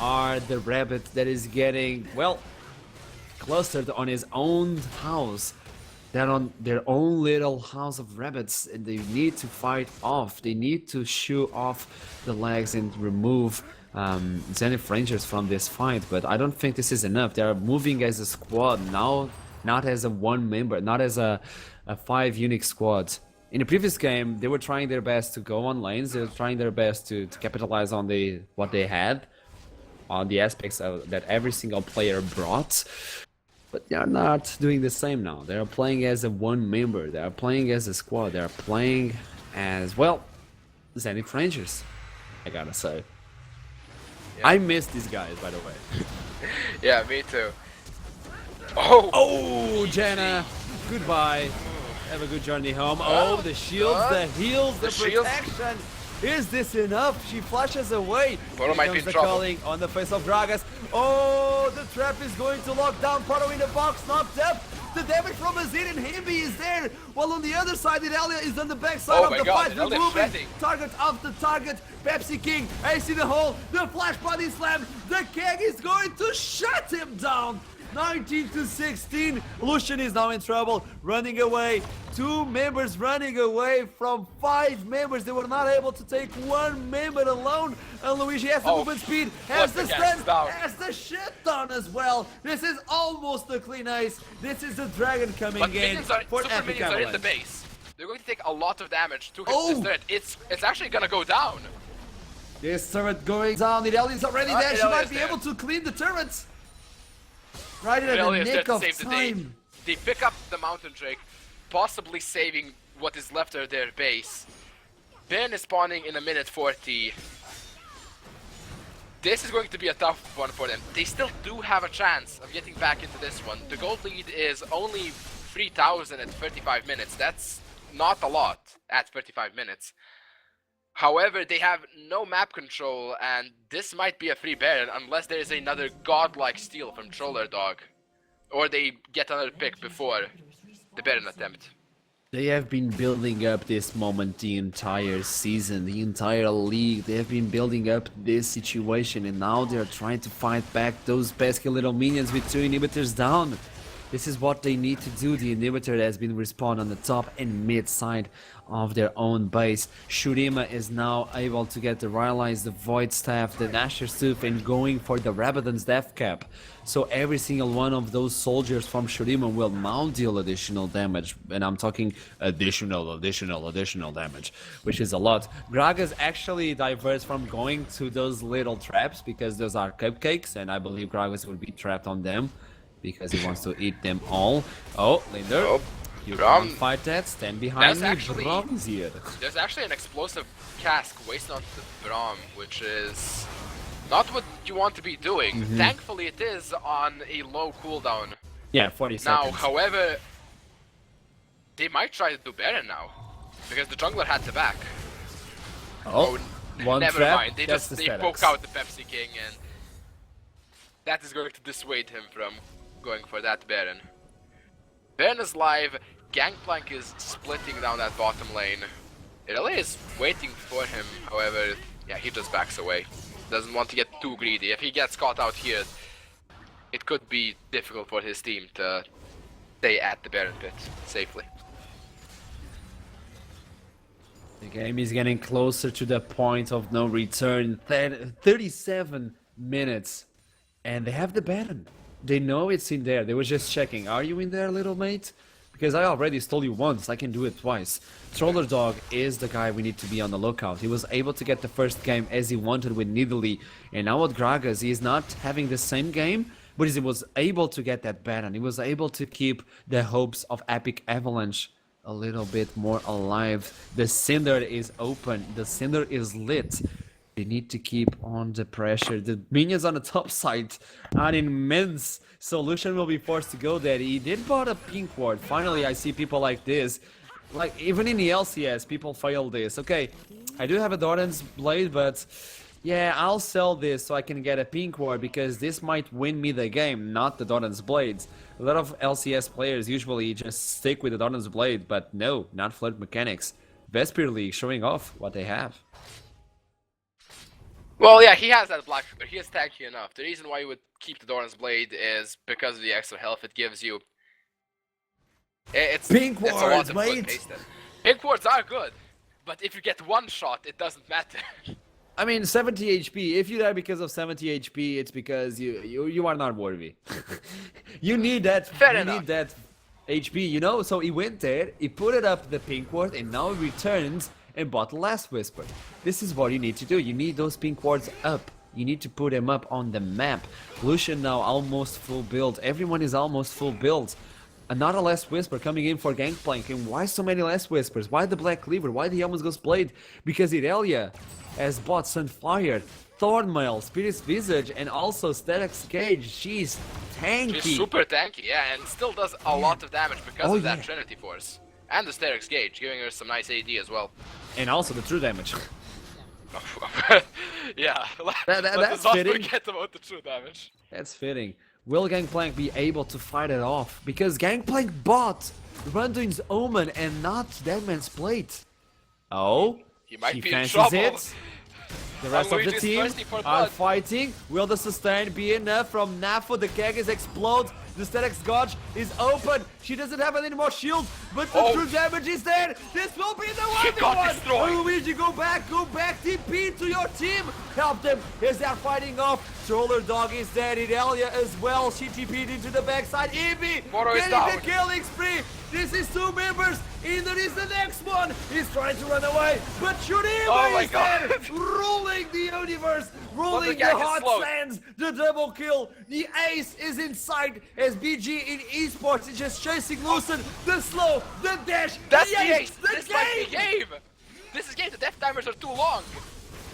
are the rabbit that is getting, well, clustered on his own house. They're on their own little house of rabbits, and they need to fight off. They need to shoo off the legs and remove Zenith Rangers from this fight, but I don't think this is enough. They are moving as a squad now, not as a one member, not as a 5 unique squad. In the previous game, they were trying their best to go on lanes. They were trying their best to capitalize on what they had, on the aspects that every single player brought. But they are not doing the same now. They are playing as a one member. They are playing as a squad. They are playing as, well, Zenith Rangers, I gotta say. Yeah. I miss these guys, by the way. Yeah, me too. Oh, Janna, goodbye. Have a good journey home. Oh, the shields, the heals, the protection. Is this enough? She flashes away. Here comes the calling on the face of Gragas. Oh, the trap is going to lock down. Paro in the box, knocked up. The damage from Azir and Himby is there. While on the other side, Irelia is on the back side of the fight. Removing target after target. Pepsi King, ace in the hole. The flash body slam. The keg is going to shut him down. 19 to 16. Lucian is now in trouble, running away. 2 members running away from 5 members. They were not able to take 1 member alone. And Luigi has the movement speed, has the strength, has the shit down as well. This is almost a clean ace. This is the dragon coming in for Epic Avalanche. Are in the base. They're going to take a lot of damage to hit this turret. It's actually gonna go down. This turret going down. Irelia is already there. She might be able to clean the turrets. Right at the nick of time. They pick up the Mountain Drake, possibly saving what is left of their base. Ben is spawning in a minute 40. This is going to be a tough one for them. They still do have a chance of getting back into this one. The gold lead is only 3,000 at 35 minutes. That's not a lot at 35 minutes. However, they have no map control, and this might be a free Baron unless there is another godlike steal from Troller Dog. Or they get another pick before the Baron attempt. They have been building up this moment the entire season, the entire league. They have been building up this situation, and now they're trying to fight back those pesky little minions with 2 inhibitors down. This is what they need to do. The inhibitor has been respawned on the top and mid side of their own base. Shurima is now able to get the Rylai's, the Void Staff, the Nashor's Tooth, and going for the Rabadon's Death Cap. So every single one of those soldiers from Shurima will now deal additional damage. And I'm talking additional damage, which is a lot. Gragas actually diverts from going to those little traps because those are cupcakes, and I believe Gragas will be trapped on them because he wants to eat them all. Oh, Linder. Oh. You can't fight that, stand behind me, Braum's here. There's actually an explosive cask wasted on Braum, which is not what you want to be doing. Thankfully it is on a low cooldown. Yeah, 40 seconds. Now, however, they might try to do Baron now, because the jungler had to back. Oh, one never trap, mind, they poke out the Pepsi King, and that is going to dissuade him from going for that Baron. Baron is live. Gangplank is splitting down that bottom lane. Irelia is waiting for him, however, yeah, he just backs away. Doesn't want to get too greedy. If he gets caught out here, it could be difficult for his team to stay at the Baron pit safely. The game is getting closer to the point of no return. 37 minutes, and they have the Baron. They know it's in there. They were just checking. Are you in there, little mate? Because I already stole you once, I can do it twice. Troller Dog is the guy we need to be on the lookout. He was able to get the first game as he wanted with Nidalee. And now with Gragas, he is not having the same game, but he was able to get that Baron. He was able to keep the hopes of Epic Avalanche a little bit more alive. The Cinder is open. The Cinder is lit. They need to keep on the pressure. The minions on the top side are immense. Solution will be forced to go there. He did bought a pink ward. Finally, I see people like this. Like, even in the LCS, people fail this. Okay, I do have a Doran's Blade, but yeah, I'll sell this so I can get a pink ward because this might win me the game, not the Doran's Blades. A lot of LCS players usually just stick with the Doran's Blade, but no, not Flirt Mechanics. Vesper League showing off what they have. Well, yeah, he has that black, but he is tanky enough. The reason why you would keep the Doran's Blade is because of the extra health it gives you. It's Pink it's a lot wards, of mate! good pasted. Pink wards are good, but if you get one shot, it doesn't matter. I mean, 70 HP. If you die because of 70 HP, it's because you are not worthy. You need that. Fair you enough. need that HP. You know. So he went there. He put it up the pink ward, and now he returns and bought the last whisper. This is what you need to do. You need those pink wards up. You need to put them up on the map. Lucian now almost full build. Everyone is almost full build. Another last whisper coming in for Gangplank. And why so many last whispers? Why the Black Cleaver? Why the Almost Ghost Blade? Because Irelia has bought Sunfire, Thornmail, Spirit's Visage, and also Static's Cage. She's tanky. She's super tanky, yeah, and still does a lot of damage because of that Trinity Force. And the Sterix Gauge, giving her some nice AD as well. And also the true damage. Yeah, that's let's not fitting. forget about the true damage. That's fitting. Will Gangplank be able to fight it off? Because Gangplank bought Randuin's Omen and not Deadman's Plate. Oh, He might be in fancies trouble. it. The rest of the Luigi's team thirsty for are blood. fighting. Will the sustain be enough from Nafo? The Kagas explode. The Static's Gauge is open. She doesn't have any more shield, but the true damage is there. This will be the one. got destroyed. Luigi, go back, TP to your team. Help them as they're fighting off. Troller Dog is there. Irelia as well. She TP'd into the backside. Eevee Moro is getting down. the killing spree. This is 2 members. And there is the next one. He's trying to run away, but Shuriba Oh my is God. there. Ruling the universe, ruling the gang is hot slow. sands, the double kill. The ace is inside as BG in esports is just chasing Lucen. The slow, the dash, That's the the ace, ace! the This might be game. game! This is game, the death timers are too long!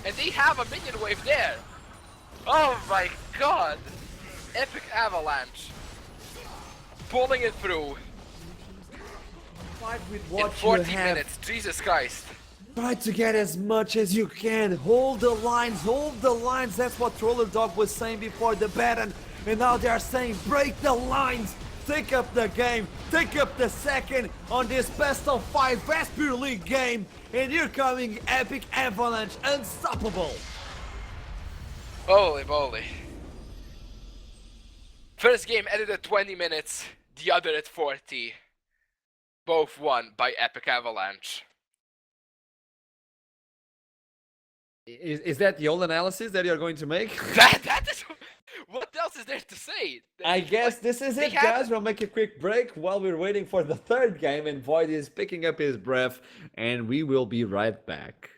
And they have a minion wave there! Oh my god! Epic avalanche! Pulling it through Fight with in what 40 you have. minutes, Jesus Christ! Try to get as much as you can. Hold the lines, hold the lines. That's what Troller Dog was saying before the Baron. And now they are saying break the lines. Take up the game. Take up the second on this best of 5 Vesper League game. And here coming Epic Avalanche. Unstoppable. Holy moly. First game ended at 20 minutes, the other at 40. Both won by Epic Avalanche. Is that the old analysis that you're going to make? That is... What else is there to say? I guess this is it, guys. We'll make a quick break while we're waiting for the third game, and Void is picking up his breath, and we will be right back.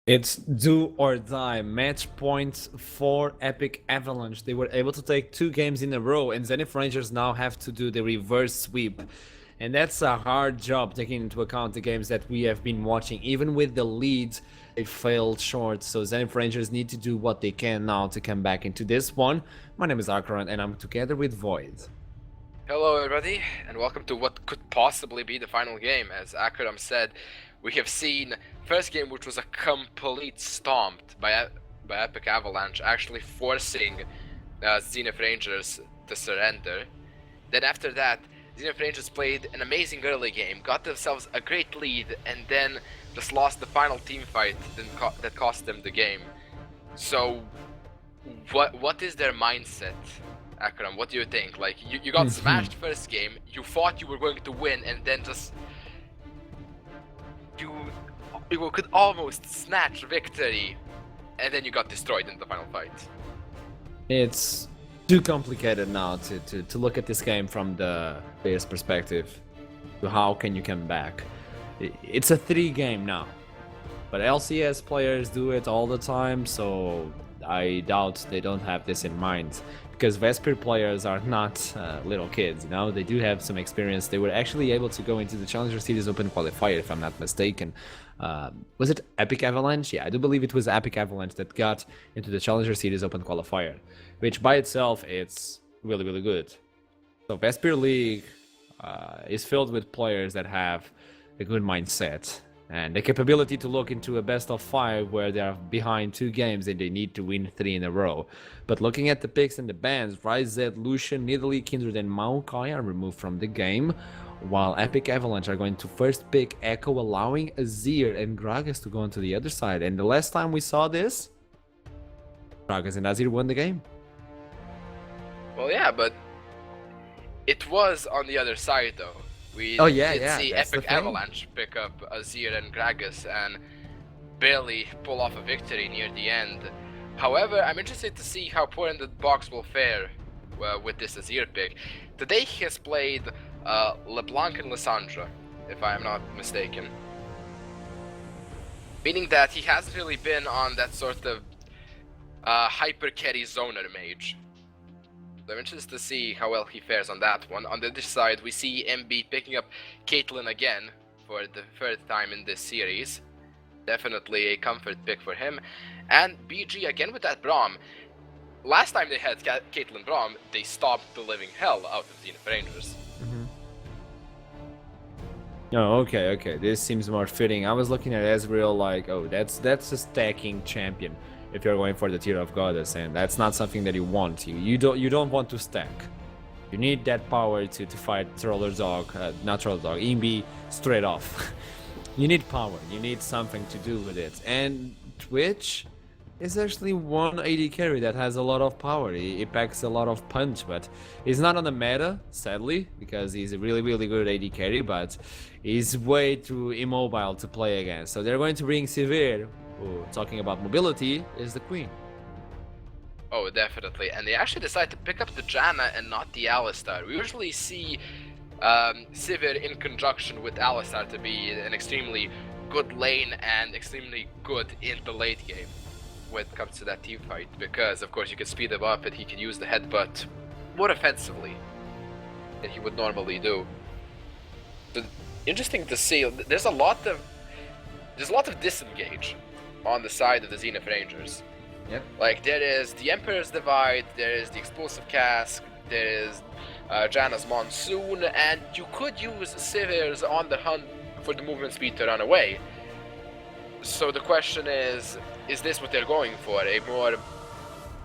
It's do or die. Match points for Epic Avalanche. They were able to take 2 games in a row, and Zenith Rangers now have to do the reverse sweep. And that's a hard job, taking into account the games that we have been watching. Even with the lead, they failed short. So Zenith Rangers need to do what they can now to come back into this one. My name is Akaran, and I'm together with Void. Hello everybody, and welcome to what could possibly be the final game. As Akaram said, we have seen first game which was a complete stomp by Epic Avalanche, actually forcing Zenith Rangers to surrender. Then after that, Zenith Rangers played an amazing early game, got themselves a great lead, and then just lost the final team fight that cost them the game. So, what is their mindset? Akram, what do you think? Like, you got smashed first game, you thought you were going to win, and then just... You could almost snatch victory, and then you got destroyed in the final fight. It's too complicated now to look at this game from the player's perspective. To how can you come back? It's a 3 game now. But LCS players do it all the time, so I doubt they don't have this in mind. Because Vesper players are not little kids, you know, they do have some experience. They were actually able to go into the Challenger Series Open Qualifier, if I'm not mistaken. Was it Epic Avalanche? Yeah, I do believe it was Epic Avalanche that got into the Challenger Series Open Qualifier, which by itself, it's really, really good. So Vesper League is filled with players that have a good mindset and the capability to look into a best of 5 where they are behind 2 games and they need to win 3 in a row. But looking at the picks and the bans, Ryzet, Lucian, Nidalee, Kindred and Maokai are removed from the game, while Epic Avalanche are going to first pick Echo, allowing Azir and Gragas to go onto the other side. And the last time we saw this, Gragas and Azir won the game. Well, yeah, but it was on the other side though. We did see Epic Avalanche pick up Azir and Gragas and barely pull off a victory near the end. However, I'm interested to see how Poor in the Box will fare with this Azir pick. Today he has played LeBlanc and Lissandra, if I am not mistaken. Meaning that he hasn't really been on that sort of hyper carry zoner mage. So I'm interested to see how well he fares on that one. On the other side, we see MB picking up Caitlyn again for the 3rd time in this series. Definitely a comfort pick for him. And BG again with that Braum. Last time they had Caitlyn Braum, they stopped the living hell out of Zenith Rangers. Oh, okay. This seems more fitting. I was looking at Ezreal like, oh, that's a stacking champion if you're going for the tier of goddess, and that's not something that you want. You don't want to stack. You need that power to fight Troller Dog, not Troller Dog, Imbi straight off. You need power. You need something to do with it. And Twitch is actually one AD carry that has a lot of power. He packs a lot of punch, but he's not on the meta, sadly, because he's a really, really good AD carry, but he's way too immobile to play against. So they're going to bring Sivir, who, talking about mobility, is the queen. Oh, definitely. And they actually decided to pick up the Janna and not the Alistar. We usually see Sivir in conjunction with Alistar to be an extremely good lane and extremely good in the late game when it comes to that team fight, because of course you can speed him up and he can use the headbutt more offensively than he would normally do. But interesting to see, there's a lot of disengage on the side of the Zenith Rangers. Yep. Like, there is the Emperor's Divide, there is the Explosive Cask, there is Janna's Monsoon, and you could use Sivir's on the hunt for the movement speed to run away. So the question is this what they're going for? A more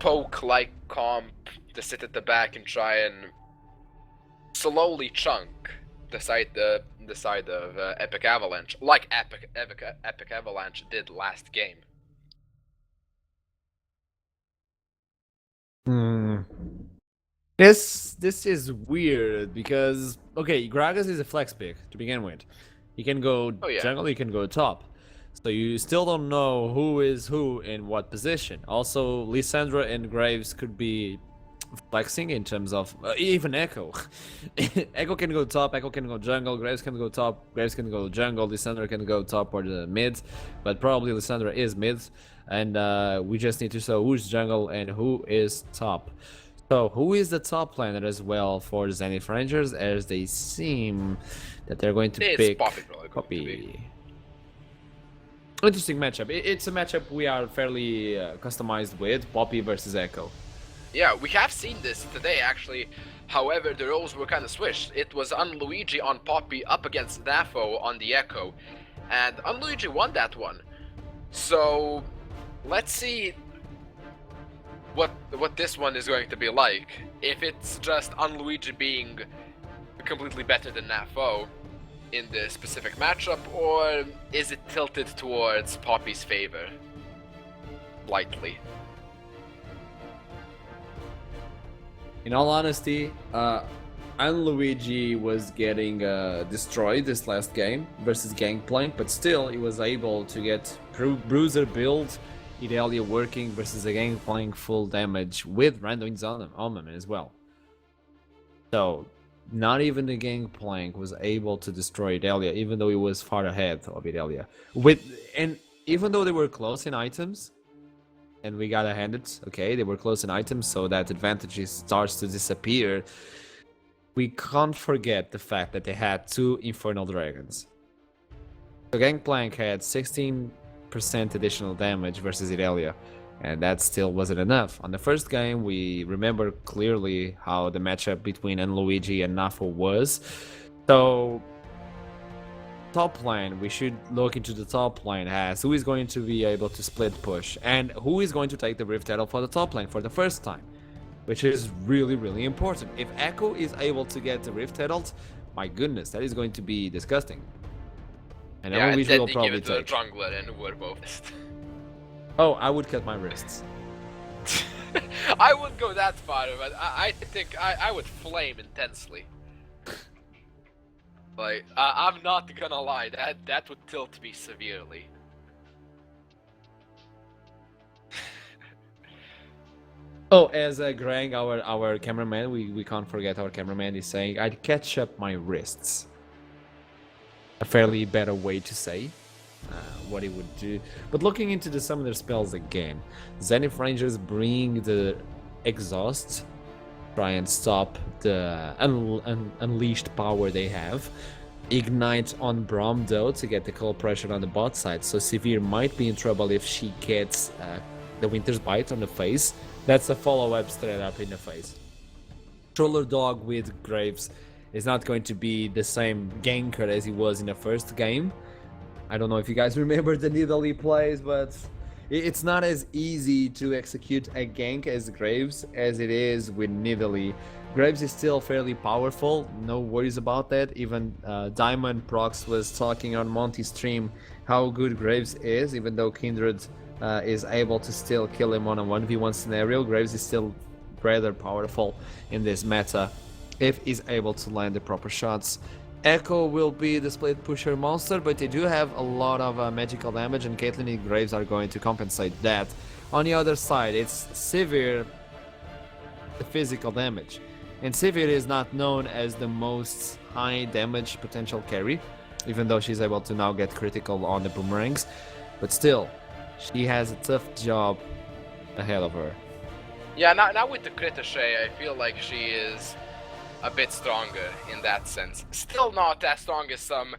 poke-like comp to sit at the back and try and slowly chunk the side of Epic Avalanche, like Epic Avalanche did last game. This is weird because, okay, Gragas is a flex pick to begin with. He can go jungle, he can go top. So you still don't know who is who in what position. Also, Lissandra and Graves could be flexing in terms of even Echo. Echo can go top, Echo can go jungle, Graves can go top, Graves can go jungle, Lissandra can go top or the mid, but probably Lissandra is mid, and we just need to show who's jungle and who is top. So, who is the top laner as well for Zenith Rangers, as they seem that they're going to pick Poppy. Interesting matchup. It's a matchup we are fairly customized with, Poppy versus Echo. Yeah, we have seen this today actually. However, the roles were kind of switched. It was Unluigi on Poppy up against Nafo on the Echo, and Unluigi won that one. So, let's see what this one is going to be like. If it's just Unluigi being completely better than Nafo in this specific matchup, or is it tilted towards Poppy's favor? Lightly. In all honesty, Luigi was getting destroyed this last game versus Gangplank, but still he was able to get Bruiser build, Irelia working versus a Gangplank full damage with Randuin's on him as well. So, not even the Gangplank was able to destroy Irelia, even though he was far ahead of Irelia. And even though they were close in items, and we gotta hand it, okay, they were close in items, so that advantage starts to disappear. We can't forget the fact that they had 2 Infernal Dragons. So Gangplank had 16% additional damage versus Irelia, and that still wasn't enough. On the first game, we remember clearly how the matchup between Luigi and Nafo was. So top lane, we should look into the top lane as who is going to be able to split push and who is going to take the Rift Title for the top lane for the first time, which is really, really important. If Echo is able to get the Rift Title, my goodness, that is going to be disgusting. And yeah, and then will probably give it to the jungler and we're both. Oh, I would cut my wrists. I wouldn't go that far, but I think I would flame intensely. Like, I'm not gonna lie, that would tilt me severely. Oh, as Greg, our cameraman, we can't forget our cameraman is saying, I'd catch up my wrists. A fairly better way to say what he would do. But looking into the summoner spells again, Zenith Rangers bring the Exhaust, try and stop the unleashed power they have. Ignite on Braum though to get the cold pressure on the bot side, so Severe might be in trouble if she gets the Winter's Bite on the face. That's a follow-up straight up in the face. Troller Dog with Graves is not going to be the same ganker as he was in the first game. I don't know if you guys remember the Nidalee plays, but it's not as easy to execute a gank as Graves as it is with Nidalee. Graves is still fairly powerful, no worries about that. Even Diamond Prox was talking on Monty's stream how good Graves is, even though Kindred is able to still kill him on a 1v1 scenario. Graves is still rather powerful in this meta if he's able to land the proper shots. Echo will be the split pusher monster, but they do have a lot of magical damage, and Caitlyn and Graves are going to compensate that. On the other side, it's Sivir, the physical damage. And Sivir is not known as the most high damage potential carry, even though she's able to now get critical on the boomerangs. But still, she has a tough job ahead of her. Yeah, now with the Critiche, I feel like she is a bit stronger in that sense. Still not as strong as some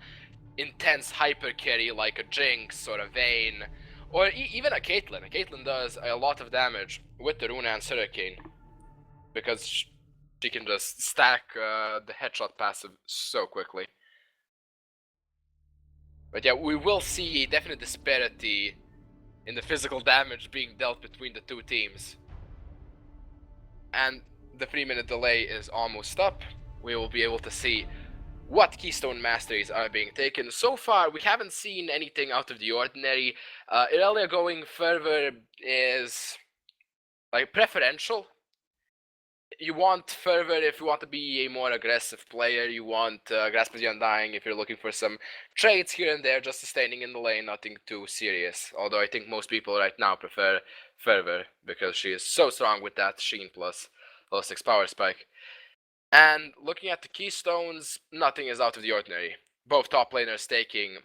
intense hyper carry like a Jinx or a Vayne, or even a Caitlyn. A Caitlyn does a lot of damage with the Runaan's Hurricane, because she can just stack the headshot passive so quickly. But yeah, we will see definite disparity in the physical damage being dealt between the two teams. And the 3-minute delay is almost up. We will be able to see what Keystone Masteries are being taken. So far, we haven't seen anything out of the ordinary. Irelia going further is like preferential. You want further if you want to be a more aggressive player. You want Grasp of the Undying if you're looking for some trades here and there, just sustaining in the lane, nothing too serious. Although I think most people right now prefer Fervor because she is so strong with that Sheen Plus. level 6 power spike. And looking at the keystones, nothing is out of the ordinary. Both top laners taking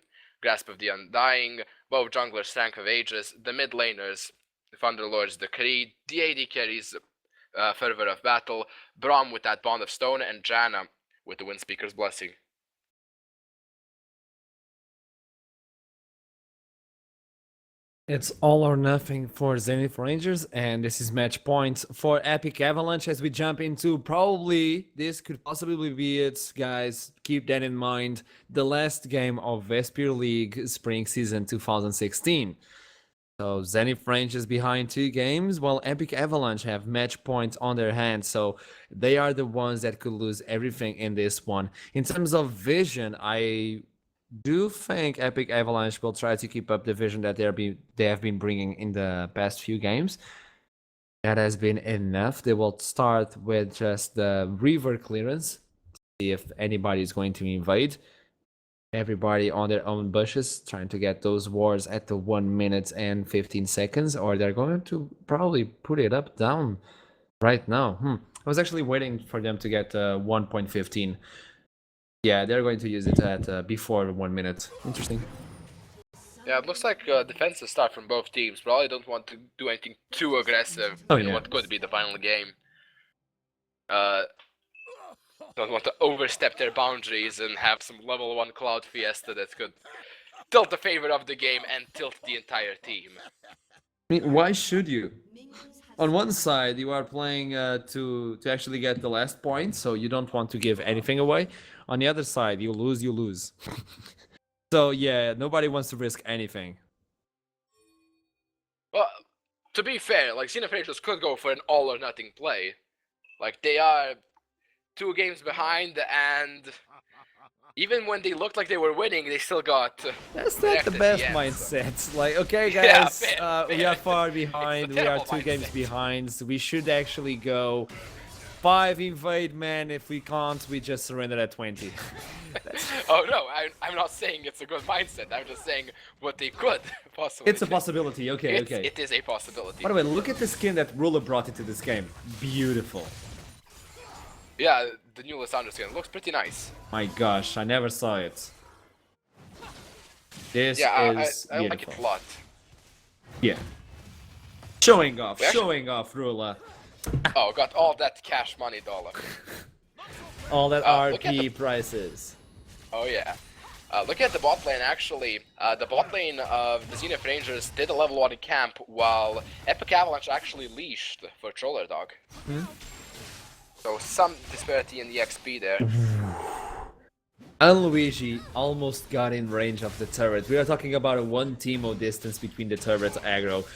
Grasp of the Undying, both junglers Strength of Ages, the mid laners Thunderlord's Decree, the AD carries Fervor of Battle, Braum with that Bond of Stone, and Janna with the Windspeaker's Blessing. It's all or nothing for Zenith Rangers, and this is match point for Epic Avalanche as we jump into probably, this could possibly be it, guys. Keep that in mind. The last game of Vesper League Spring Season 2016. So Zenith Rangers behind 2 games, while Epic Avalanche have match points on their hands, so they are the ones that could lose everything in this one. In terms of vision, I do think Epic Avalanche will try to keep up the vision that they have been bringing in the past few games. That has been enough. They will start with just the river clearance, see if anybody is going to invade. Everybody on their own bushes, trying to get those wars at the 1 minute and 15 seconds, or they're going to probably put it up down right now. I was actually waiting for them to get 1.15. Yeah, they're going to use it at before 1 minute. Interesting. Yeah, it looks like defensive start from both teams. Probably don't want to do anything too aggressive in what could be the final game. Don't want to overstep their boundaries and have some level 1 Cloud Fiesta that could tilt the favor of the game and tilt the entire team. I mean, why should you? On one side, you are playing to actually get the last point, so you don't want to give anything away. On the other side, you lose. So yeah, nobody wants to risk anything. Well, to be fair, like Zenith Rangers could go for an all or nothing play. Like they are 2 games behind, and even when they looked like they were winning, they still got. That's not the best mindset. Like, okay, guys, we are far behind. We are 2 games behind. So we should actually go 5 invade, man. If we can't, we just surrender at 20. Oh no, I'm not saying it's a good mindset. I'm just saying what they could possibly. It's a possibility. Okay, okay. It is a possibility. By the way, look at the skin that Ruler brought into this game. Beautiful. Yeah, the new Lysandra skin looks pretty nice. My gosh, I never saw it. This is I beautiful. like it a lot. Yeah. Showing off, Ruler. Oh, got all that cash money dollar. All that RP prices. Oh yeah. Look at the bot lane actually. The bot lane of the Zenith Rangers did a level 1 camp while Epic Avalanche actually leashed for Troller Dog. So some disparity in the XP there. And Luigi almost got in range of the turret. We are talking about a 1 Teemo distance between the turrets aggro.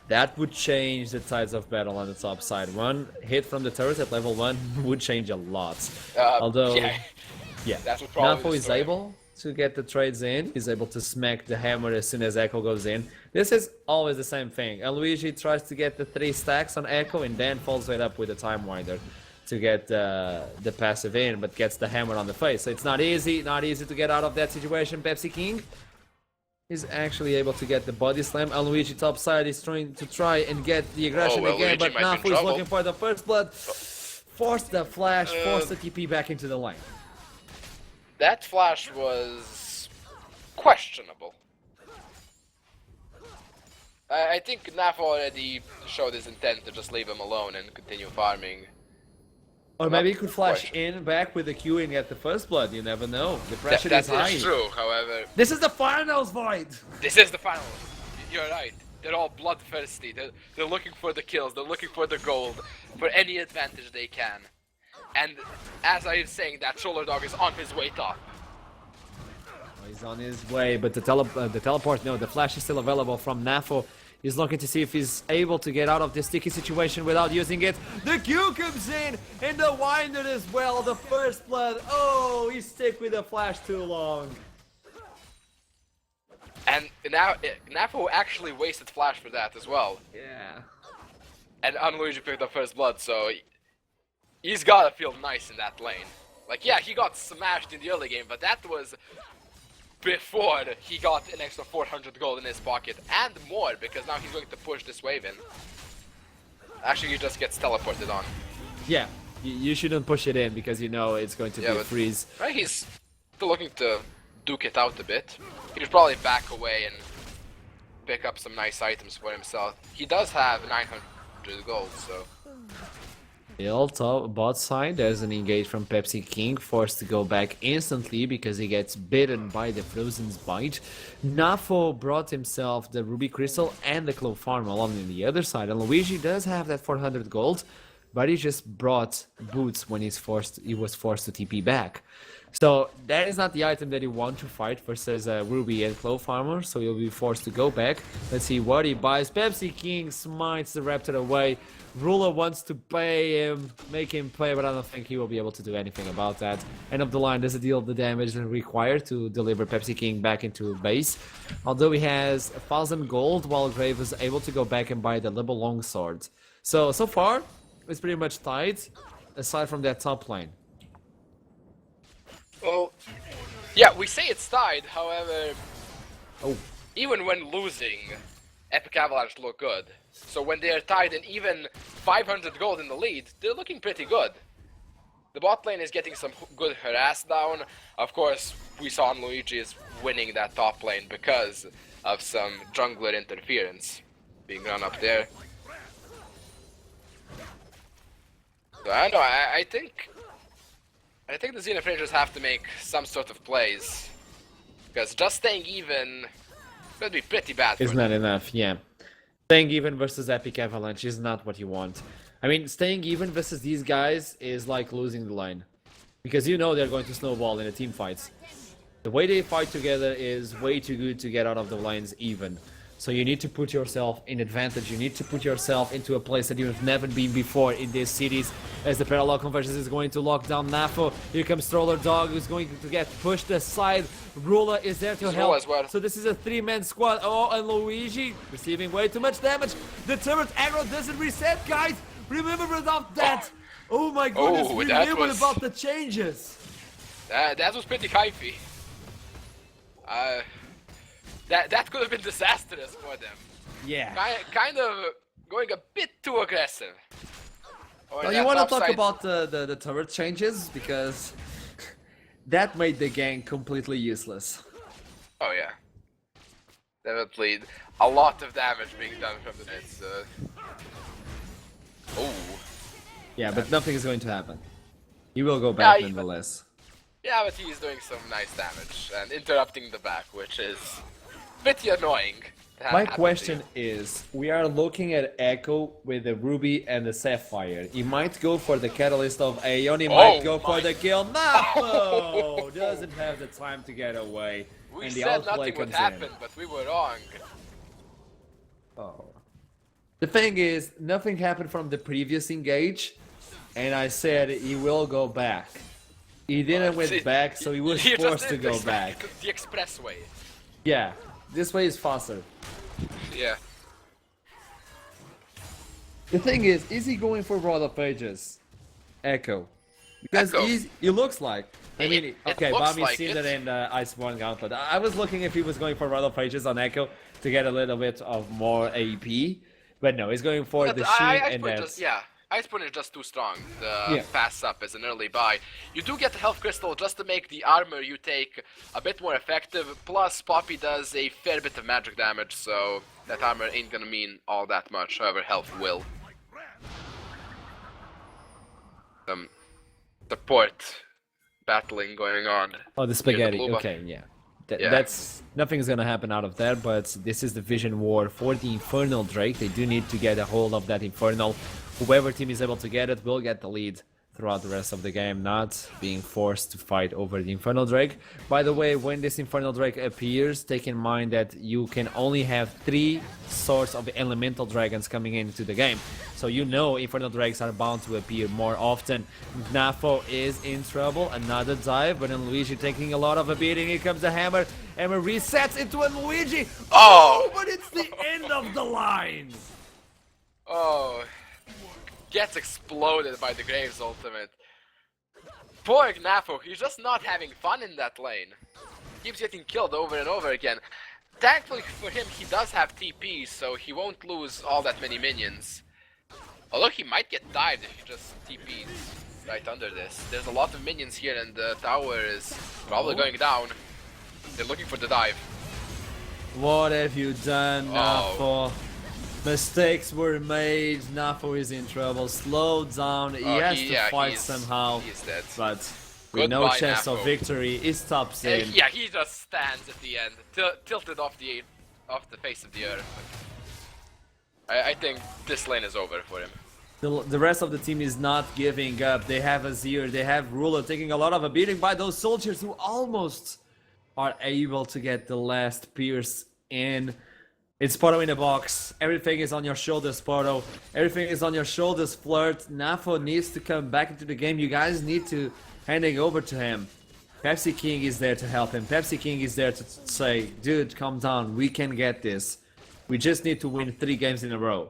That would change the tides of battle on the top side. 1 hit from the turret at level 1 would change a lot. Although, yeah, Nafo is able to get the trades in. He's able to smack the hammer as soon as Echo goes in. This is always the same thing. And Luigi tries to get the 3 stacks on Echo and then follows it up with a Time Winder to get the passive in, but gets the hammer on the face. So it's not easy to get out of that situation. Pepsi King is actually able to get the body slam. And Luigi topside is trying and get the aggression again, but Nafu is looking for the first blood. Force the flash, force the TP back into the lane. That flash was questionable. I think Naf already showed his intent to just leave him alone and continue farming. Or maybe he could flash in back with the Q and get the first blood, you never know. The pressure is high. That is true, however. This is the finals, Void! This is the finals. You're right. They're all bloodthirsty. They're looking for the kills, they're looking for the gold, for any advantage they can. And as I was saying, that Troller Dog is on his way top. He's on his way, but the teleport, no, the flash is still available from Nafo. He's looking to see if he's able to get out of this sticky situation without using it. The Q comes in, and the Winder as well, the first blood. Oh, he stick with the flash too long. And now, Nafo actually wasted flash for that as well. Yeah. And Luigi picked up first blood, so he's gotta feel nice in that lane. Like, yeah, he got smashed in the early game, but that was before he got an extra 400 gold in his pocket, and more, because now he's going to push this wave in. Actually, he just gets teleported on. Yeah, you shouldn't push it in because you know it's going to be a freeze. Right, he's still looking to duke it out a bit. He should probably back away and pick up some nice items for himself. He does have 900 gold, so... Top bot side, there's an engage from Pepsi King, forced to go back instantly because he gets bitten by the Frozen's Bite. Nafo brought himself the Ruby Crystal and the Clove Farm along on the other side, and Luigi does have that 400 gold, but he just brought Boots when he was forced to TP back. So that is not the item that you want to fight versus Ruby and Clove Farmer, so you'll be forced to go back. Let's see what he buys. Pepsi King smites the Raptor away. Ruler wants to pay him, make him play, but I don't think he will be able to do anything about that. End of the line doesn't deal the damage required to deliver Pepsi King back into base. Although he has 1,000 gold, while Grave was able to go back and buy the Libel Longsword. So far, it's pretty much tied, aside from that top lane. Well, yeah, we say it's tied, however, even when losing, Epic Avalanche look good. So when they are tied and even 500 gold in the lead, they're looking pretty good. The bot lane is getting some good harass down. Of course, we saw Luigi is winning that top lane because of some jungler interference being run up there. So I don't know, I think the Zenith Rangers have to make some sort of plays. Because just staying even could be pretty bad for It's them. not enough, yeah. Staying even versus Epic Avalanche is not what you want. I mean, staying even versus these guys is like losing the line. Because you know they're going to snowball in the team fights. The way they fight together is way too good to get out of the lines even. So you need to put yourself in advantage, you need to put yourself into a place that you have never been before in these cities. As the parallel convergence is going to lock down Nafo, here comes Stroller Dog who's going to get pushed aside. Ruler is there to help, as well. So this is a 3-man squad. Oh, and Luigi receiving way too much damage. The turret aggro doesn't reset, guys! Remember about that! Oh my goodness, remember about the changes! That was pretty hypey. That could have been disastrous for them. Yeah. Kind of going a bit too aggressive. Well, you want to talk about the turret changes? Because that made the gang completely useless. Oh yeah. Definitely a lot of damage being done from the nets. Oh. Yeah, but nothing is going to happen. He will go back nonetheless. Yeah, but he's doing some nice damage and interrupting the back, which is pretty annoying. My question is, we are looking at Echo with the Ruby and the Sapphire. He might go for the Catalyst of Aeon, he might go for the kill. No! Doesn't have the time to get away. We and the said outplay nothing would comes happen, in. but we were wrong. Oh. The thing is, nothing happened from the previous engage, and I said he will go back. He didn't went back, so he was forced to go back. The expressway. Yeah, this way is faster. Yeah. The thing is he going for Rod of Ages? Echo. Because Echo. he looks like. I mean, It okay, looks Bobby's like seen it. that in Iceborne Gauntlet. I was looking if he was going for Rod of Ages on Echo to get a little bit of more AP. But no, he's going for the Sheen and that's... Iceborne is just too strong. The pass up as an early buy. You do get the health crystal just to make the armor you take a bit more effective. Plus, Poppy does a fair bit of magic damage, so that armor ain't gonna mean all that much. However, health will. Some support battling going on. Oh, the spaghetti. Okay, yeah. That's nothing's gonna happen out of that, but this is the Vision War for the Infernal Drake. They do need to get a hold of that Infernal. Whoever team is able to get it will get the lead throughout the rest of the game, not being forced to fight over the Infernal Drake. By the way, when this Infernal Drake appears, take in mind that you can only have 3 sorts of elemental dragons coming into the game. So you know Infernal Drakes are bound to appear more often. Nafo is in trouble, another dive, but then Luigi taking a lot of a beating. Here comes the hammer. Hammer resets into a Luigi. Oh! But it's the end of the line! Oh. Gets exploded by the Graves ultimate. Poor Gnafo, he's just not having fun in that lane. Keeps getting killed over and over again. Thankfully for him, he does have TP, so he won't lose all that many minions. Although he might get dived if he just TPs right under this. There's a lot of minions here and the tower is probably going down. They're looking for the dive. What have you done, Nafo? Mistakes were made. Nafo is in trouble. Slow down. He has to fight somehow. He's dead. But with no chance of victory, he stops in. Yeah, he just stands at the end, tilted off the face of the earth. I think this lane is over for him. The rest of the team is not giving up. They have Azir, they have Ruler taking a lot of a beating by those soldiers who almost are able to get the last pierce in. It's Poto in the box. Everything is on your shoulders, Poto. Everything is on your shoulders, Flirt. Nafo needs to come back into the game. You guys need to hand it over to him. Pepsi King is there to help him. Pepsi King is there to say, dude, calm down. We can get this. We just need to win 3 games in a row.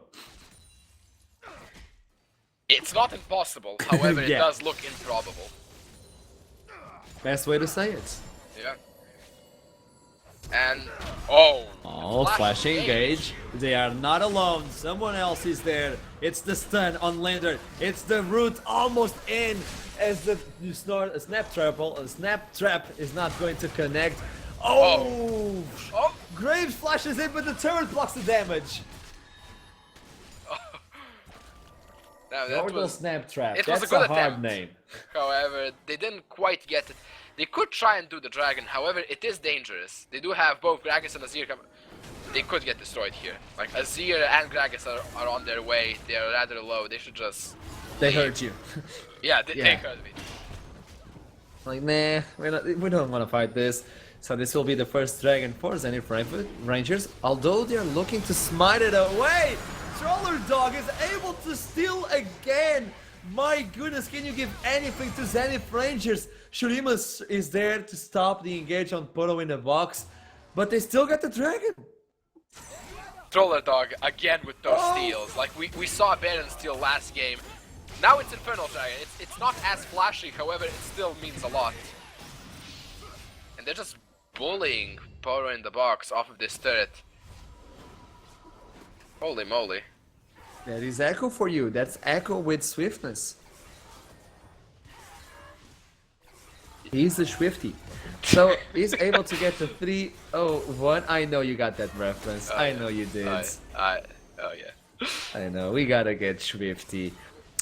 It's not impossible, however, it does look improbable. Best way to say it. Yeah. And flash engage. They are not alone. Someone else is there. It's the stun on Linder. It's the root almost in as the snap trap is not going to connect. Oh! Graves flashes in, but the turret blocks the damage. That was snap trap. That's a good hard name. However, they didn't quite get it. They could try and do the dragon, however, it is dangerous. They do have both Gragas and Azir they could get destroyed here. Like, Azir and Gragas are on their way, they are rather low, they should just... They hurt you. Yeah, they hurt me. Like, nah, we don't want to fight this. So this will be the first dragon for Zenith Rangers, although they're looking to smite it away! Troller Dog is able to steal again! My goodness, can you give anything to Zenith Rangers? Shurimas is there to stop the engage on Poto in the box, but they still got the dragon. Troller Dog again with those steals. Like we saw Baron steal last game. Now it's Infernal Dragon. It's not as flashy, however, it still means a lot. And they're just bullying Poto in the box off of this turret. Holy moly. That is Echo for you. That's Echo with swiftness. He's the Swifty. So he's able to get the 3-0-1. I know you got that reference. I know you did. Oh yeah. I know. We gotta get Swifty.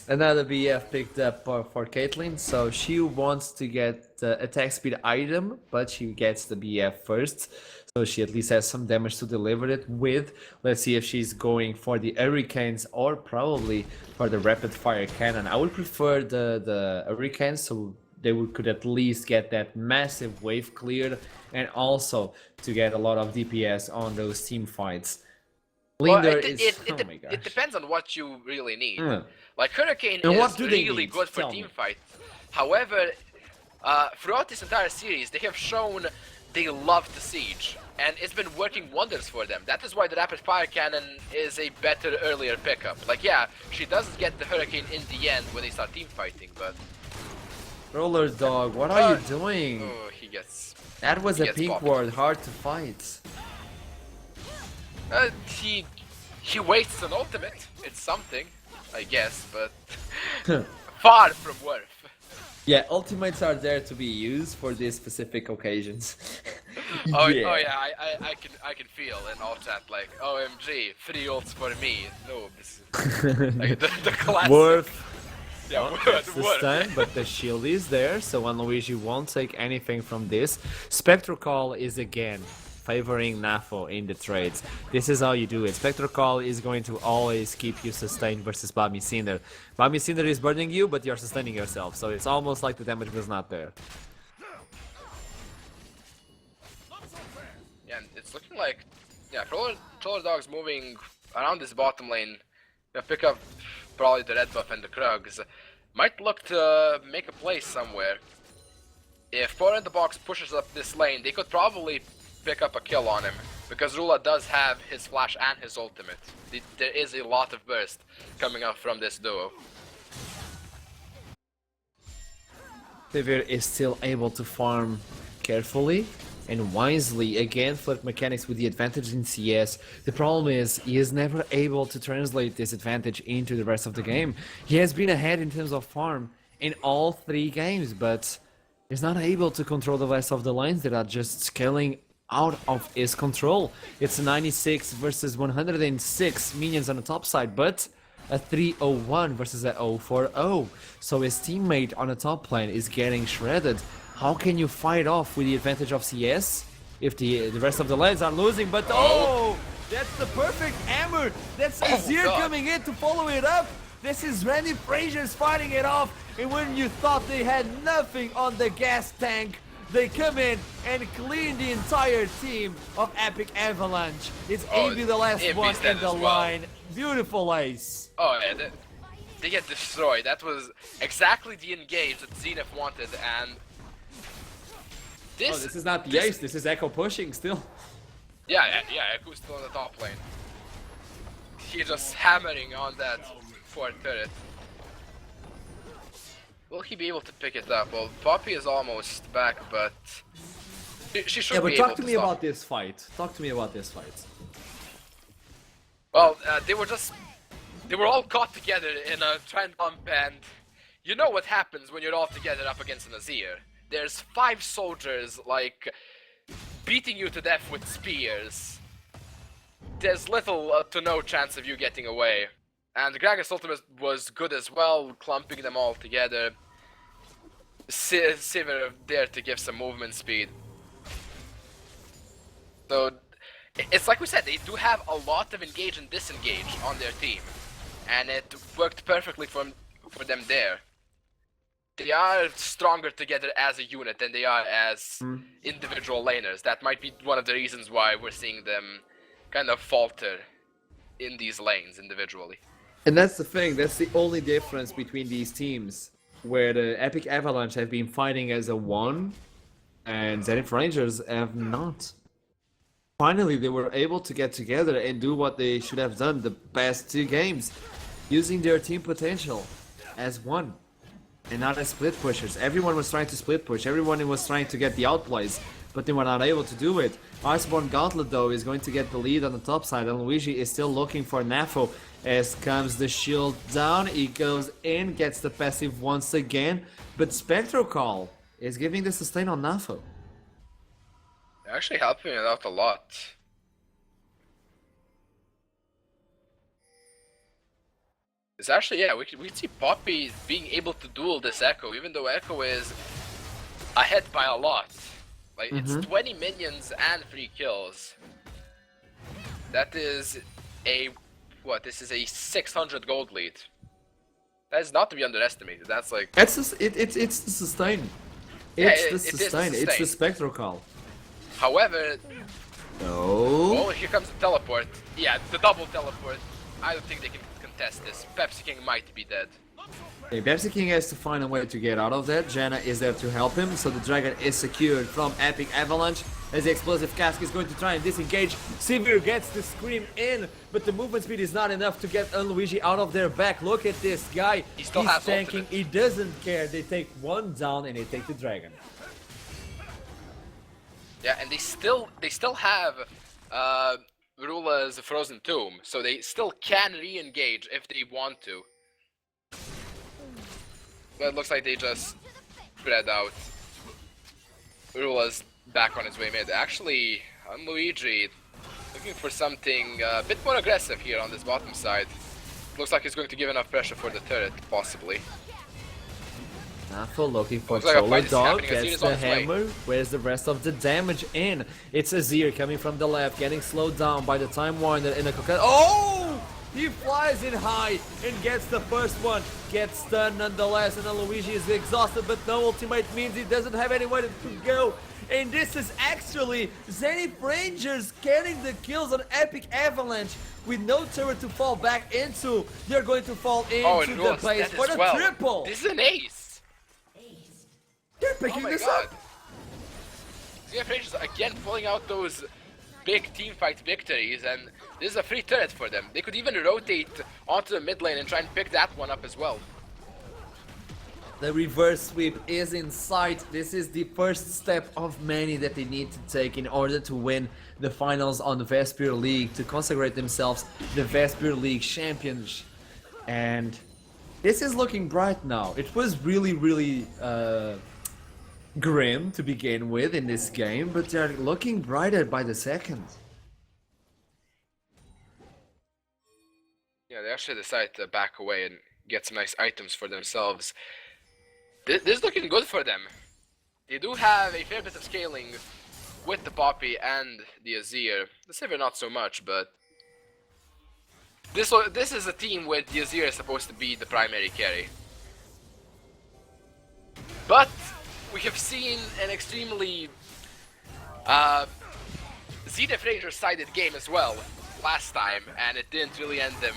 Another BF picked up for Caitlyn. So she wants to get the attack speed item, but she gets the BF first. So she at least has some damage to deliver it with. Let's see if she's going for the Hurricanes or probably for the rapid fire cannon. I would prefer the Hurricanes, so they could at least get that massive wave cleared and also to get a lot of DPS on those team fights. Linder it depends on what you really need. Like Hurricane is really good for team fights. However, throughout this entire series, they have shown they love the siege, and it's been working wonders for them. That is why the rapid fire cannon is a better earlier pickup. Like, yeah, she does get the Hurricane in the end when they start team fighting, but... Roller Dog, what are you doing? Oh, he gets... That was a pink ward, hard to fight. He wastes an ultimate. It's something, I guess, but far from worth. Yeah, ultimates are there to be used for these specific occasions. yeah, I can feel in all chat like, OMG, 3 ults for me. No, this is like the classic. Worth. Yeah, well, that's the stun, but the shield is there, so Luigi won't take anything from this. Spectral Call is again favoring Nafo in the trades. This is how you do it. Spectral Call is going to always keep you sustained versus Bami Cinder. Bami Cinder is burning you, but you're sustaining yourself, so it's almost like the damage was not there. Yeah, and it's looking like, yeah, Troller Dog's moving around this bottom lane. Gonna pick up probably the red buff and the Krugs. Might look to make a play somewhere. If 4 in the box pushes up this lane, they could probably pick up a kill on him, because Rula does have his flash and his ultimate. There is a lot of burst coming up from this duo. Sivir is still able to farm carefully. and wisely. Again, Flirt Mechanics with the advantage in CS. The problem is he is never able to translate this advantage into the rest of the game. He has been ahead in terms of farm in all 3 games, but he's not able to control the rest of the lanes that are just scaling out of his control. It's 96 versus 106 minions on the top side, but a 301 versus a 040. So his teammate on the top lane is getting shredded. How can you fight off with the advantage of CS if the rest of the lanes are losing? But that's the perfect hammer. That's Azir coming in to follow it up. This is Randy Frazier's fighting it off. And when you thought they had nothing on the gas tank, they come in and clean the entire team of Epic Avalanche. It's AB the last one in the line. Beautiful ace. Oh yeah, they get destroyed. That was exactly the engage that Zenith wanted, and this is not the ace, this is Echo pushing still. Yeah, Echo's still on the top lane. He's just hammering on that 4th turret. Will he be able to pick it up? Well, Poppy is almost back, but she should be able to. Yeah, but talk to me about this fight. Talk to me about this fight. Well, they were all caught together in a trend bump, and you know what happens when you're all together up against an Azir. There's 5 soldiers, like, beating you to death with spears. There's little to no chance of you getting away. And Gragas' ultimate was good as well, clumping them all together. Sivir there to give some movement speed. So, it's like we said, they do have a lot of engage and disengage on their team. And it worked perfectly for them there. They are stronger together as a unit than they are as individual laners. That might be one of the reasons why we're seeing them kind of falter in these lanes individually. And that's the thing, that's the only difference between these teams, where the Epic Avalanche have been fighting as a one, and Zenith Rangers have not. Finally, they were able to get together and do what they should have done the past 2 games, using their team potential as one, and not as split pushers. Everyone was trying to split push, everyone was trying to get the outplays, but they were not able to do it. Iceborne Gauntlet, though, is going to get the lead on the top side, and Luigi is still looking for Nafo. As comes the shield down, he goes in, gets the passive once again, but Spectral Call is giving the sustain on Nafo. They're actually helping it out a lot. It's actually, yeah, we see Poppy being able to duel this Echo, even though Echo is ahead by a lot. Like, it's 20 minions and 3 kills. That is a... what? This is a 600 gold lead. That is not to be underestimated. That's like... It's the sustain. It's the sustain. It's the Spectral Call. However... No. Oh, here comes the teleport. Yeah, the double teleport. I don't think they can contest this. Pepsi King might be dead. Okay, Pepsi King has to find a way to get out of that. Janna is there to help him, so the dragon is secured from Epic Avalanche. As the explosive cask is going to try and disengage, Sivir gets the scream in, but the movement speed is not enough to get Luigi out of their back. Look at this guy. He's tanking. Ultimate. He doesn't care. They take 1 down and they take the dragon. Yeah, and they still have Rula's Frozen Tomb, so they still can re-engage if they want to. But it looks like they just spread out. Rula's back on his way mid. Actually, on Luigi, looking for something a bit more aggressive here on this bottom side. Looks like he's going to give enough pressure for the turret, possibly. Nafo looking for Solar Dog, gets the hammer. Where's the rest of the damage in? It's Azir coming from the left, getting slowed down by the Time Warner in a coquette. Oh! He flies in high and gets the first one. Gets stunned nonetheless, and then Luigi is exhausted, but no ultimate means he doesn't have anywhere to go. And this is actually Zenith Rangers getting the kills on Epic Avalanche with no turret to fall back into. They're going to fall into the place for the triple. This is an ace. They're picking this up. Zenith Rangers again pulling out those big teamfight victories, and this is a free turret for them. They could even rotate onto the mid lane and try and pick that one up as well. The reverse sweep is in sight. This is the first step of many that they need to take in order to win the finals on the Vesper League, to consecrate themselves the Vesper League champions. And this is looking bright now. It was really grim to begin with in this game, but they're looking brighter by the second. Yeah, they actually decided to back away and get some nice items for themselves. This is looking good for them. They do have a fair bit of scaling with the Poppy and the Azir. The Sivir not so much, but this is a team where the Azir is supposed to be the primary carry. But we have seen an extremely ZDF Ranger-sided game as well last time, and it didn't really end them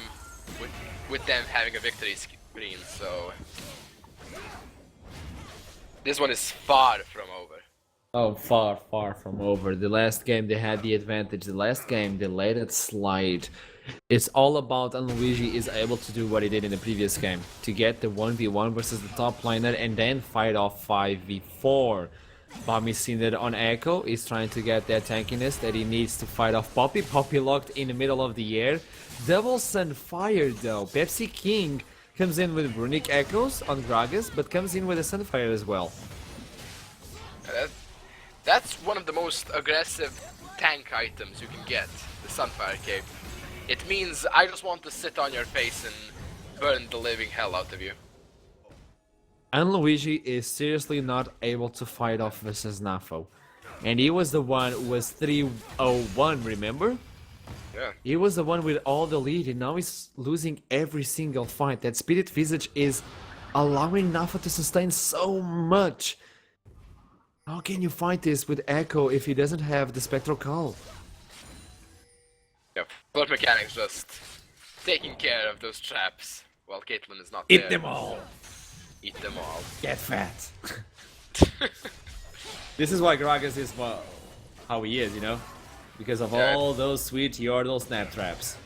with them having a victory screen, so this one is far from over. Oh, far from over. The last game they had the advantage. The last game they let it slide. It's all about Luigi is able to do what he did in the previous game, to get the 1v1 versus the top laner and then fight off 5v4. Bami seen it on Echo, is trying to get that tankiness that he needs to fight off Poppy. Poppy locked in the middle of the air. Double Sunfire though. Pepsi King comes in with Runic Echoes on Gragas, but comes in with a Sunfire as well. That's one of the most aggressive tank items you can get, the Sunfire Cape. It means I just want to sit on your face and burn the living hell out of you. And Luigi is seriously not able to fight off versus Nafo. And he was the one who was 3-0-1, remember? Yeah. He was the one with all the lead, and now he's losing every single fight. That Spirit Visage is allowing Nafo to sustain so much. How can you fight this with Echo if he doesn't have the Spectral Call? Yeah, Blood Mechanics just taking care of those traps while Caitlyn is not Eat there. them all! Eat them all. Get fat! This is why Gragas is how he is, you know? Because of Yeah. all those sweet Yordle snap traps.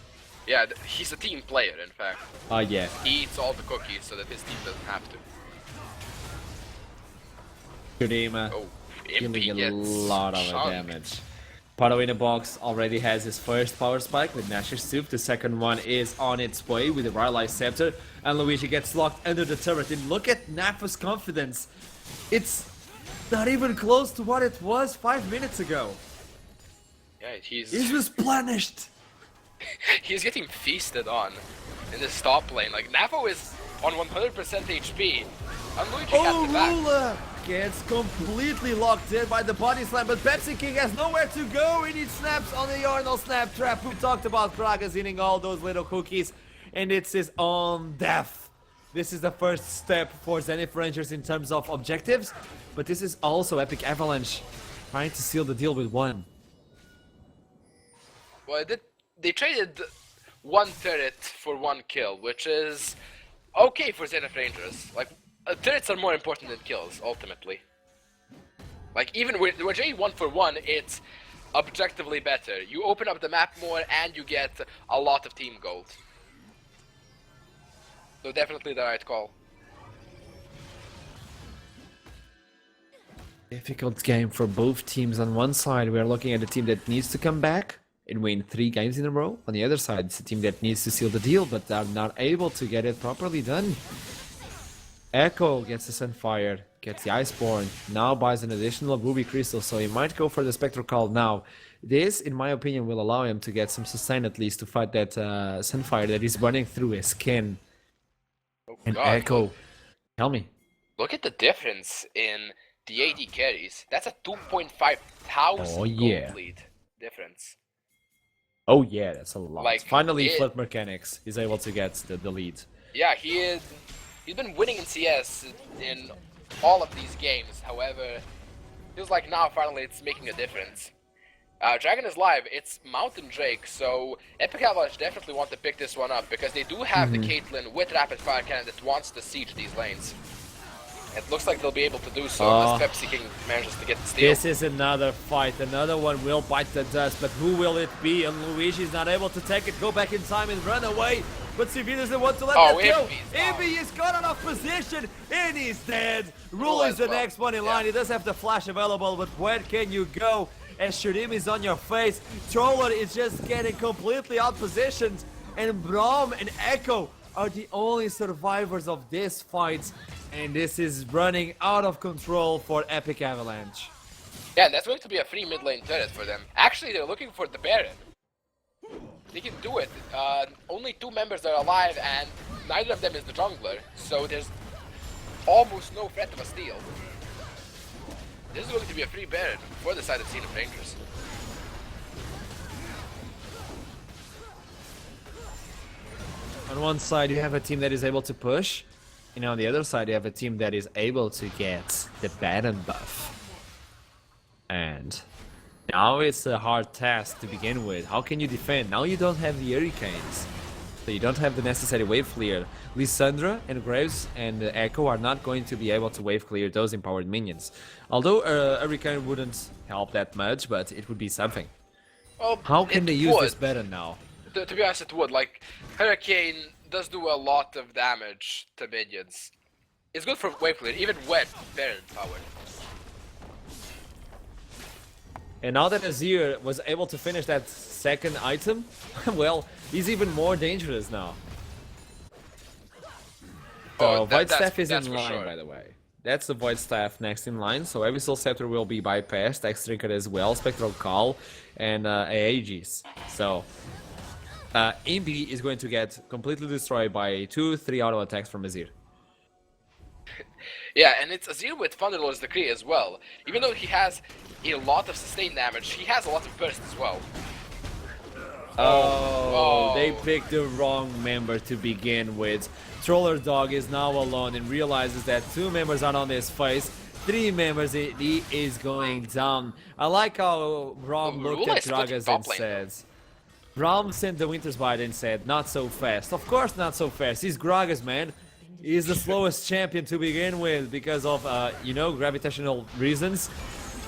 Yeah, he's a team player, in fact. Oh yeah. He eats all the cookies so that his team doesn't have to. Kurima Oh, Impy dealing a gets lot of chunked. damage. Pato in a box already has his first power spike with Nashor's Soup. The second one is on its way with the Rylai Scepter. And Luigi gets locked under the turret. And look at Nafa's confidence. It's not even close to what it was 5 minutes ago. Yeah, He's he's replenished. he's getting feasted on in this top lane. Like, Nafo is on 100% HP, and Luigi Oh, got the back. Rula gets completely locked in by the body slam, but Pepsi King has nowhere to go. He needs snaps on the Yordle snap trap. Who talked about Gragas eating all those little cookies, and it's his own death. This is the first step for Zenith Rangers in terms of objectives, but this is also Epic Avalanche trying to seal the deal with one. Well, they traded one turret for one kill, which is okay for Zenith Rangers. Like, turrets are more important than kills, ultimately. Like, even with J 1 for 1, it's objectively better. You open up the map more and you get a lot of team gold. So definitely the right call. Difficult game for both teams. On one side, we are looking at a team that needs to come back and win 3 games in a row. On the other side, it's a team that needs to seal the deal, but are not able to get it properly done. Echo gets the Sunfire, gets the Iceborne, now buys an additional Ruby Crystal, so he might go for the Spectral Call now. This, in my opinion, will allow him to get some sustain at least to fight that Sunfire that is running through his skin. Oh, And God, Echo, tell me. Look at the difference in the AD carries. That's a 2.5 thousand Oh, yeah. gold lead difference. Oh yeah, that's a lot. Like, Finally, it- Flood Mechanics is able to get the lead. Yeah, he's been winning in CS in all of these games. However, feels like now finally it's making a difference. Dragon is live. It's Mountain Drake, so Epic Avalanche definitely want to pick this one up because they do have the Caitlyn with rapid fire cannon that wants to siege these lanes. It looks like they'll be able to do so Oh. as Pepsi King manages to get the steal. This is another fight. Another one will bite the dust, but who will it be? And Luigi's not able to take it. Go back in time and run away but Severe doesn't want to let Oh, that go. Imby's down. Imby is caught out of position, and he's dead. Rula Rula is as the well. next one in Yeah. line. He does have the flash available, but where can you go? As Shirim is on your face, Troller is just getting completely out-positioned, and Braum and Echo are the only survivors of this fight, and this is running out of control for Epic Avalanche. Yeah, that's going to be a free mid lane turret for them. Actually, they're looking for the Baron. They can do it. Only 2 members are alive, and neither of them is the jungler, so there's almost no threat of a steal. This is going to be a free Baron for the side of Scene of Rangers. On one side, you have a team that is able to push, and on the other side, you have a team that is able to get the Baron buff. And now it's a hard task to begin with. How can you defend? Now you don't have the Hurricanes, so you don't have the necessary wave clear. Lissandra and Graves and Echo are not going to be able to wave clear those empowered minions. Although Hurricane wouldn't help that much, but it would be something. Well, How can it they use would. this Baron now? To be honest, it would. Like, Hurricane does do a lot of damage to minions. It's good for wave clear, even when Baron powered. And now that Azir was able to finish that second item, well, he's even more dangerous now. So Void Staff is in line, sure. by the way. That's the Void Staff next in line, so every Soul Scepter will be bypassed, X-Trinket as well, Spectral Call, and Aegis. So, Imby is going to get completely destroyed by 2-3 auto attacks from Azir. Yeah, and it's Azir with Thunderlord's Decree as well. Even though he has a lot of sustained damage, he has a lot of burst as well. Oh, they picked the wrong member to begin with. Troller Dog is now alone and realizes that 2 members are on his face. 3 members, he is going down. I like how Braum looked Rula at is splitting Gragas top and lane, said... Braum sent the Winter's Bite and said, not so fast. Of course not so fast. He's Gragas, man. He's the slowest champion to begin with because of, you know, gravitational reasons.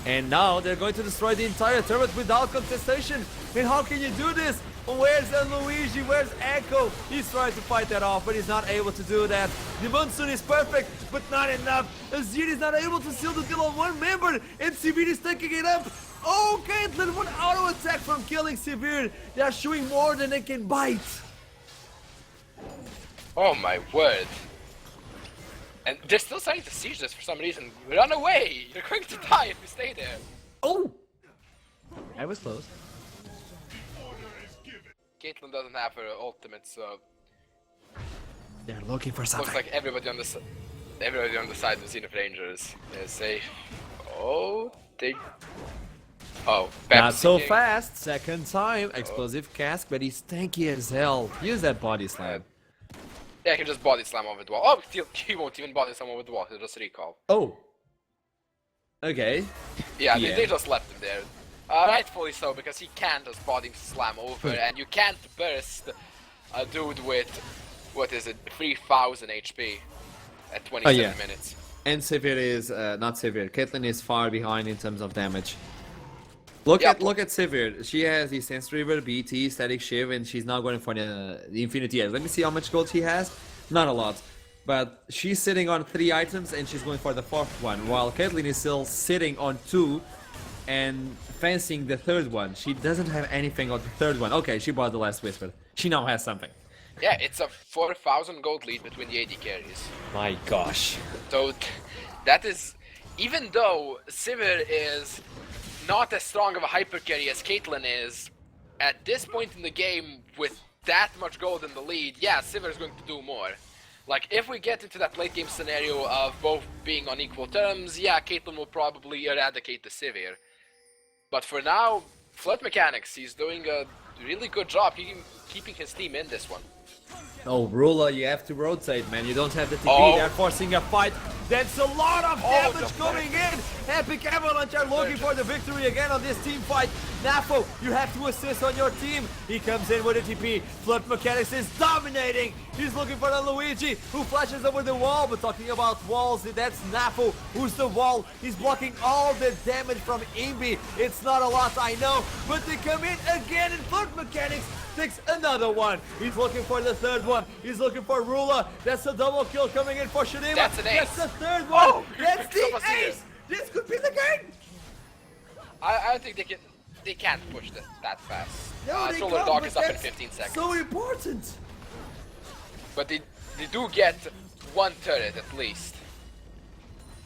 And now they're going to destroy the entire turret without contestation. And how can you do this? Where's Luigi? Where's Echo? He's trying to fight that off, but he's not able to do that. The Monsoon is perfect, but not enough. Azir is not able to seal the deal on 1 member, and Severe is taking it up. Oh, Caitlyn, one auto attack from killing Severe. They are showing more than they can bite. Oh my word. And they're still trying to siege this for some reason. Run away! You're going to die if you stay there. Oh! I was close. Caitlyn doesn't have her ultimate, so They're looking for something. looks like everybody on the side of Scene of Rangers is safe. Oh, they... Oh, Not so Pepsi. fast. Second time. Explosive cask, but he's tanky as hell. Use that body slam. Yeah, he can just body slam over the wall. Oh, he won't even body slam over the wall. He'll just recall. Oh. Okay. Yeah, Yeah. They just left him there. Rightfully so, because he can't just body slam over, and you can't burst a dude with, what is it, 3000 HP at 27 yeah. minutes. And Severe is not Severe. Caitlyn is far behind in terms of damage. Look at Severe. She has the Sense River, BT, Static Shiv, and she's now going for the Infinity Edge. Let me see how much gold she has. Not a lot. But she's sitting on 3 items and she's going for the 4th one, while Caitlyn is still sitting on 2 and fancying the 3rd one. She doesn't have anything on the 3rd one. Okay, she bought the Last Whisper. She now has something. Yeah, it's a 4000 gold lead between the AD carries. My gosh. So that is, even though Sivir is not as strong of a hyper carry as Caitlyn is, at this point in the game with that much gold in the lead, yeah, Sivir is going to do more. Like, if we get into that late game scenario of both being on equal terms, yeah, Caitlyn will probably eradicate the Sivir. But for now, Flirt Mechanics, he's doing a really good job keeping his team in this one. Oh, Rula, you have to rotate, man. You don't have the TP. Oh. They're forcing a fight. That's a lot of Oh, damage the coming in. Epic Avalanche are looking for the victory again on this team fight. Nafo, you have to assist on your team. He comes in with a TP. Flirt Mechanics is dominating. He's looking for the Luigi, who flashes over the wall. But talking about walls, that's Nafo, who's the wall. He's blocking all the damage from Imby. It's not a lot, I know, but they come in again, and Flirt Mechanics takes another one. He's looking for the third one. He's looking for Rula. That's a double kill coming in for Shurima. That's an ace. That's the third one. Oh, that's the Someone's here. ace. This could be the game. I don't think they can't push that fast. No, they Troller can't, Dog but is up in that's 15 seconds. so important. But they do get one turret at least.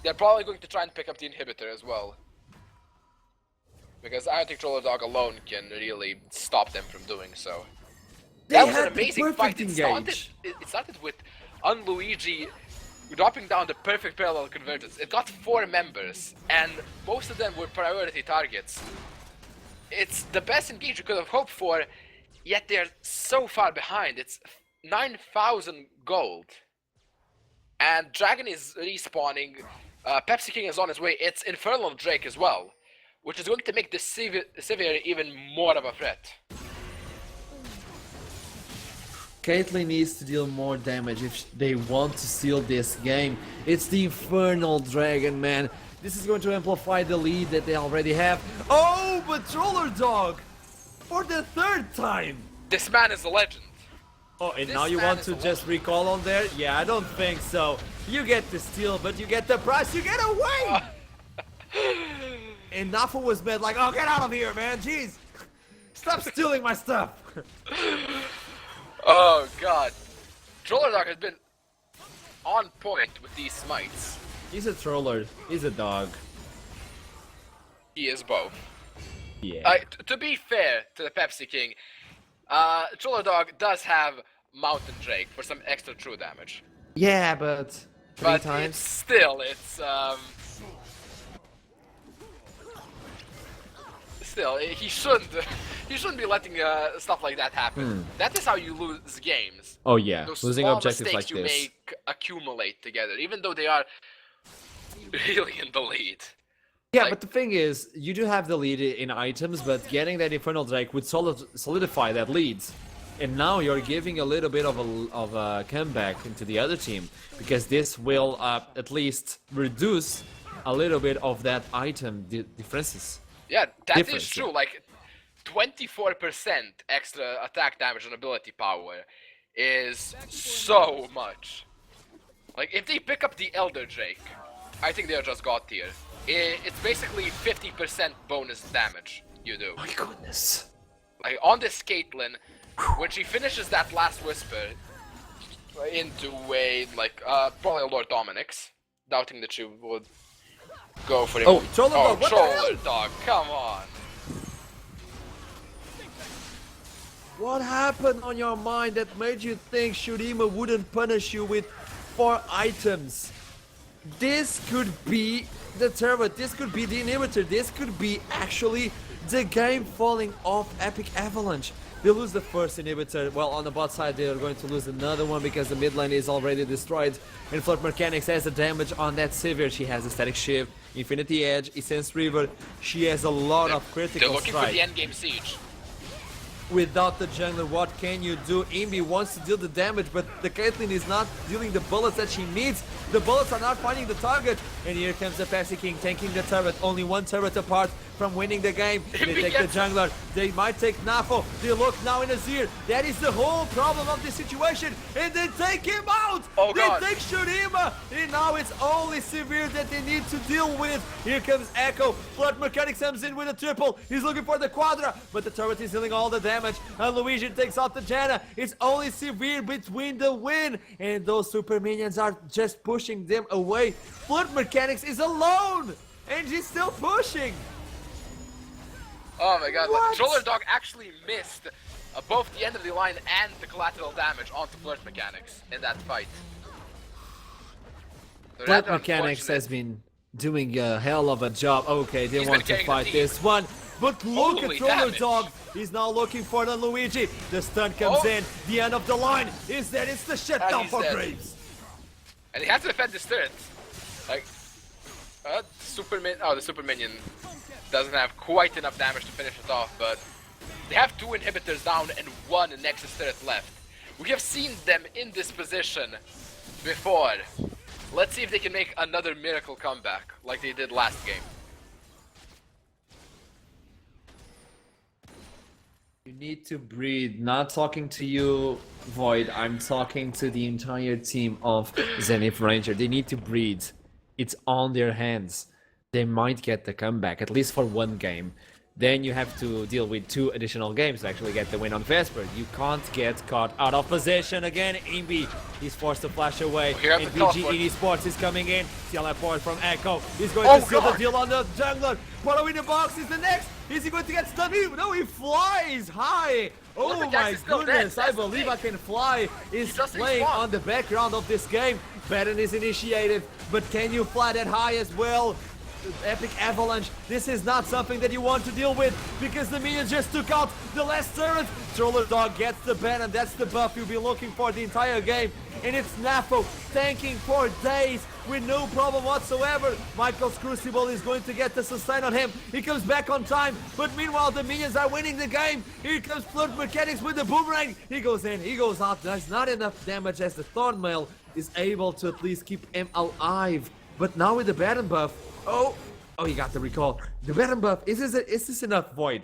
They're probably going to try and pick up the inhibitor as well. Because I don't think Troller Dog alone can really stop them from doing so. That was an amazing fight. It started with Unluigi dropping down the perfect parallel convergence. It got 4 members, and most of them were priority targets. It's the best engage you could have hoped for, yet they're so far behind. It's 9,000 gold. And Dragon is respawning, Pepsi King is on his way, it's Infernal Drake as well, which is going to make the Sivir even more of a threat. Caitlyn needs to deal more damage if they want to steal this game. It's the Infernal Dragon, man. This is going to amplify the lead that they already have. Oh, but Troller Dog! For the 3rd time! This man is a legend. Oh, and This now you man want is to a just recall on there? Yeah, I don't think so. You get the steal, but you get the price. You get away! And Nafu was mad like, oh, get out of here, man. Jeez. Stop stealing my stuff. Oh god. Troller Dog has been on point with these smites. He's a troller. He's a dog. He is both. Yeah. To be fair to the Pepsi King, Troller Dog does have Mountain Drake for some extra true damage. Yeah, but three times. Still, he shouldn't be letting stuff like that happen. That is how you lose games. Oh yeah, Those losing small objectives mistakes like you this. make accumulate together, even though they are really in the lead. Yeah, like- but the thing is, you do have the lead in items, but getting that Infernal Drake would solidify that lead. And now you're giving a little bit of a comeback into the other team, because this will at least reduce a little bit of that item differences. Yeah, that Difference, is true. Like 24% extra attack damage and ability power is so much. Like if they pick up the Elder Drake, I think they're just god tier. It's basically 50% bonus damage you do. My goodness. Like on this Caitlyn, when she finishes that last whisper into a probably a Lord Dominic's, doubting that she would go for him. Oh, Troller Dog, what the hell? Troller Dog, come on. What happened on your mind that made you think Shurima wouldn't punish you with 4 items? This could be the turret, this could be the inhibitor, this could be actually the game falling off Epic Avalanche. They lose the first inhibitor, well on the bot side they are going to lose another one because the mid lane is already destroyed. And Flirt Mechanics has the damage on that Sivir. She has a Static Shift, Infinity Edge, Essence River. She has a lot of critical They're looking strike. for the endgame siege. Without the jungler, what can you do? Imbi wants to deal the damage, but the Caitlyn is not dealing the bullets that she needs. The bullets are not finding the target. And here comes the Pepsi King tanking the turret. Only 1 turret apart from winning the game. They take the jungler. They might take Nafo. They look now in Azir. That is the whole problem of this situation. And they take him out. Oh, God. They take Shurima. And now it's only Sivir that they need to deal with. Here comes Echo. Flirt Mechanics comes in with a triple. He's looking for the Quadra. But the turret is dealing all the damage. And Luigi takes out the Janna. It's only Sivir between the win. And those super minions are just pushing them away. Flirt Mechanics is alone. And she's still pushing. Oh my god, What? Troller Dog actually missed both the end of the line and the collateral damage onto Flirt Mechanics in that fight. So Flirt rather Mechanics unfortunate. has been doing a hell of a job. Okay, they He's want been to carrying fight the team. this one. But look Holy at Troller damage. Dog. He's now looking for the Luigi. The stun comes Oh. in. The end of the line is that it's the shutdown he's for dead. Graves. And he has to defend this turret. Like, the super minion doesn't have quite enough damage to finish it off, but they have 2 inhibitors down and 1 Nexus turret left. We have seen them in this position before. Let's see if they can make another miracle comeback like they did last game. You need to breathe. Not talking to you, Void. I'm talking to the entire team of Zenith Ranger. They need to breathe. It's on their hands. They might get the comeback, at least for one game. Then you have to deal with 2 additional games to actually get the win on Vesper. You can't get caught out of position again. Imbi is forced to flash away. And BG Esports is coming in. Teleport from Echo. He's going to seal the deal on the jungler. Following the box is the next. Is he going to get stunned? No, he flies high. Oh my goodness, I believe I can fly. Is playing on the background of this game. Baron is initiated, but can you fly that high as well? Epic Avalanche, this is not something that you want to deal with because the minions just took out the last turret. Troller Dog gets the ban, and that's the buff you'll be looking for the entire game. And it's Nafo tanking for days with no problem whatsoever. Michael's Crucible is going to get the sustain on him. He comes back on time, but meanwhile the minions are winning the game. Here comes Flirt Mechanics with the boomerang. He goes in, he goes out. There's not enough damage as the Thornmail is able to at least keep him alive. But now with the Baron buff, oh, he got the recall. The Baron buff, is this enough, Void?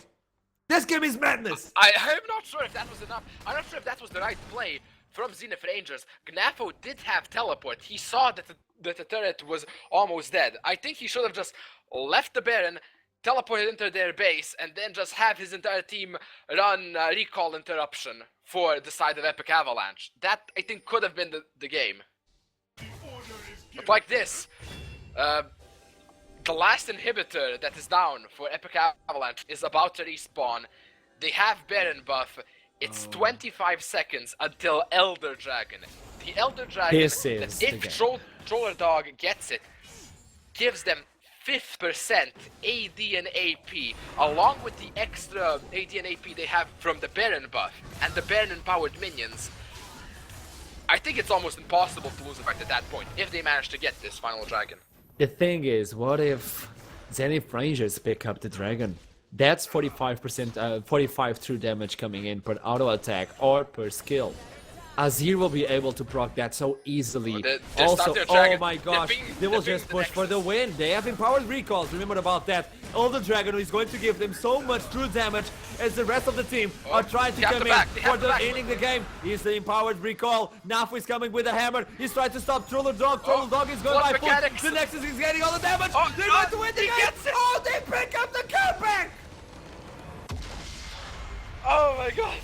This game is madness! I'm not sure if that was enough. I'm not sure if that was the right play from Zenith Rangers. Gnafo did have teleport. He saw that the turret was almost dead. I think he should have just left the Baron, teleported into their base, and then just have his entire team run recall interruption for the side of Epic Avalanche. That, I think, could have been the game. But like this, the last inhibitor that is down for Epic Avalanche is about to respawn. They have Baron buff. It's 25 seconds until Elder Dragon. The Elder Dragon, if Troller Dog gets it, gives them 5% AD and AP, along with the extra AD and AP they have from the Baron buff and the Baron empowered minions. I think it's almost impossible to lose the fight at that point, if they manage to get this final dragon. The thing is, what if Zenith Rangers pick up the dragon? That's 45%, 45 true damage coming in per auto attack or per skill. Azir will be able to proc that so easily. Also, oh my gosh, they will just push for the win. They have empowered recalls, remember about that. Elder Dragon is going to give them so much true damage as the rest of the team are trying to come in for the ending the game. Here's the empowered recall. Nafu is coming with a hammer. He's trying to stop Troller Dog. Troller Dog is going by foot. The Nexus is getting all the damage. They're going to win the game. Oh, they pick up the comeback. Oh my god.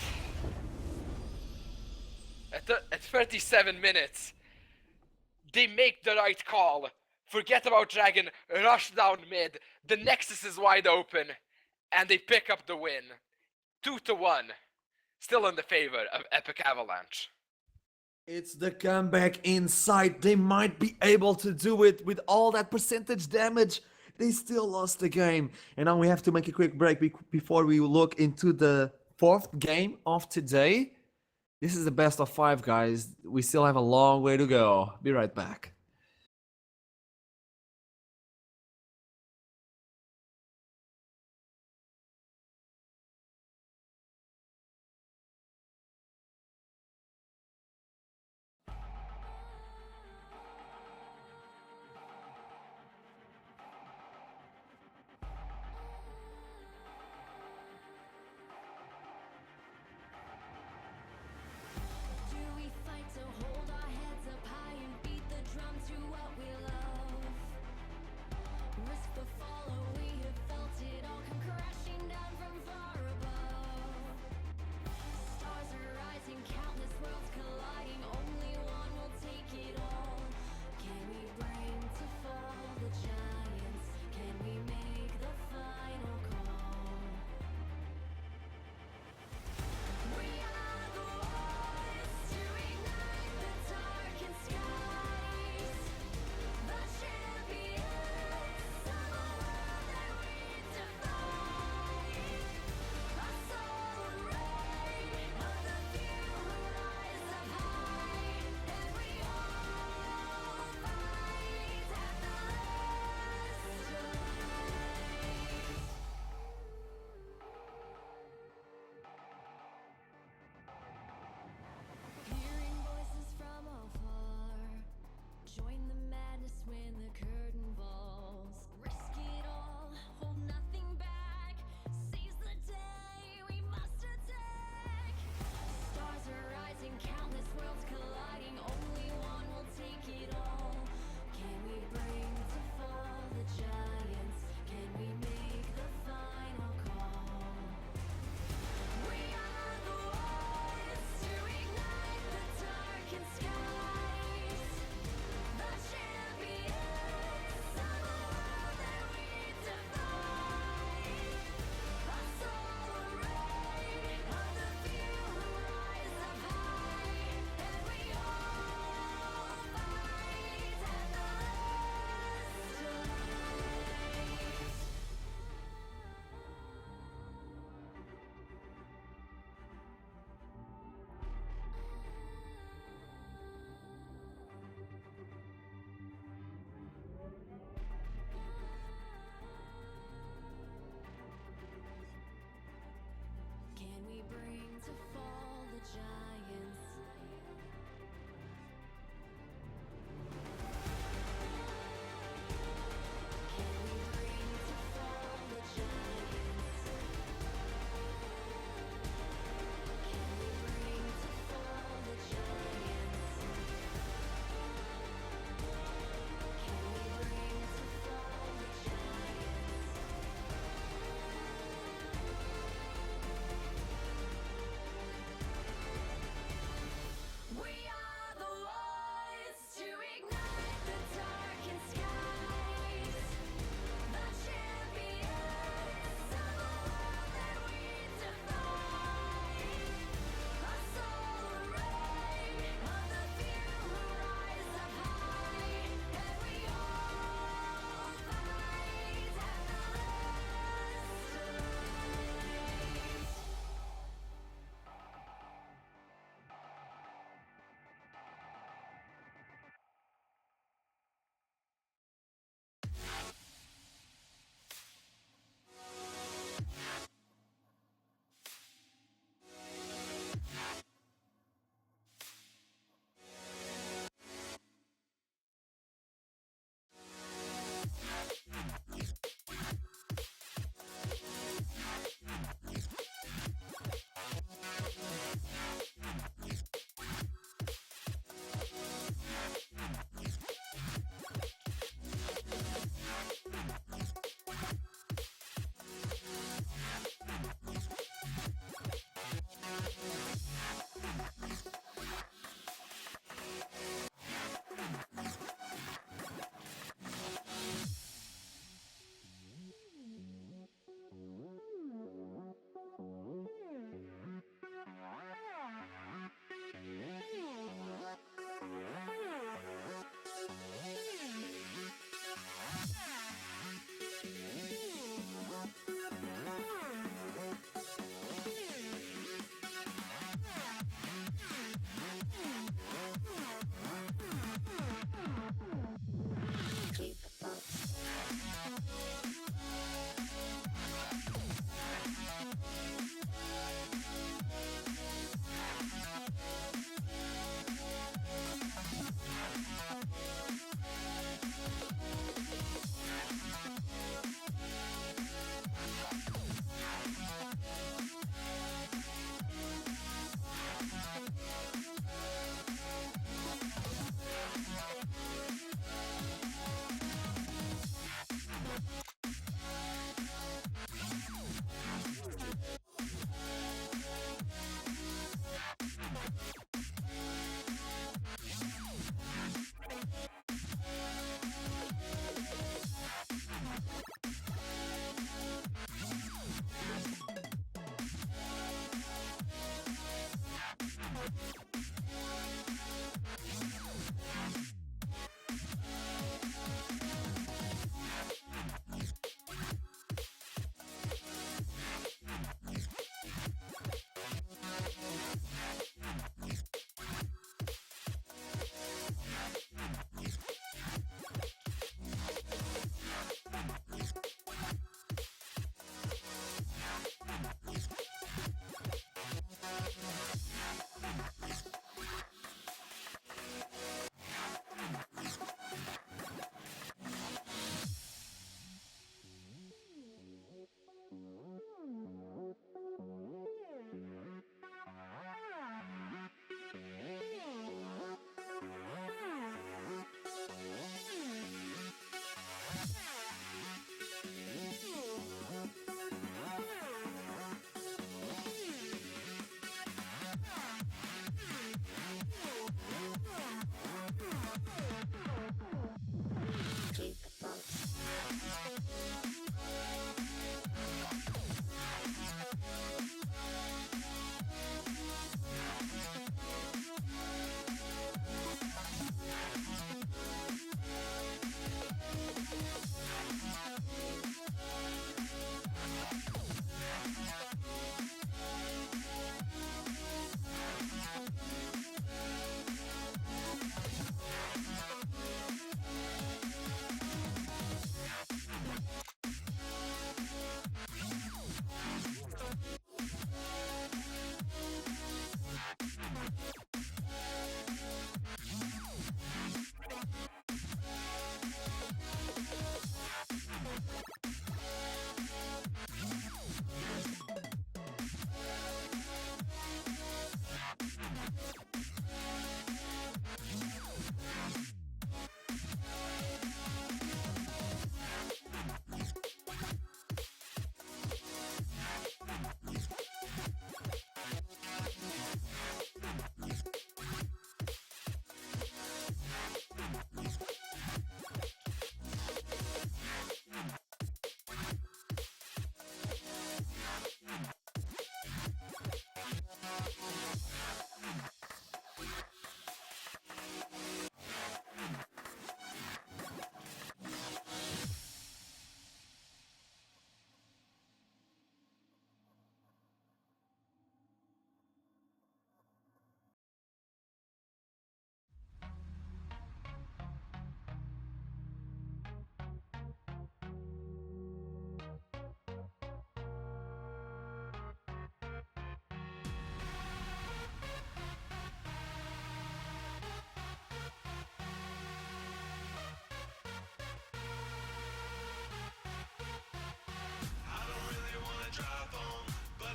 At 37 minutes, they make the right call. Forget about Dragon, rush down mid, the Nexus is wide open, and they pick up the win. 2-1, still in the favor of Epic Avalanche. It's the comeback inside. They might be able to do it with all that percentage damage. They still lost the game. And now we have to make a quick break before we look into the 4th game of today. This is the best of 5, guys. We still have a long way to go. Be right back. Do we fight to hold our heads up high and beat the drums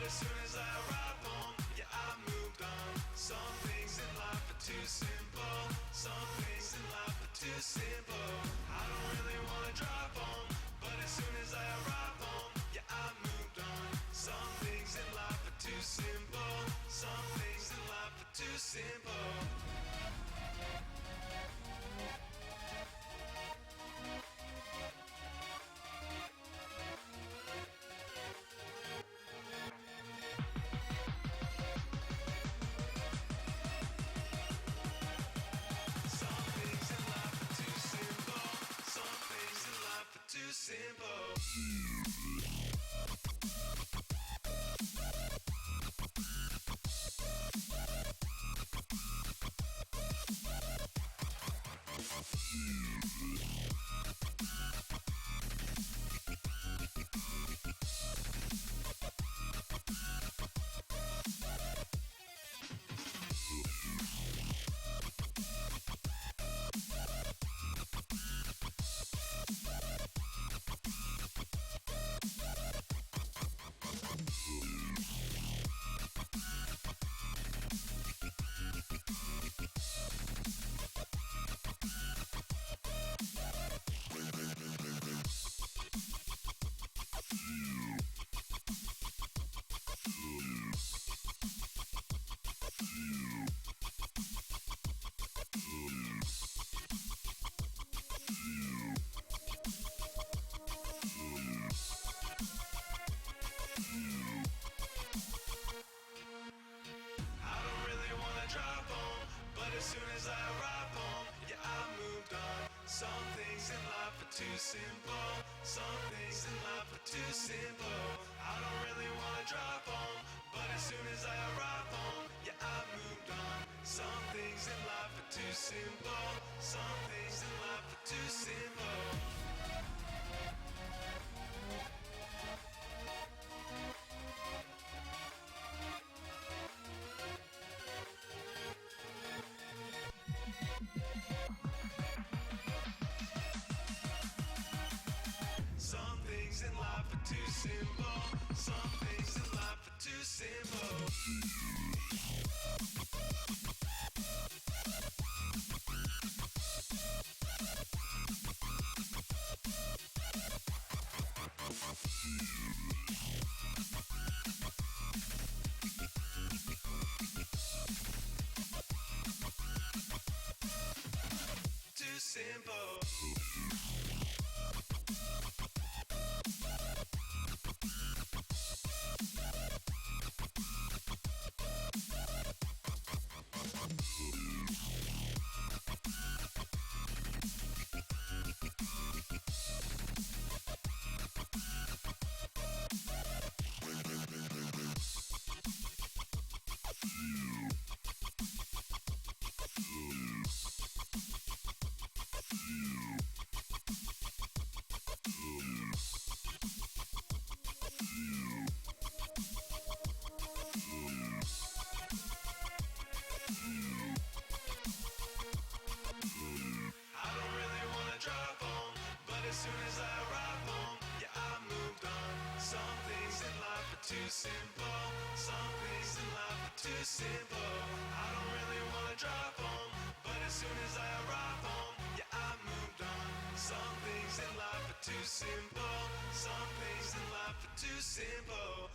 as soon as I arrive home, yeah, I moved on. Some things in life are too simple. Some things in life are too simple. I don't really wanna drive home, but as soon as I arrive home, yeah, I moved on. Some things in life are too simple. Some things in life are too simple. Some things in life are too simple. Some things in life are too simple. I don't really wanna drive home, but as soon as I arrive home, yeah, I moved on. Some things in life are too simple. Some things in life are too simple. I don't really wanna drive home, but as soon as I arrive home, yeah, I moved on. Some things in life are too simple. Some things in life are too simple. Some things in life are too simple. Some things in life are too simple. Too simple. I don't really wanna drive home, but as soon as I arrive home, yeah, I moved on. Some things in life are too simple. Some things in life are too simple. I don't really wanna drive home, but as soon as I arrive home, yeah, I moved on. Some things in life are too simple. Some things in life are too simple.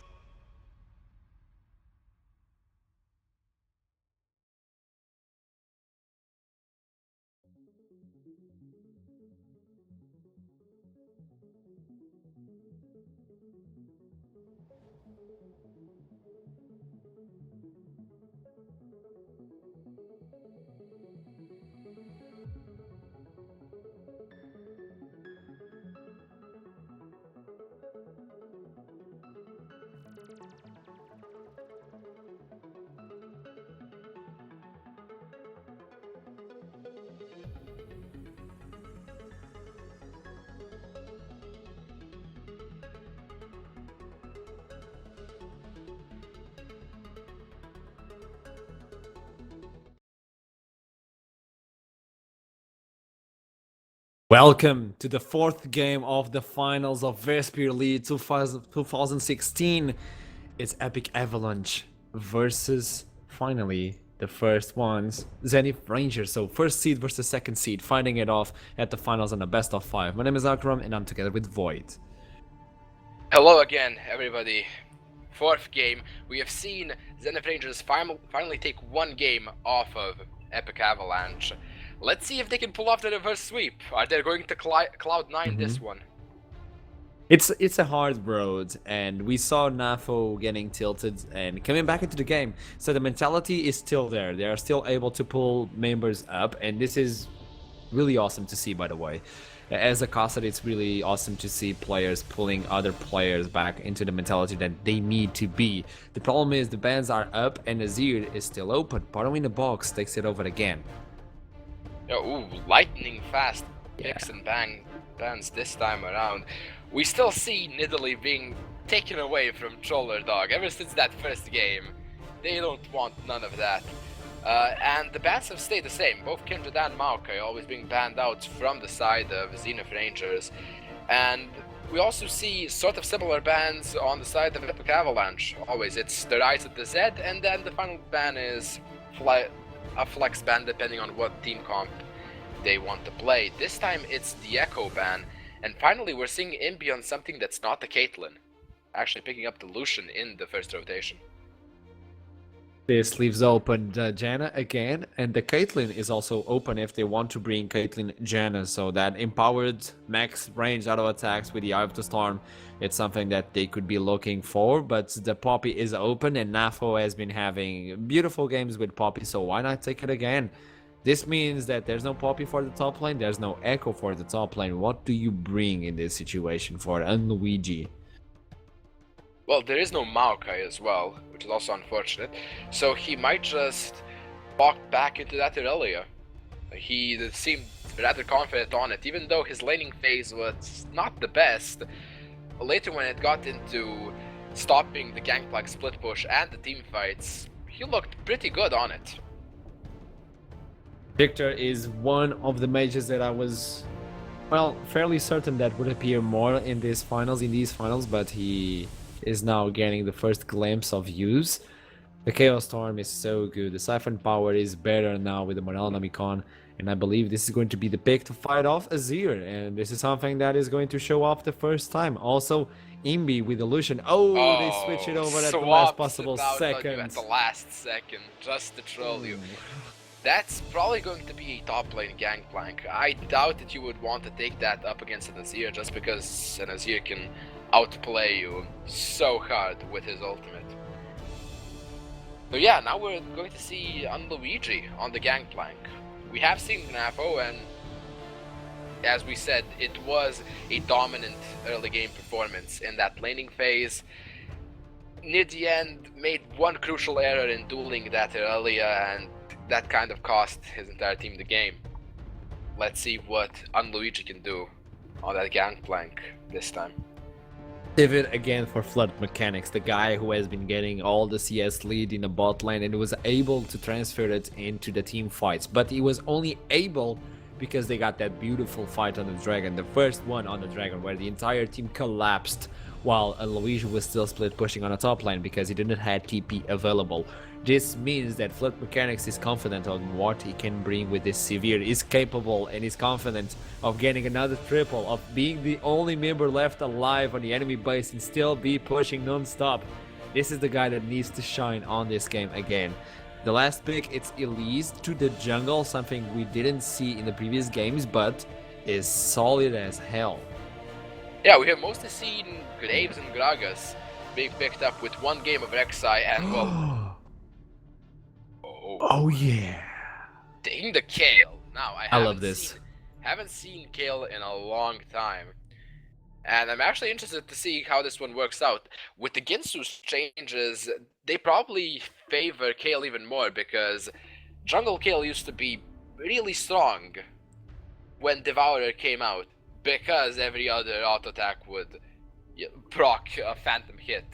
Welcome to the fourth game of the finals of Vesper League 2016. it's Epic Avalanche versus, finally, the first ones, Zenith Rangers. So first seed versus second seed, fighting it off at the finals on a best of 5. My name is Akram, and I'm together with Void. Hello again, everybody. Fourth game. We have seen Zenith Rangers finally take one game off of Epic Avalanche. Let's see if they can pull off the reverse sweep. Are they going to Cloud9 this one? It's a hard road, and we saw NAFO getting tilted and coming back into the game. So the mentality is still there. They are still able to pull members up, and this is really awesome to see, by the way. As a caster, it's really awesome to see players pulling other players back into the mentality that they need to be. The problem is the bans are up and Azir is still open. Paro in the box takes it over again. Ooh, lightning fast picks and bans this time around. We still see Nidalee being taken away from Troller Dog ever since that first game. They don't want none of that. And the bans have stayed the same. Both Kindred and Maokai always being banned out from the side of Zenith Rangers. And we also see sort of similar bans on the side of Epic Avalanche. Always, it's the Rise of the Z, and then the final ban is a flex ban depending on what team comp they want to play. This time it's the Echo ban. And finally we're seeing Imbi on something that's not the Caitlyn. Actually picking up the Lucian in the first rotation. This leaves open Janna again, and the Caitlyn is also open if they want to bring Caitlyn Janna, so that empowered max range auto attacks with the Eye of the Storm, it's something that they could be looking for, but the Poppy is open, and NAFO has been having beautiful games with Poppy, so why not take it again? This means that there's no Poppy for the top lane, there's no Echo for the top lane. What do you bring in this situation for Luigi? Well, there is no Maokai as well, which is also unfortunate. So he might just walk back into that Irelia. He seemed rather confident on it, even though his laning phase was not the best. Later when it got into stopping the Gangplank split push and the team fights, he looked pretty good on it. Victor is one of the mages that I was, well, fairly certain that would appear more in these finals, but he is now getting the first glimpse of use. The Chaos Storm is so good. The Siphon Power is better now with the Morello-Namicon, and I believe this is going to be the pick to fight off Azir, and this is something that is going to show off the first time. Also, Imbi with the Lucian. Oh, they switch it over at the last possible second. At the last second, just to troll you. That's probably going to be a top lane Gangplank. I doubt that you would want to take that up against an Azir just because an Azir can outplay you so hard with his ultimate. So yeah, now we're going to see Luigi on the Gangplank. We have seen NAFO, and as we said, it was a dominant early game performance in that laning phase. Near the end, made one crucial error in dueling that Irelia, and that kind of cost his entire team the game. Let's see what Luigi can do on that Gangplank this time. Pivot again for Flood Mechanics, the guy who has been getting all the CS lead in the bot lane and was able to transfer it into the team fights, but he was only able because they got that beautiful fight on the Dragon, the first one on the Dragon, where the entire team collapsed while Luigi was still split pushing on the top lane because he didn't have TP available. This means that Flood Mechanics is confident on what he can bring with this Severe, is capable and is confident of getting another triple, of being the only member left alive on the enemy base and still be pushing non-stop. This is the guy that needs to shine on this game again. The last pick, it's Elise to the jungle, something we didn't see in the previous games, but is solid as hell. Yeah, we have mostly seen Graves and Gragas being picked up with one game of Rek'Sai and, well... Oh yeah. Taking the Kale. Now, I love this. Haven't seen Kale in a long time. And I'm actually interested to see how this one works out. With the Ginsu's changes, they probably favor Kale even more because Jungle Kale used to be really strong when Devourer came out because every other auto attack would proc a Phantom hit,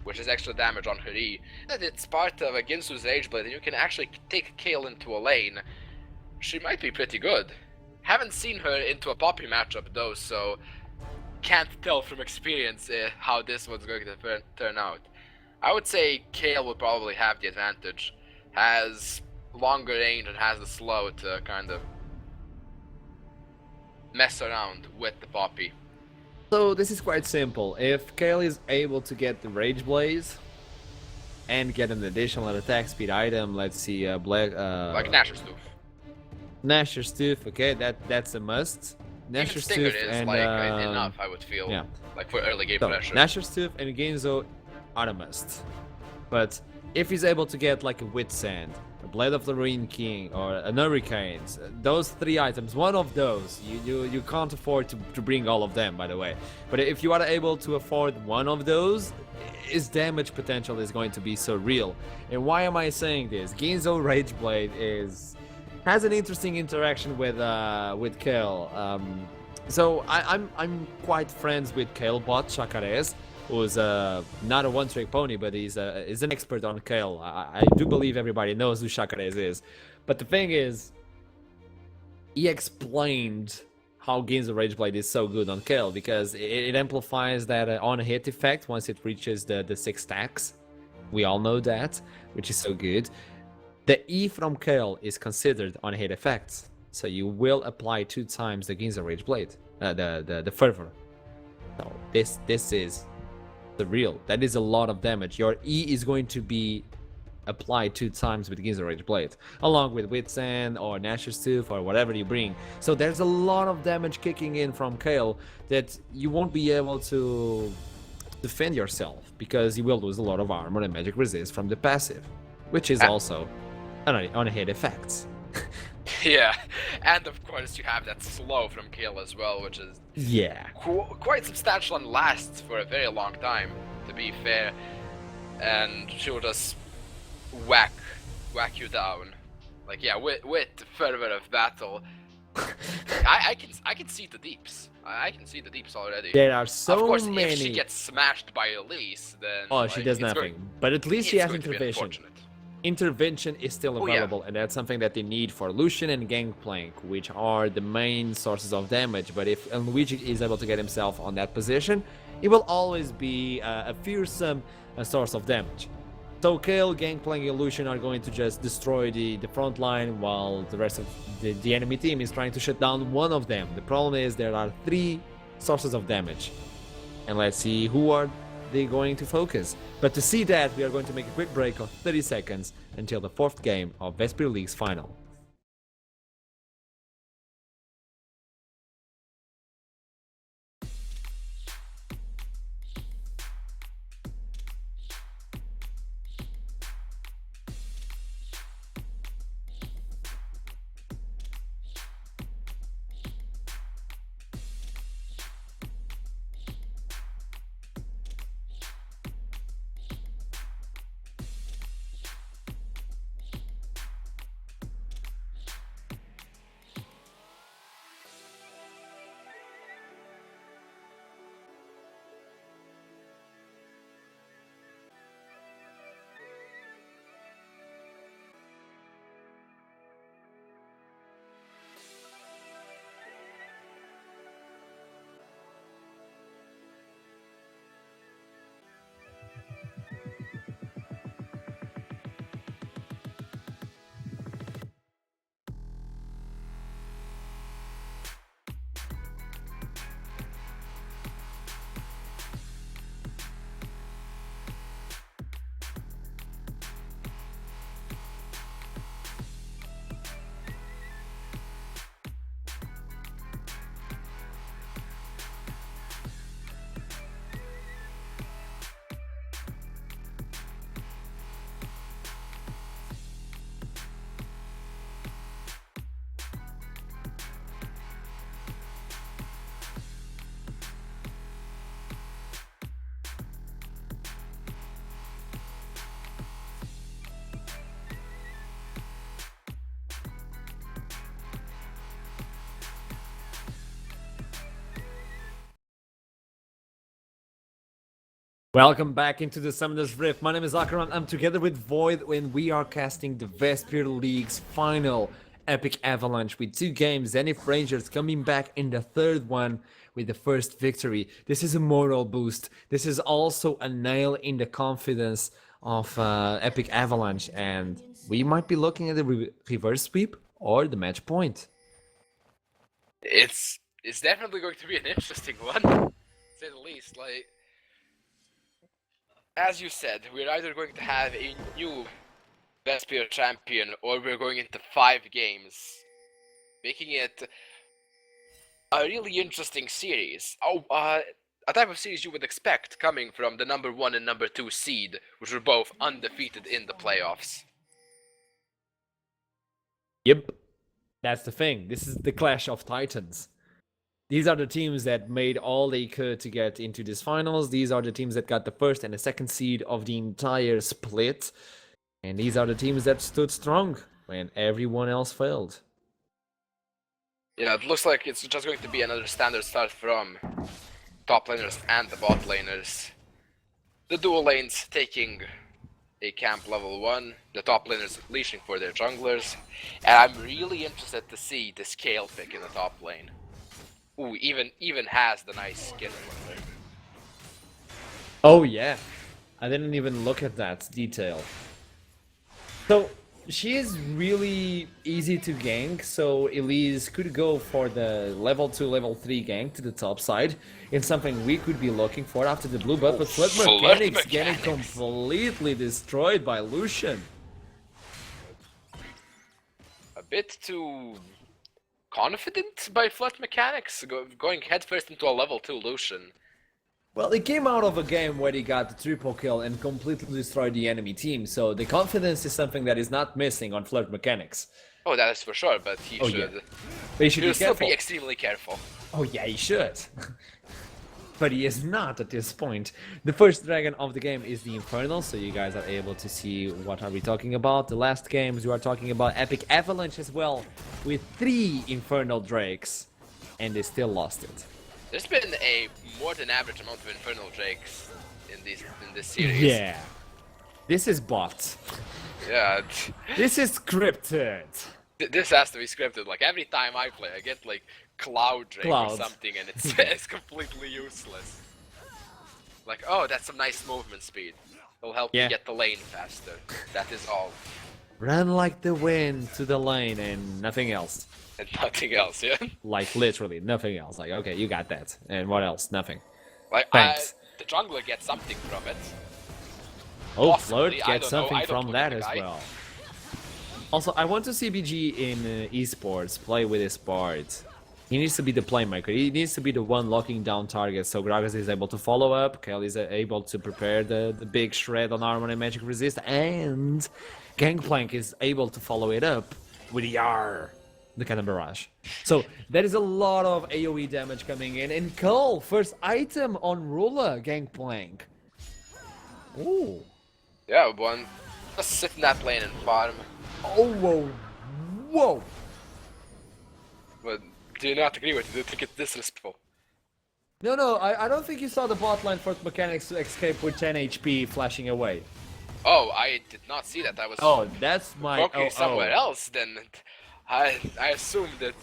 which is extra damage on her E. And it's part of a Ginsu's Rage Blade, and you can actually take Kale into a lane. She might be pretty good. Haven't seen her into a Poppy matchup though, so can't tell from experience how this one's going to turn out. I would say Kale would probably have the advantage. Has longer range and has the slow to kind of mess around with the Poppy. So this is quite simple. If Kale is able to get the Rage Blaze and get an additional attack speed item, let's see, Black, Like Nasher's Tooth. Nasher's Tooth, okay, that's a must. Even Nasher's Stinger Tooth is and like enough, I would feel. yeah. Like for early game So, pressure. Nasher's Tooth and Genzo are a must. But if he's able to get like a Wit Sand, a Blade of the Ruin King, or an Hurricanes, those 3 items, one of those, you can't afford to bring all of them, by the way. But if you are able to afford one of those, his damage potential is going to be so real. And why am I saying this? Genzo Rage Blade has an interesting interaction with Kale. So I'm quite friends with Kale bot Chacares, who's not a one-trick pony, but he's an expert on Kale. I do believe everybody knows who Chacares is. But the thing is, he explained how Genzo Rage Blade is so good on Kale, because it amplifies that on-hit effect once it reaches the 6 stacks. We all know that, which is so good. The E from Kale is considered on-hit effects. So you will apply 2 times the Genzo Rage Blade, the fervor. So this is the real. That is a lot of damage. Your E is going to be applied 2 times with Genzo Rage Blade, along with Witsand or Nasher's Tooth or whatever you bring. So there's a lot of damage kicking in from Kale that you won't be able to defend yourself, because you will lose a lot of armor and magic resist from the passive, which is also on-hit effects. Yeah, and of course you have that slow from Kale as well, which is quite substantial and lasts for a very long time, to be fair. And she'll just whack you down. Like, yeah, with fervor of battle. I can see the deeps. I can see the deeps already. There are so of course, many. if she gets smashed by Elise, then she does nothing. But at least she has intervention. Intervention is still available, and that's something that they need for Lucian and Gangplank, which are the main sources of damage. But if Luigi is able to get himself on that position, it will always be a fearsome source of damage. So Kale, Gangplank, and Lucian are going to just destroy the front line, while the rest of the enemy team is trying to shut down one of them. The problem is there are 3 sources of damage, and let's see who are they going to focus. But to see that, we are going to make a quick break of 30 seconds until the 4th game of Vesper League's final. Welcome back into the Summoner's Rift. My name is Akaran. I'm together with Void when we are casting the Vesper League's final. Epic Avalanche with 2 games, Zenith Rangers coming back in the 3rd one with the first victory. This is a moral boost. This is also a nail in the confidence of Epic Avalanche, and we might be looking at the reverse sweep or the match point. It's definitely going to be an interesting one, to say the least. Like, as you said, we're either going to have a new best player champion, or we're going into 5 games, making it a really interesting series. A type of series you would expect coming from the number 1 and number 2 seed, which were both undefeated in the playoffs. Yep, that's the thing. This is the clash of titans. These are the teams that made all they could to get into these finals. These are the teams that got the 1st and the 2nd seed of the entire split. And these are the teams that stood strong when everyone else failed. Yeah, it looks like it's just going to be another standard start from top laners and the bot laners. The dual lanes taking a camp level 1, the top laners leashing for their junglers, and I'm really interested to see the scale pick in the top lane. Ooh, even has the nice skin for her. Oh yeah, I didn't even look at that detail. So she is really easy to gank, so Elise could go for the level 2, level 3 gank to the top side. It's something we could be looking for after the blue buff, but Flood Mechanics getting completely destroyed by Lucian. A bit too confident by Flood Mechanics, going headfirst into a level 2 Lucian. Well, he came out of a game where he got the triple kill and completely destroyed the enemy team, so the confidence is something that is not missing on Flirt Mechanics. Oh, that is for sure, but he should. Yeah. But he should be still careful. be extremely careful. Oh yeah, he should. But he is not at this point. The first dragon of the game is the Infernal, so you guys are able to see what are we talking about. The last games we are talking about Epic Avalanche as well, with 3 Infernal Drakes, and they still lost it. There's been a more than average amount of Infernal Drakes in this series. Yeah. This is bot. Yeah. This is scripted. This has to be scripted. Like, every time I play, I get like Cloud Drake or something, and it's completely useless. Like, oh, that's some nice movement speed. It'll help you get the lane faster. That is all. Run like the wind to the lane and nothing else. And nothing else, yeah? Like, literally, nothing else. Like, okay, you got that. And what else? Nothing. Like, Thanks. The jungler gets something from it. Oh, Possibly, Float gets something from look that at as the guy. well. Also, I want to see BG in esports play with his Bard. He needs to be the playmaker. He needs to be the one locking down targets, so Gragas is able to follow up, Kelly is able to prepare the big shred on armor and magic resist, and Gangplank is able to follow it up with ER, the Cannon Barrage. So there is a lot of AoE damage coming in, and Cole, first item on Rula, Gangplank. Ooh. Yeah, one. Just sit in that lane and farm. Oh, whoa, whoa. But do you not agree with it? Do you think it's disrespectful? No, I don't think you saw the bot line for Mechanics to escape with 10 HP flashing away. Oh, I did not see that. I was That's my... focusing somewhere else. Then I assumed that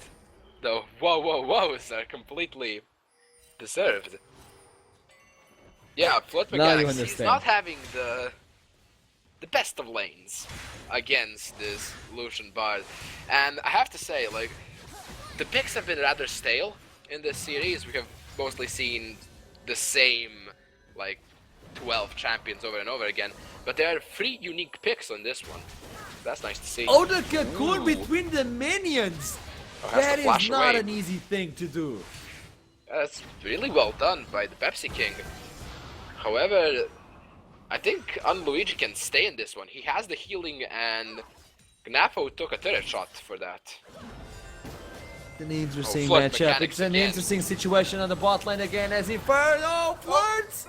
the whoas are completely deserved. Yeah, Flood Now you Mechanics, he's understand. not having the best of lanes against this Lucian Bard. And I have to say, like, the picks have been rather stale in this series. We have mostly seen the same, like, 12 champions over and over again. But there are 3 unique picks on this one. That's nice to see. Oh, the cocoon between the minions! Oh, has That to flash is not away. an easy thing to do. That's really well done by the Pepsi King. However, I think Unluigi can stay in this one. He has the healing, and Gnafo took a turret shot for that. It's an interesting Flood matchup. Mechanics It's an again. interesting situation on the bot lane again as he first. Oh, flirts!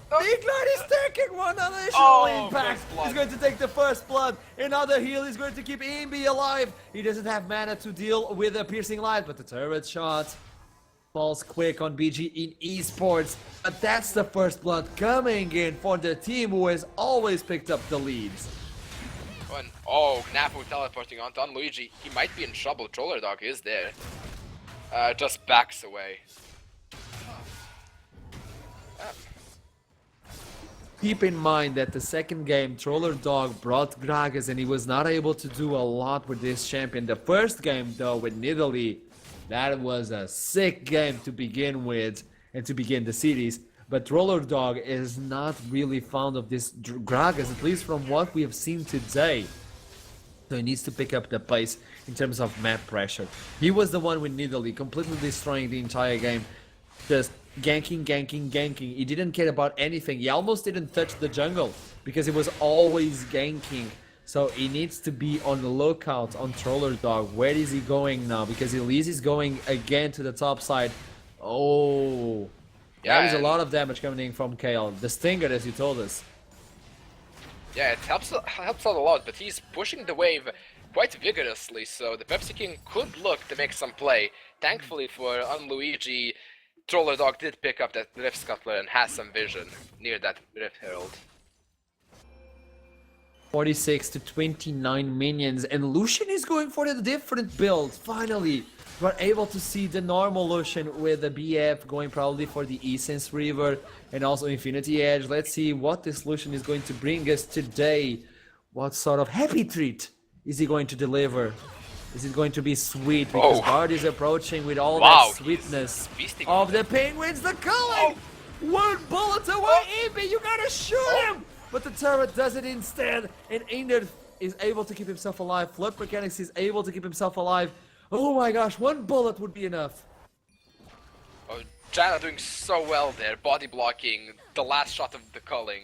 Ignite is taking one additional impact. first blood. He's going to take the first blood. Another heal is going to keep Imbi alive. He doesn't have mana to deal with a piercing light, but the turret shot falls quick on BG in esports. But that's the first blood coming in for the team who has always picked up the leads. One. Oh, Nafu teleporting onto Luigi. He might be in trouble. Troller Dog is there. Just backs away. Keep in mind that the second game, Troller Dog brought Gragas and he was not able to do a lot with this champion. The first game, though, with Nidalee, that was a sick game to begin with and to begin the series. But Troller Dog is not really fond of this Gragas, at least from what we have seen today. So he needs to pick up the pace in terms of map pressure. He was the one with Nidalee, completely destroying the entire game. Just ganking. He didn't care about anything. He almost didn't touch the jungle because he was always ganking. So he needs to be on the lookout on Troller Dog. Where is he going now? Because Elise is going again to the top side. Oh, yeah, that is a lot of damage coming in from Kale. The Stinger, as you told us. Yeah, it helps out a lot, but he's pushing the wave quite vigorously, so the Pepsi King could look to make some play. Thankfully for Luigi, Troller Dog did pick up that Rift Scuttler and has some vision near that Rift Herald. 46 to 29 minions, and Lucian is going for a different build. Finally, we're able to see the normal Lucian with the BF going probably for the Essence River and also Infinity Edge. Let's see what this Lucian is going to bring us today. What sort of happy treat is he going to deliver? Is it going to be sweet? Because Bard is approaching with all that sweetness of the Penguins. The culling! One bullet away, Imbi, you gotta shoot him! But the turret does it instead, and Inder is able to keep himself alive. Flood Mechanics is able to keep himself alive. Oh my gosh, one bullet would be enough. Oh, Janna doing so well there, body blocking the last shot of the culling.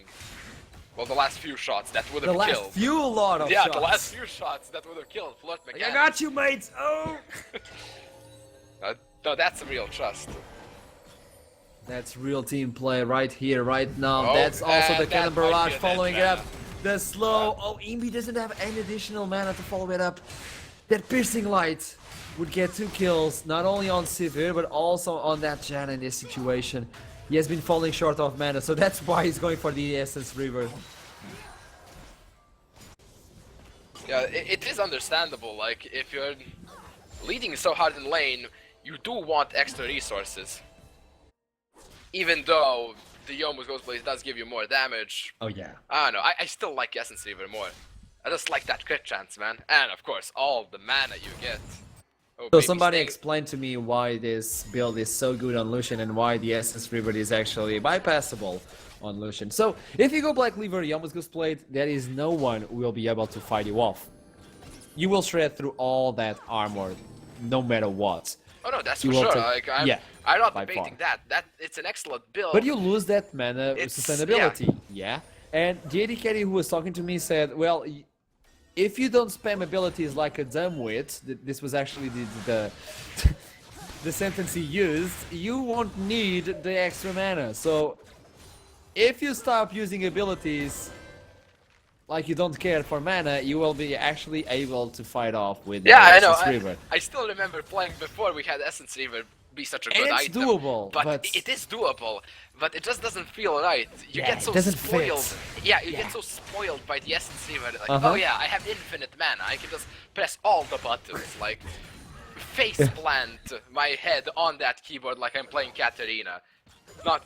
Well, the last few shots that would have killed. The last few lot of shots. Yeah, the last few shots that would have killed Flood Mechanics. I got you, mates! Oh! No, that's a real trust. That's real team play right here, right now. That's also the Cannon Barrage following it up. The slow. Oh, Imbi doesn't have any additional mana to follow it up. That Piercing Light would get 2 kills, not only on Sivir, but also on that Janna in this situation. He has been falling short of mana, so that's why he's going for the Essence River. Yeah, it is understandable. Like, if you're leading so hard in lane, you do want extra resources. Even though the Yomu's Ghostblaze does give you more damage. Oh yeah. I don't know, I still like Essence Reaver more. I just like that crit chance, man. And of course, all the mana you get. Oh, so somebody explain to me why this build is so good on Lucian and why the Essence River is actually bypassable on Lucian. So, if you go Black Cleaver, Yomu's Ghostblade, there is no one who will be able to fight you off. You will shred through all that armor, no matter what. Oh no, that's for sure. Like, I'm not debating that. It's an excellent build. But you lose that mana sustainability. Yeah. And the AD carry who was talking to me said, well, if you don't spam abilities like a dumbwit, this was actually the sentence he used, you won't need the extra mana. So if you stop using abilities like you don't care for mana, you will be actually able to fight off with Essence Reaver. I still remember playing before we had Essence Reaver be such a good it's item. Doable, but it is doable, but it just doesn't feel right. You get so doesn't spoiled. fit. Yeah, you get so spoiled by the Essence Reaver. Like, oh yeah, I have infinite mana. I can just press all the buttons. Like, face plant my head on that keyboard like I'm playing Katarina. Not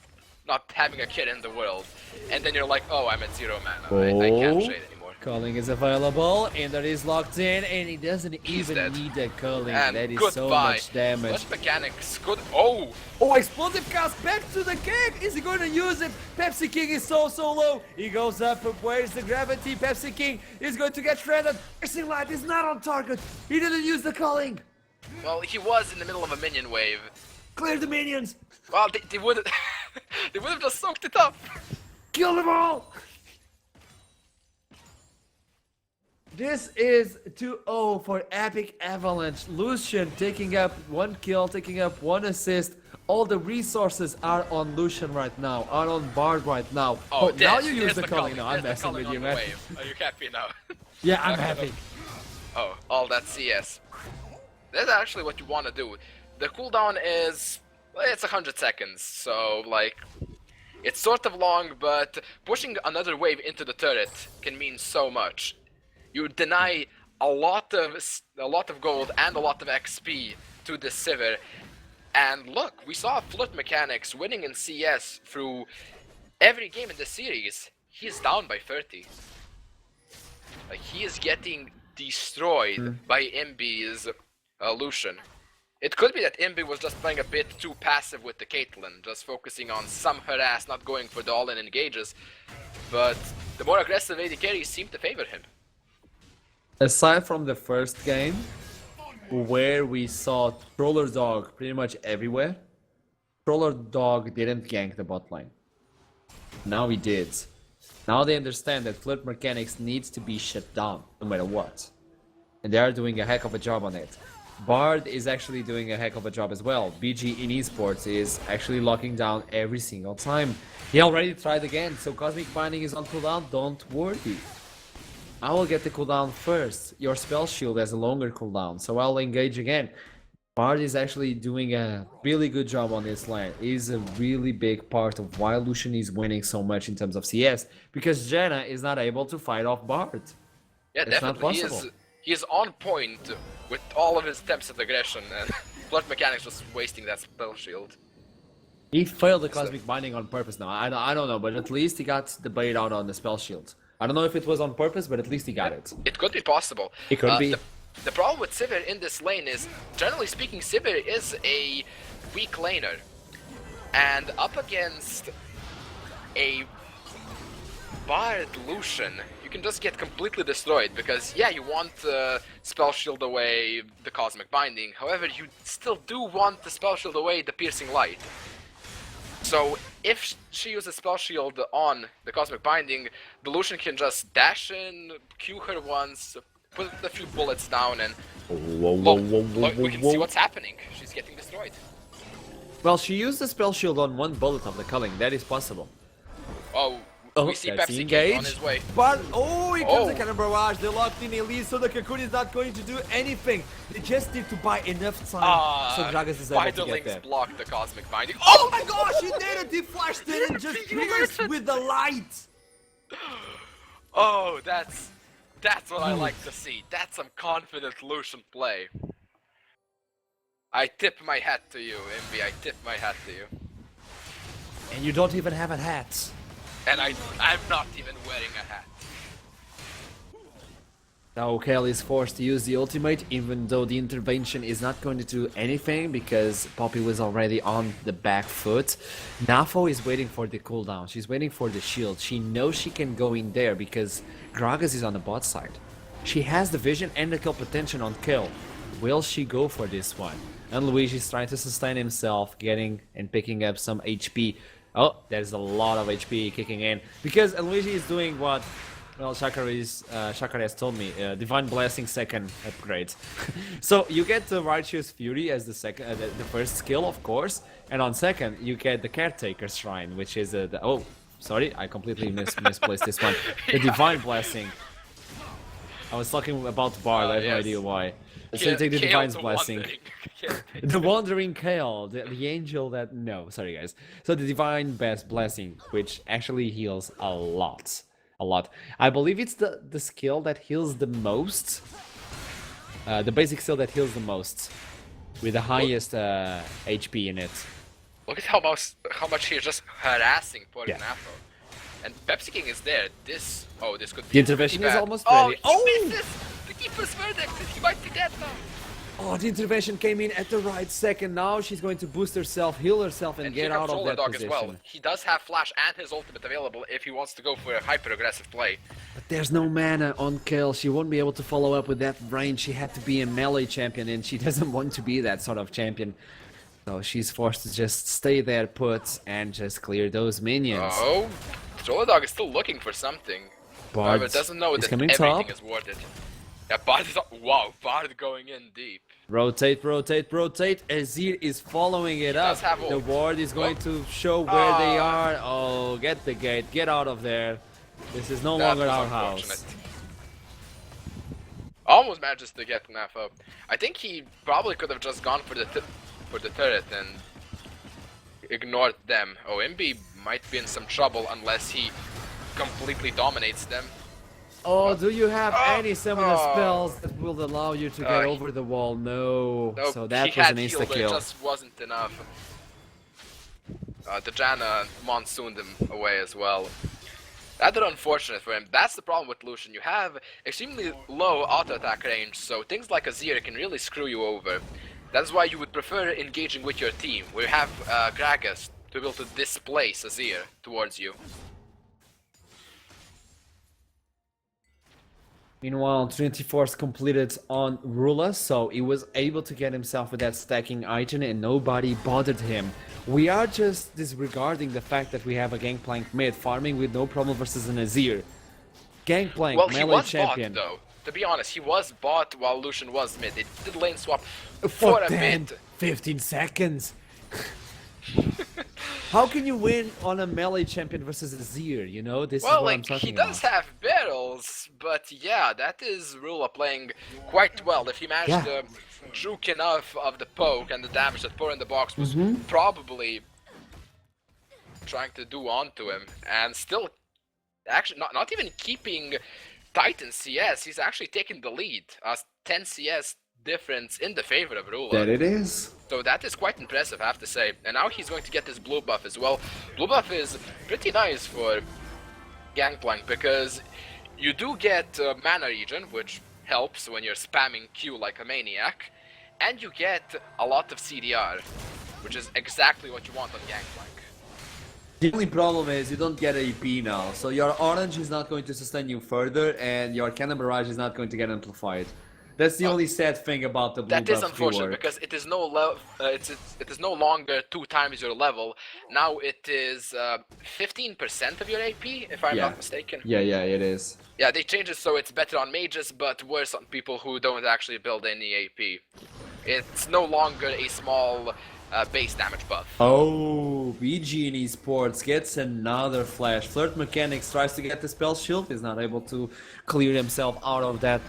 having a kid in the world. And then you're like, oh, I'm at 0 mana. I can't shade anymore. Culling is available, and that is locked in, and he doesn't even need the culling. And that is goodbye. so much damage. What mechanics? Good. Oh! Oh, explosive cast back to the king! Is he going to use it? Pepsi King is so low. He goes up, where's the gravity? Pepsi King is going to get shredded. Piercing Light is not on target. He didn't use the culling. Well, he was in the middle of a minion wave. Clear the minions. Well, they would they would have just soaked it up. Kill them all. This is 2-0 for Epic Avalanche. Lucian taking up 1 kill, taking up 1 assist. All the resources are on Lucian right now, are on Bard right now. Oh, now you use the culling. No, I'm messing with you, man. Are you happy now? Yeah, I'm happy. Oh, all that CS. That's actually what you want to do. The cooldown is, it's 100 seconds, so like, it's sort of long, but pushing another wave into the turret can mean so much. You deny a lot of gold and a lot of XP to the Sivir. And look, we saw Flirt Mechanics winning in CS through every game in the series. He's down by 30. Like, he is getting destroyed by Imbi's Lucian. It could be that Imbi was just playing a bit too passive with the Caitlyn, just focusing on some harass, not going for the all-in engages. But the more aggressive AD carries seem to favor him. Aside from the first game, where we saw Troller Dog pretty much everywhere, Troller Dog didn't gank the bot lane. Now he did. Now they understand that Flirt Mechanics needs to be shut down, no matter what. And they are doing a heck of a job on it. Bard is actually doing a heck of a job as well. BG in esports is actually locking down every single time. He already tried again, so Cosmic Binding is on cooldown, don't worry. I will get the cooldown first. Your spell shield has a longer cooldown, so I'll engage again. Bard is actually doing a really good job on this lane. It is a really big part of why Lucian is winning so much in terms of CS, because Janna is not able to fight off Bard. Yeah, it's definitely. Not possible. He is on point with all of his attempts at aggression, and Flirt Mechanics just wasting that spell shield. He failed the Cosmic Binding on purpose now. I don't know, but at least he got the bait out on the spell shield. I don't know if it was on purpose, but at least he got it. It could be possible. It could be. The problem with Sivir in this lane is, generally speaking, Sivir is a weak laner. And up against a Bard Lucian, you can just get completely destroyed, because yeah, you want spell shield away the Cosmic Binding, however you still do want the spell shield away the Piercing Light. So if she uses spell shield on the Cosmic Binding, the Lucian can just dash in, Q her once, put a few bullets down, and look, we can see what's happening. She's getting destroyed. Well, she used the spell shield on one bullet of the culling. That is possible. Oh, we see that's Pepsi engaged. King on his way. But here comes the Oh. cannon barrage. They locked in Elise, so the Cocoon is not going to do anything. They just need to buy enough time so Gragas is able to get Spiderlings there. blocked the Cosmic Binding. Oh my gosh, he did it! He flashed it and just pierced with the light! Oh, that's what I like to see. That's some confident Lucian play. I tip my hat to you, Imbi. I tip my hat to you. And you don't even have a hat. And I'm not even wearing a hat. Now Kelly is forced to use the ultimate, even though the intervention is not going to do anything because Poppy was already on the back foot. Nafo is waiting for the cooldown. She's waiting for the shield. She knows she can go in there because Gragas is on the bot side. She has the vision and the kill potential on kill. Will she go for this one? And Luigi's trying to sustain himself, getting and picking up some HP. Oh, there's a lot of HP kicking in because Luigi is doing what, well, Shakar has told me, Divine Blessing second upgrade. So you get the Righteous Fury as the second, the first skill, of course, and on second you get the Caretaker Shrine, which is oh, sorry, I completely misplaced this one. The Divine Blessing. I was talking about Bard, I have no idea why. So you take the Divine's Blessing. The Wandering Kale, the angel that... No, sorry guys. So the Divine Blessing, which actually heals a lot. A lot. I believe it's the skill that heals the most. The basic skill that heals the most. With the highest HP in it. Look at how much he's just harassing poor Nafo. And Pepsi King is there. This could be the intervention is bad. almost ready. Oh, he misses! The keeper's verdict! He might be dead now! Oh, the intervention came in at the right second. Now she's going to boost herself, heal herself, and get out of that Dog position. As well. He does have flash and his ultimate available if he wants to go for a hyper-aggressive play. But there's no mana on kill. She won't be able to follow up with that range. She had to be a melee champion, and she doesn't want to be that sort of champion. So she's forced to just stay there put and just clear those minions. Oh, Dog is still looking for something. However, doesn't know that everything is worth it. Yeah, Bard is... Wow, Bard going in deep. Rotate, rotate, rotate. Azir is following it up. The ward is going to show where they are. Oh, get the gate. Get out of there. This is no longer our house. Almost manages to get Nafo. I think he probably could have just gone for the turret and ignored them. Oh, MB might be in some trouble unless he completely dominates them. Oh, do you have any similar Oh. spells that will allow you to get over the wall? No. Nope, So that he was had an heal, but it insta-kill. just wasn't enough. Dejana monsooned him away as well. That's unfortunate for him. That's the problem with Lucian. You have extremely low auto-attack range, so things like Azir can really screw you over. That's why you would prefer engaging with your team, where you have Gragas to be able to displace Azir towards you. Meanwhile, Trinity Force completed on Rula, so he was able to get himself with that stacking item and nobody bothered him. We are just disregarding the fact that we have a Gangplank mid farming with no problem versus an Azir. Gangplank, Well, he melee was champion. bought though. To be honest, he was bought while Lucian was mid. It did lane swap For for a 10, bit. 15 seconds. How can you win on a melee champion versus Azir, you know? This is Well, what I'm like, talking he does about. have barrels, but yeah, that is Rula playing quite well. If he managed to juke enough of the poke and the damage that Poor in the box was probably trying to do onto him, and still, actually, not even keeping Titan CS, he's actually taking the lead. 10 CS difference in the favor of Rula. That it is. So that is quite impressive, I have to say. And now he's going to get this blue buff as well. Blue buff is pretty nice for Gangplank because you do get mana regen, which helps when you're spamming Q like a maniac, and you get a lot of CDR, which is exactly what you want on Gangplank. The only problem is you don't get AP now, so your orange is not going to sustain you further, and your cannon barrage is not going to get amplified. That's the only sad thing about the blue That buff is unfortunate rework. because it is it is no longer 2 times your level. Now it is 15% of your AP, if I'm not mistaken. Yeah, it is. Yeah, they changed it so it's better on mages, but worse on people who don't actually build any AP. It's no longer a small base damage buff. Oh, BG in esports gets another flash. Flirt Mechanics tries to get the spell shield, is not able to clear himself out of that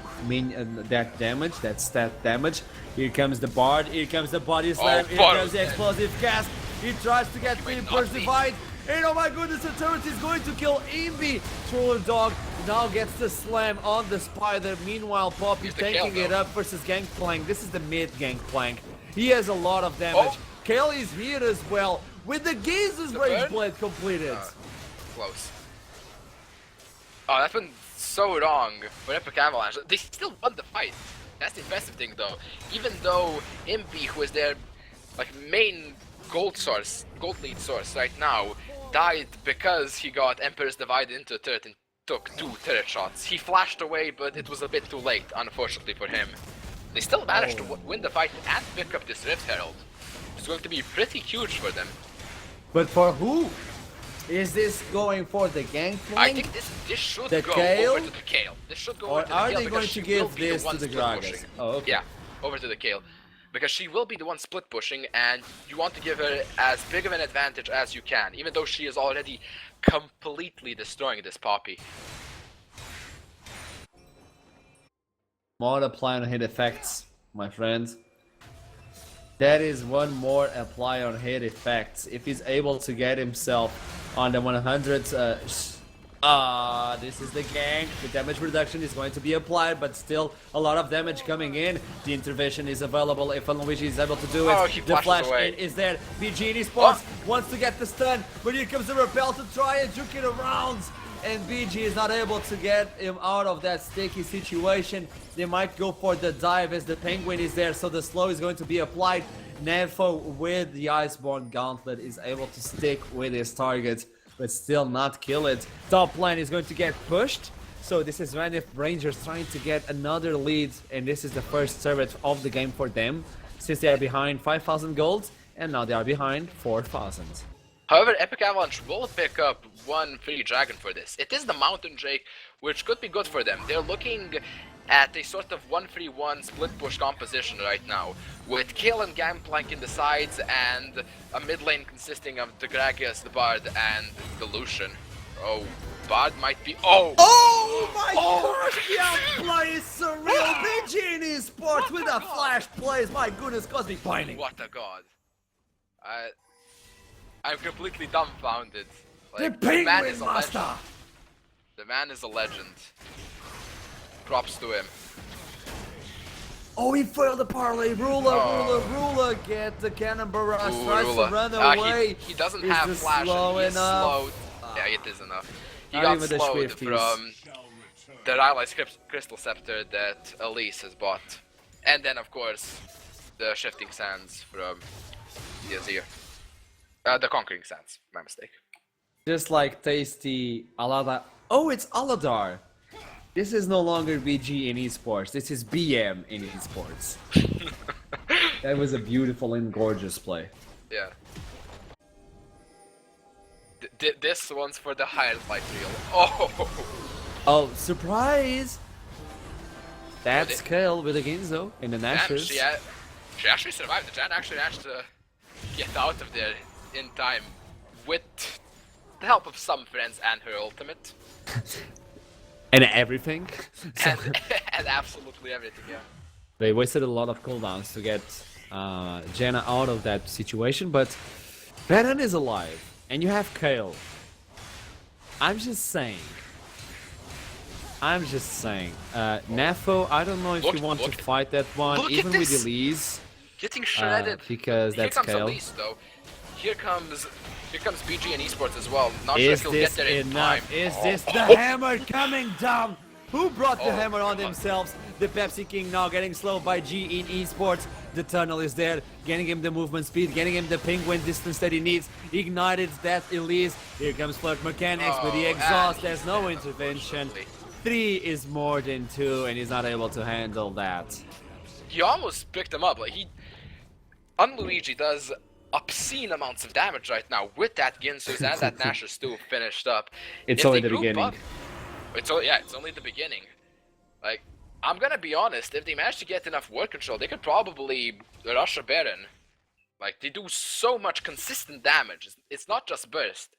that damage, that stat damage. Here comes the Bard, here comes the body slam, here comes the explosive cast. He tries to get the Impulse Divide. And oh my goodness, the turret is going to kill Imbi. Troller Dog now gets the slam on the Spider. Meanwhile, Poppy tanking it up versus Gangplank. This is the mid Gangplank. He has a lot of damage. Kale is here as well, with the Gaze's Rage Blade completed. Close. Oh, that went so wrong for Epic Avalanche. They still won the fight. That's the impressive thing though. Even though Impi, who is their main gold lead source right now, died because he got Emperor's Divide into a turret and took 2 turret shots. He flashed away, but it was a bit too late, unfortunately for him. They still managed to win the fight and pick up this Rift Herald. It's going to be pretty huge for them. But for who? Is this going for the Gangplank? I think this should go Kale? over to the Kale. This should go Or over to the are Kale they because going she to will give be this the one to the split Gragas? pushing. Oh, okay. Yeah, over to the Kale. Because she will be the one split pushing, and you want to give her as big of an advantage as you can, even though she is already completely destroying this Poppy. More apply on hit effects, my friend. That is one more apply on hit effects. If he's able to get himself on the 100s, this is the gank. The damage reduction is going to be applied, but still a lot of damage coming in. The intervention is available if Luigi is able to do it. Oh, he The flash away. in is there. BG in esports wants to get the stun, but here comes the repel to try and juke it around. And BG is not able to get him out of that sticky situation. They might go for the dive as the penguin is there, so the slow is going to be applied. Nevo with the Iceborne Gauntlet is able to stick with his target, but still not kill it. Top lane is going to get pushed. So this is when if Rangers trying to get another lead, and this is the first turret of the game for them, since they are behind 5,000 gold, and now they are behind 4,000. However, Epic Avalanche will pick up one free dragon for this. It is the Mountain Drake, which could be good for them. They're looking at a sort of 1-3-1 split push composition right now, with Kale and Gangplank in the sides and a mid lane consisting of the Gragas, the Bard, and the Lucian. Oh, Bard might be. Oh my gosh! The play is surreal. BG in esports with a flash plays. My goodness, Cosmic Binding. What a god! I'm completely dumbfounded. Like, The Penguin man is a Master. legend. The man is a legend. Props to him. Oh, he failed the parlay. Rula, get the cannon barrage. Tries to run away. He doesn't Is have this flash. slow He's enough? slowed. Yeah, it is enough. He Not got even the slowed Swifties. from the Rylai's Crystal Scepter that Elise has bought. And then, of course, the Shifting Sands from the Azir. The Conquering Sands, my mistake. Just like tasty Aladar. Oh, it's Aladar. This is no longer BG in esports. This is BM in esports. That was a beautiful and gorgeous play. Yeah. This one's for the highlight reel. Oh! Oh, surprise! That's Kale with a Ginzo in the Damn, Nashers. she actually survived. The Jan actually managed to get out of there in time with the help of some friends and her ultimate. And everything. And absolutely everything, yeah. They wasted a lot of cooldowns to get Janna out of that situation, but Baron is alive, and you have Kale. I'm just saying. Nafo, I don't know if you want to fight that one, Look even at with this. Elise. Getting shredded. Because Here that's comes Kale. Elise, though. Here comes BG and esports as well. Not Is sure if he'll get this there in enough? time. Is this the hammer coming down? Who brought the hammer on themselves? The Pepsi King now getting slowed by G in esports. The tunnel is there, getting him the movement speed, getting him the penguin distance that he needs. Ignited that Elise. Here comes Flirt Mechanics with the exhaust. There's no intervention. 3 is more than 2, and he's not able to handle that. He almost picked him up. Like Unluigi does obscene amounts of damage right now with that Ginsus and that Nashor's too finished up. It's If only they the group beginning. up- it's only the beginning. Like, I'm gonna be honest, if they manage to get enough ward control, they could probably rush a Baron. Like, they do so much consistent damage. It's not just burst.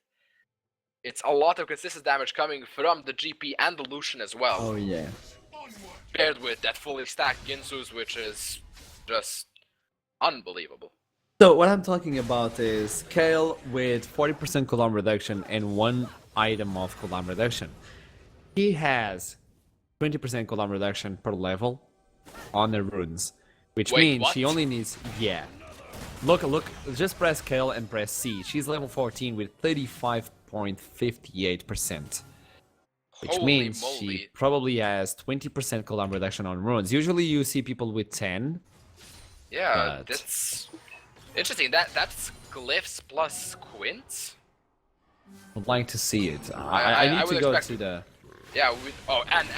It's a lot of consistent damage coming from the GP and the Lucian as well. Oh yeah. Paired with that fully stacked Ginsus, which is just unbelievable. So what I'm talking about is Kale with 40% cooldown reduction and 1 item of cooldown reduction. He has 20% cooldown reduction per level on the runes, which Wait, means what? she only needs Look, just press Kale and press C. She's level 14 with 35.58%. Which Holy means moly. she probably has 20% cooldown reduction on runes. Usually you see people with 10. Yeah, But- that's interesting. That's glyphs plus quints. I'd like to see it. I I need would to go expect- to the... Yeah. And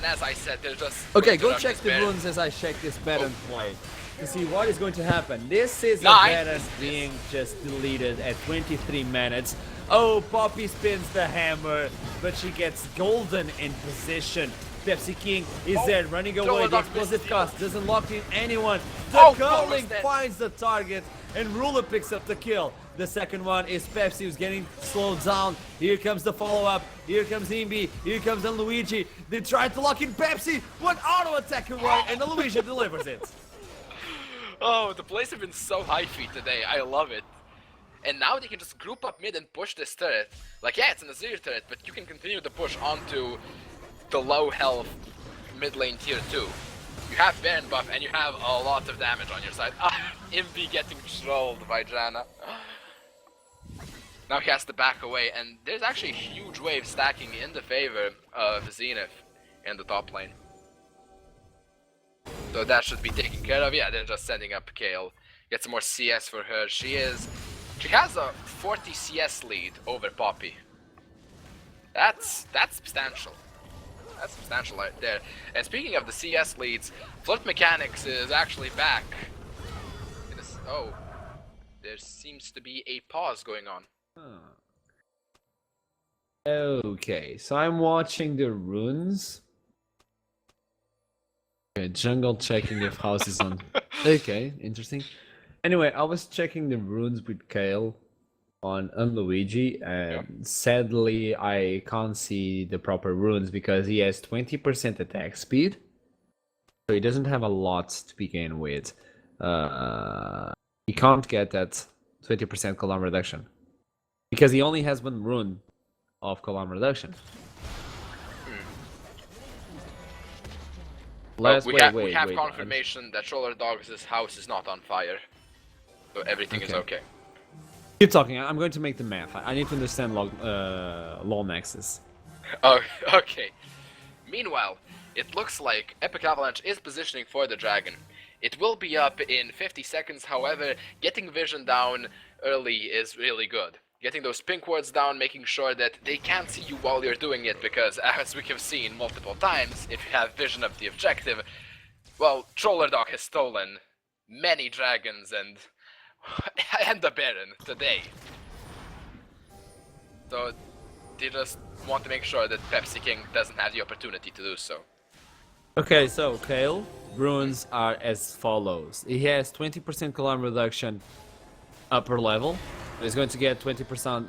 as I said, there's just Okay, going go to check rush the this Baron. runes as I check this Baron play to see what is going to happen. This is No, a I- Baron being just deleted at 23 minutes. Oh, Poppy spins the hammer, but she gets golden in position. Pepsi King is there, running throw away. it The up, explosive Misty. cost doesn't lock in anyone. The Oh, curling almost dead. finds the target, and Ruler picks up the kill. The second one is Pepsi, who's getting slowed down. Here comes the follow-up. Here comes Imbi. Here comes Luigi. They tried to lock in Pepsi. One auto attack away, and Luigi delivers it. Oh, the plays have been so high feet today. I love it. And now they can just group up mid and push this turret. Like, yeah, it's an Azir turret, but you can continue to push onto the low health mid lane tier 2. You have Baron buff and you have a lot of damage on your side. Ah, Imbi getting trolled by Janna. Now he has to back away, and there's actually a huge wave stacking in the favor of Zenith in the top lane. So that should be taken care of. Yeah, they're just sending up Kale. Get some more CS for her. She has a 40 CS lead over Poppy. That's substantial. That's substantial right there. And speaking of the CS leads, Flirt Mechanics is actually back. Oh, there seems to be a pause going on. Okay, so I'm watching the runes. Okay, jungle checking if house is on. Okay, interesting. Anyway, I was checking the runes with Kale on Luigi, and sadly I can't see the proper runes because he has 20% attack speed, so he doesn't have a lot to begin with. He can't get that 20% cooldown reduction because he only has 1 rune of cooldown reduction. We have confirmation that Shoulder Dog's house is not on fire. So everything is okay. Keep talking. I'm going to make the math. I need to understand lol nexus. Oh, okay. Meanwhile, it looks like Epic Avalanche is positioning for the dragon. It will be up in 50 seconds, however, getting vision down early is really good. Getting those pink wards down, making sure that they can't see you while you're doing it, because as we have seen multiple times, if you have vision of the objective, well, Troller Dog has stolen many dragons and and the Baron today. So they just want to make sure that Pepsi King doesn't have the opportunity to do so. Okay, so Kale, runes are as follows. He has 20% cooldown reduction upper level. He's going to get 20%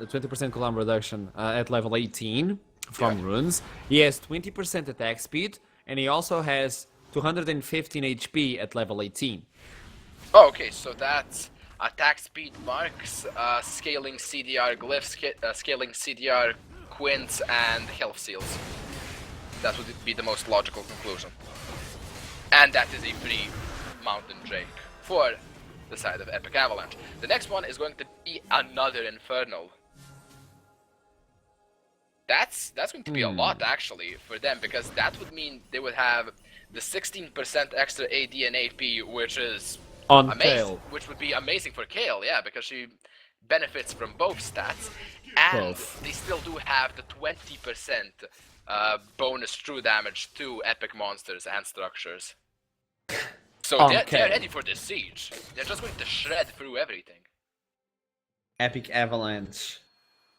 cooldown reduction at level 18 from runes. He has 20% attack speed, and he also has 215 HP at level 18. Oh, okay, so that's attack speed marks, scaling CDR glyphs, scaling CDR quints, and health seals. That would be the most logical conclusion. And that is a free Mountain Drake for the side of Epic Avalanche. The next one is going to be another Infernal. That's going to be a lot actually for them, because that would mean they would have the 16% extra AD and AP, which is on amazing, Kale. which would be amazing for Kale, yeah, because she benefits from both stats, and they still do have the 20% bonus true damage to epic monsters and structures. So they're ready for this siege. They're just going to shred through everything. Epic Avalanche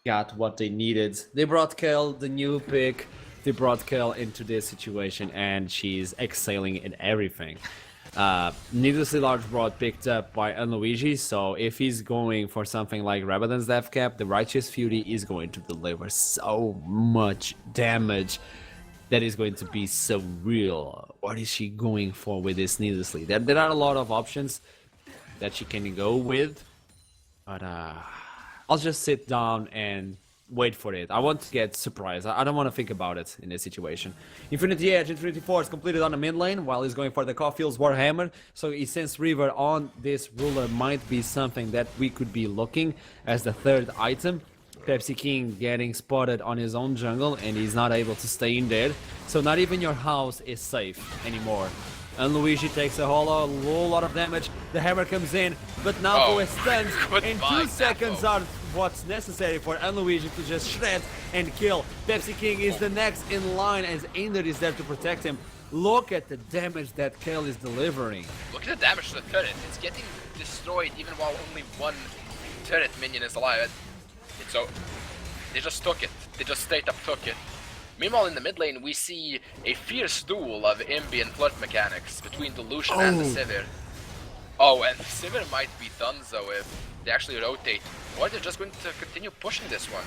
got what they needed. They brought Kale, the new pick. They brought Kale into this situation, and she's excelling in everything. Needlessly large broad picked up by Unluigi, so if he's going for something like Rabadon's Death Cap, the Righteous Fury is going to deliver so much damage that is going to be so real. What is she going for with this needlessly? There are a lot of options that she can go with, but I'll just sit down and wait for it. I want to get surprised. I don't want to think about it in this situation. Infinity Edge, Infinity Force completed on the mid lane while he's going for the Caulfield's Warhammer. So Essence River on this ruler might be something that we could be looking as the third item. Pepsi King getting spotted on his own jungle and he's not able to stay in there. So not even your house is safe anymore. And Luigi takes a whole lot of damage. The hammer comes in, but Napo is stunned, and 2 seconds are what's necessary for Luigi to just shred and kill. Pepsi King is the next in line as Inder is there to protect him. Look at the damage that Kale is delivering. Look at the damage to the turret. It's getting destroyed even while only one turret minion is alive. So they just took it. They just straight up took it. Meanwhile, in the mid lane, we see a fierce duel of Imbi and flirt mechanics between the Lucian and the Sivir. Oh, and the Sivir might be donezo if they actually rotate, or they're just going to continue pushing this one.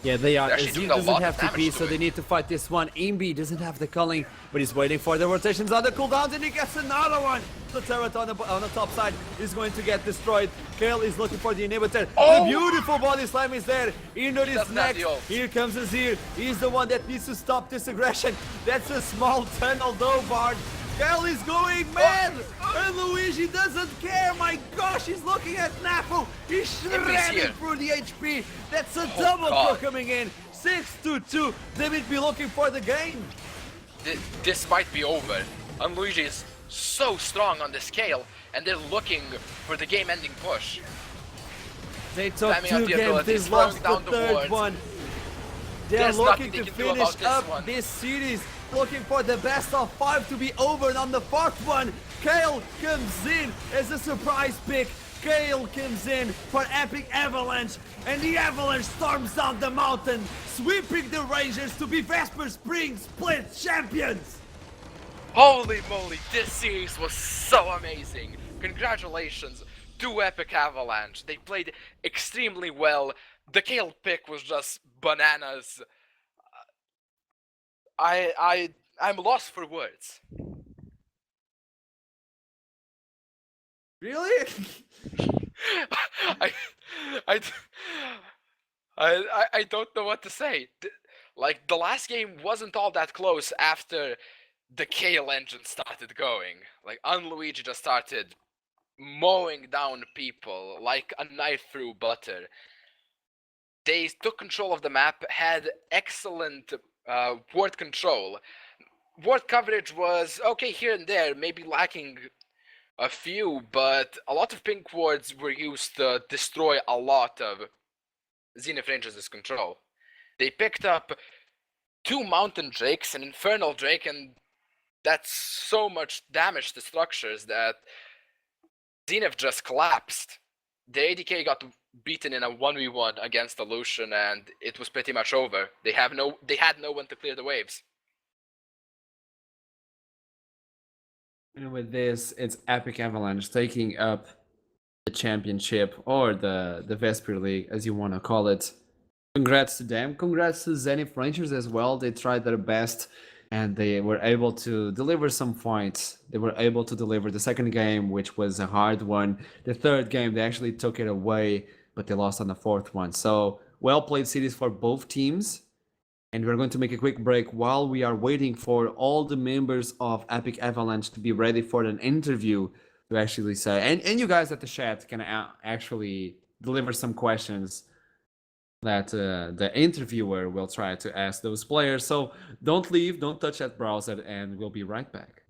Yeah, they are. Azir doesn't have TP, so they need to fight this one. Imbi doesn't have the culling, but he's waiting for the rotations on the cooldowns, and he gets another one. The turret on the top side is going to get destroyed. Kale is looking for the inhibitor. The beautiful body slam is there. Inder is next. Here comes Azir. He's the one that needs to stop this aggression. That's a small tunnel though, Bard. Kale is going mad! And Luigi doesn't care! My gosh, he's looking at Nafu! He's shredding through the HP! That's a double kill coming in! 6-2-2! They might be looking for the game! This might be over. And Luigi is so strong on the scale, and they're looking for the game-ending push. They took 2 games, they lost the third one. They're looking to finish up this series. Looking for the best of 5 to be over, and on the 4th one, Kale comes in as a surprise pick. Kale comes in for Epic Avalanche, and the Avalanche storms down the mountain, sweeping the Rangers to be Vesper Spring Split champions! Holy moly, this series was so amazing! Congratulations to Epic Avalanche. They played extremely well. The Kale pick was just bananas. I'm lost for words. Really? I don't know what to say. Like, the last game wasn't all that close after the Kale engine started going. Like, Unluigi just started mowing down people like a knife through butter. They took control of the map, had excellent ward control. Ward coverage was okay here and there, maybe lacking a few, but a lot of pink wards were used to destroy a lot of Zenith Rangers' control. They picked up 2 Mountain Drakes, an Infernal Drake, and that's so much damage to structures that Zenith just collapsed. The ADK got beaten in a 1v1 against Illusion, and it was pretty much over. They had no one to clear the waves. And with this, it's Epic Avalanche taking up the championship, or the Vesper League, as you want to call it. Congrats to them. Congrats to Zenith Rangers as well. They tried their best and they were able to deliver some fights. They were able to deliver the second game, which was a hard one. The third game, they actually took it away, but they lost on the fourth one. So, well played cities for both teams. And we're going to make a quick break while we are waiting for all the members of Epic Avalanche to be ready for an interview to actually say. And you guys at the chat can actually deliver some questions that the interviewer will try to ask those players. So don't leave, don't touch that browser, and we'll be right back.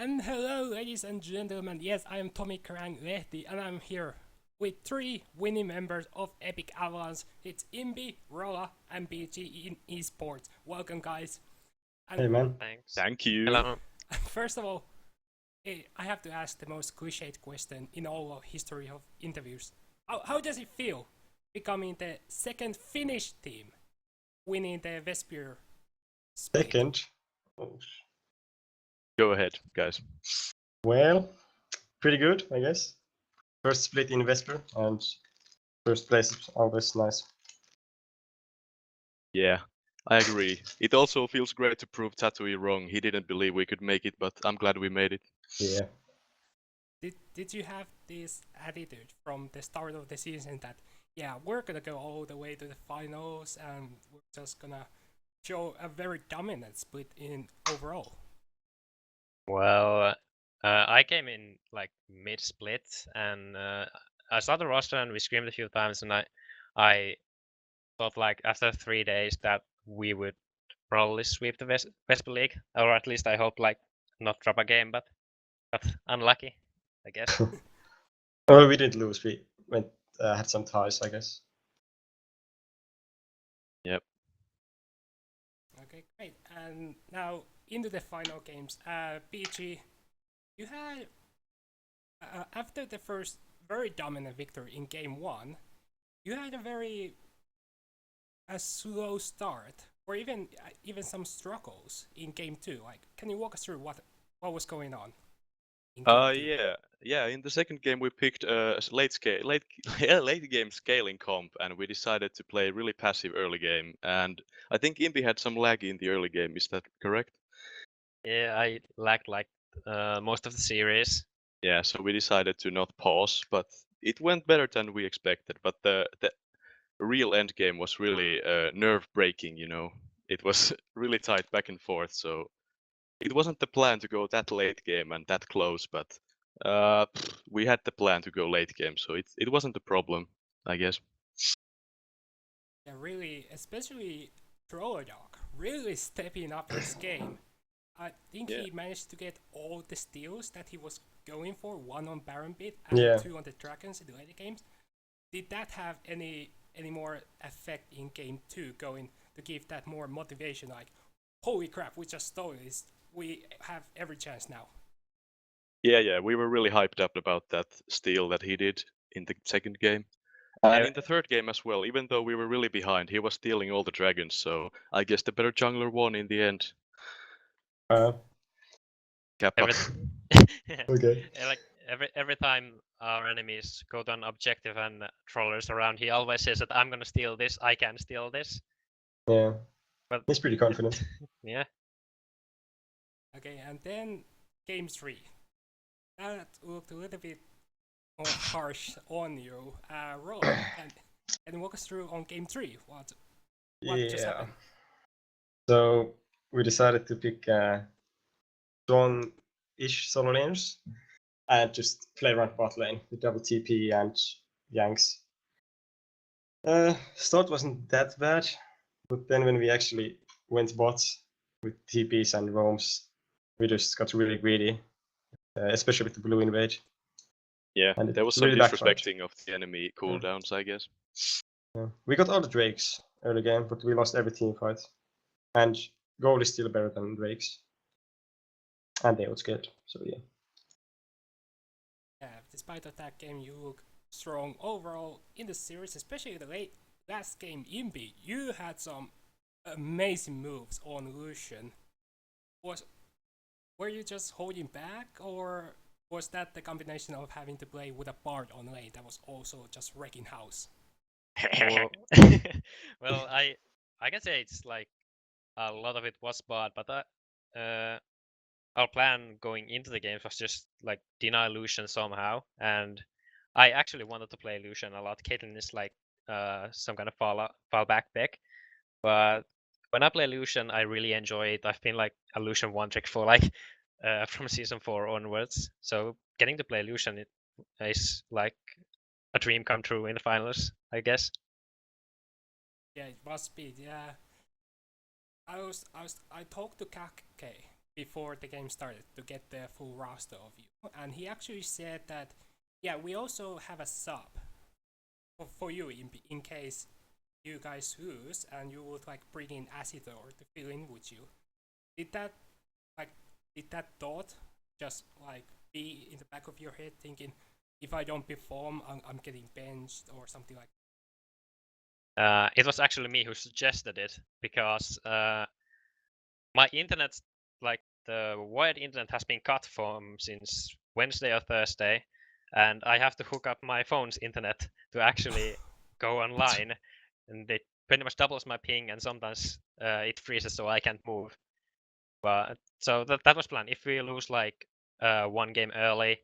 And hello, ladies and gentlemen. Yes, I am Tommy Karang Lehti, and I'm here with 3 winning members of Epic Avalanche. It's Imbi, Rolla, and BG in esports. Welcome, guys. And Hey man. Thanks. Thank you. Hello. first of all, I have to ask the most cliched question in all of history of interviews. How does it feel becoming the second Finnish team, winning the Vesper split? Second. Oh, Go ahead, guys. well, pretty good, I guess. First split in Vesper, and first place is always nice. Yeah, I agree. It also feels great to prove Tatooine wrong. He didn't believe we could make it, but I'm glad we made it. Yeah. Did you have this attitude from the start of the season that, yeah, we're gonna go all the way to the finals and we're just gonna show a very dominant split in overall? Well, I came in like mid-split, and I saw the roster and we screamed a few times, and I thought like after 3 days that we would probably sweep the Vespa League, or at least I hope like not drop a game, but unlucky, I guess. Well, we didn't lose. We went had some ties, I guess. Yep. Okay, great. And now into the final games. PG, you had after the first very dominant victory in game 1, you had a slow start, or even some struggles in game 2. Like, can you walk us through what was going on? In game 2? Yeah. In the second game, we picked a late game scaling comp, and we decided to play really passive early game. And I think Imbi had some lag in the early game. Is that correct? Yeah, I lacked like most of the series. Yeah. So we decided to not pause, but it went better than we expected. But the real end game was really nerve breaking. You know, it was really tight back and forth. So it wasn't the plan to go that late game and that close, but we had the plan to go late game, so it wasn't a problem, I guess. Yeah, really, especially Dog, really stepping up his game. I think he managed to get all the steals that he was going for, 1 on Baron Beat and 2 on the Dragons in the later games. Did that have any more effect in game 2, going to give that more motivation, like, holy crap, we just stole this, we have every chance now? Yeah, we were really hyped up about that steal that he did in the second game. And in the third game as well, even though we were really behind, he was stealing all the dragons, so I guess the better jungler won in the end. Kappa. Okay. Like every time our enemies go to an objective and trollers around, he always says that I'm gonna steal this, I can steal this. Yeah. But He's pretty confident. yeah. Okay, and then game 3. That looked a little bit more harsh on you. Roll, and walk us through on game 3. What just happened? So we decided to pick strong-ish solo laners and just play around bot lane with double TP and Yanks. Start wasn't that bad, but then when we actually went bot with TPs and roams, we just got really greedy, especially with the blue invade. Yeah, and there was some really backfired. disrespecting of the enemy cooldowns, I guess. Yeah. We got all the Drakes early game, but we lost every team fight. And gold is still better than Drakes. And they outscaled, so yeah. Yeah, despite of that game, you look strong overall in the series, especially the last game, Imbi. You had some amazing moves on Lucian. Were you just holding back, or was that the combination of having to play with a Bard on lane that was also just wrecking house? Well, I can say it's like a lot of it was bad, but our plan going into the game was just like deny Lucian somehow, and I actually wanted to play Lucian a lot. Caitlyn is like some kind of fall back pick, but when I play Lucian, I really enjoy it. I've been like a Lucian one trick for like from season 4 onwards. So getting to play Lucian is like a dream come true in the finals, I guess. Yeah, it must be. Yeah, I talked to Kake before the game started to get the full roster of you. And he actually said that, yeah, we also have a sub for you in case you guys lose and you would like bring in Acitor to fill in with you. Did that thought just like be in the back of your head thinking, if I don't perform, I'm getting benched or something like that? It was actually me who suggested it because my internet, like the wired internet, has been cut from since Wednesday or Thursday, and I have to hook up my phone's internet to actually go online, and it pretty much doubles my ping, and sometimes it freezes so I can't move. But so that was planned. If we lose like one game early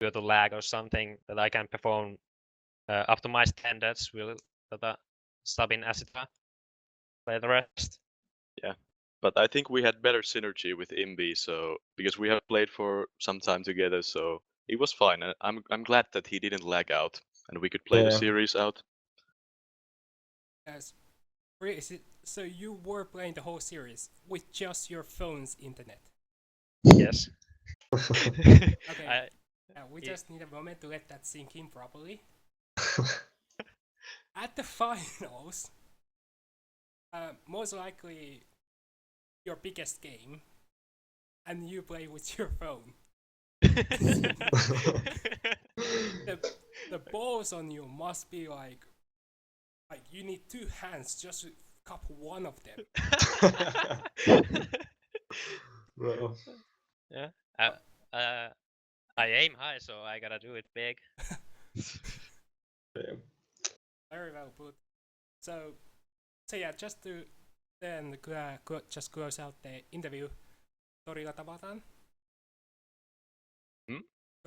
due to lag or something, that I can perform up to my standards, will sub in Asita, play the rest. Yeah, but I think we had better synergy with Imbi, so because we have played for some time together, so it was fine. I'm glad that he didn't lag out and we could play the series out. Yes. So you were playing the whole series with just your phone's internet? Yes. Okay. We just need a moment to let that sink in properly. At the finals, most likely your biggest game, and you play with your phone. The balls on you must be like you need 2 hands just to cup one of them. Well, Yeah. I aim high, so I gotta do it big. yeah. Very well put. So yeah, just to then just close out the interview. Torilla tavataan?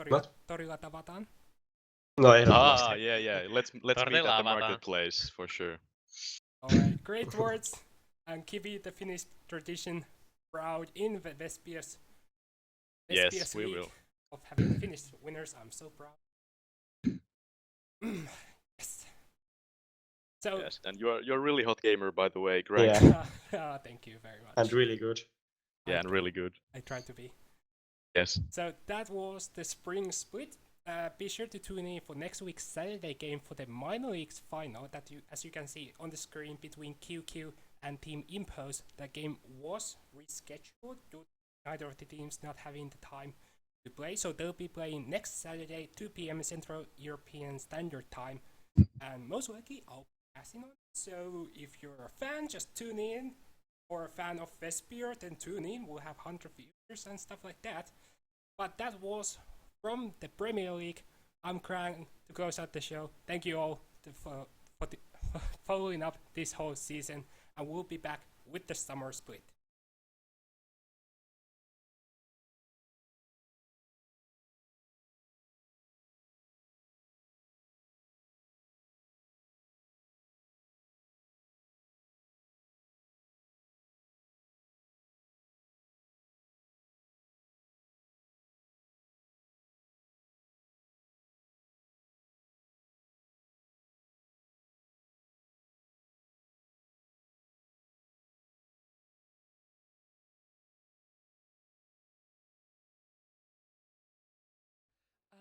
What? Torilla tavataan? No, ehdottomasti. Yeah. Let's meet at the marketplace for sure. Alright, great words, and keep it the Finnish tradition proud in the Vespia's Yes, we will. of having Finnish winners. I'm so proud. Yes. So yes, and you're a really hot gamer, by the way, Greg. Yeah. Thank you very much. And really good. Yeah, and really good. I try to be. Yes. So that was the spring split. Be sure to tune in for next week's Saturday game for the minor leagues final. That as you can see on the screen between QQ and Team Impose, the game was rescheduled due to neither of the teams not having the time to play. So they'll be playing next Saturday, 2 p.m. Central European Standard Time, and most likely I'll be passing on. So if you're a fan, just tune in. Or a fan of Vespier, then tune in. We'll have 100 viewers and stuff like that. But that was from the Premier League. I'm crying to close out the show. Thank you all for following up this whole season, and we'll be back with the summer split.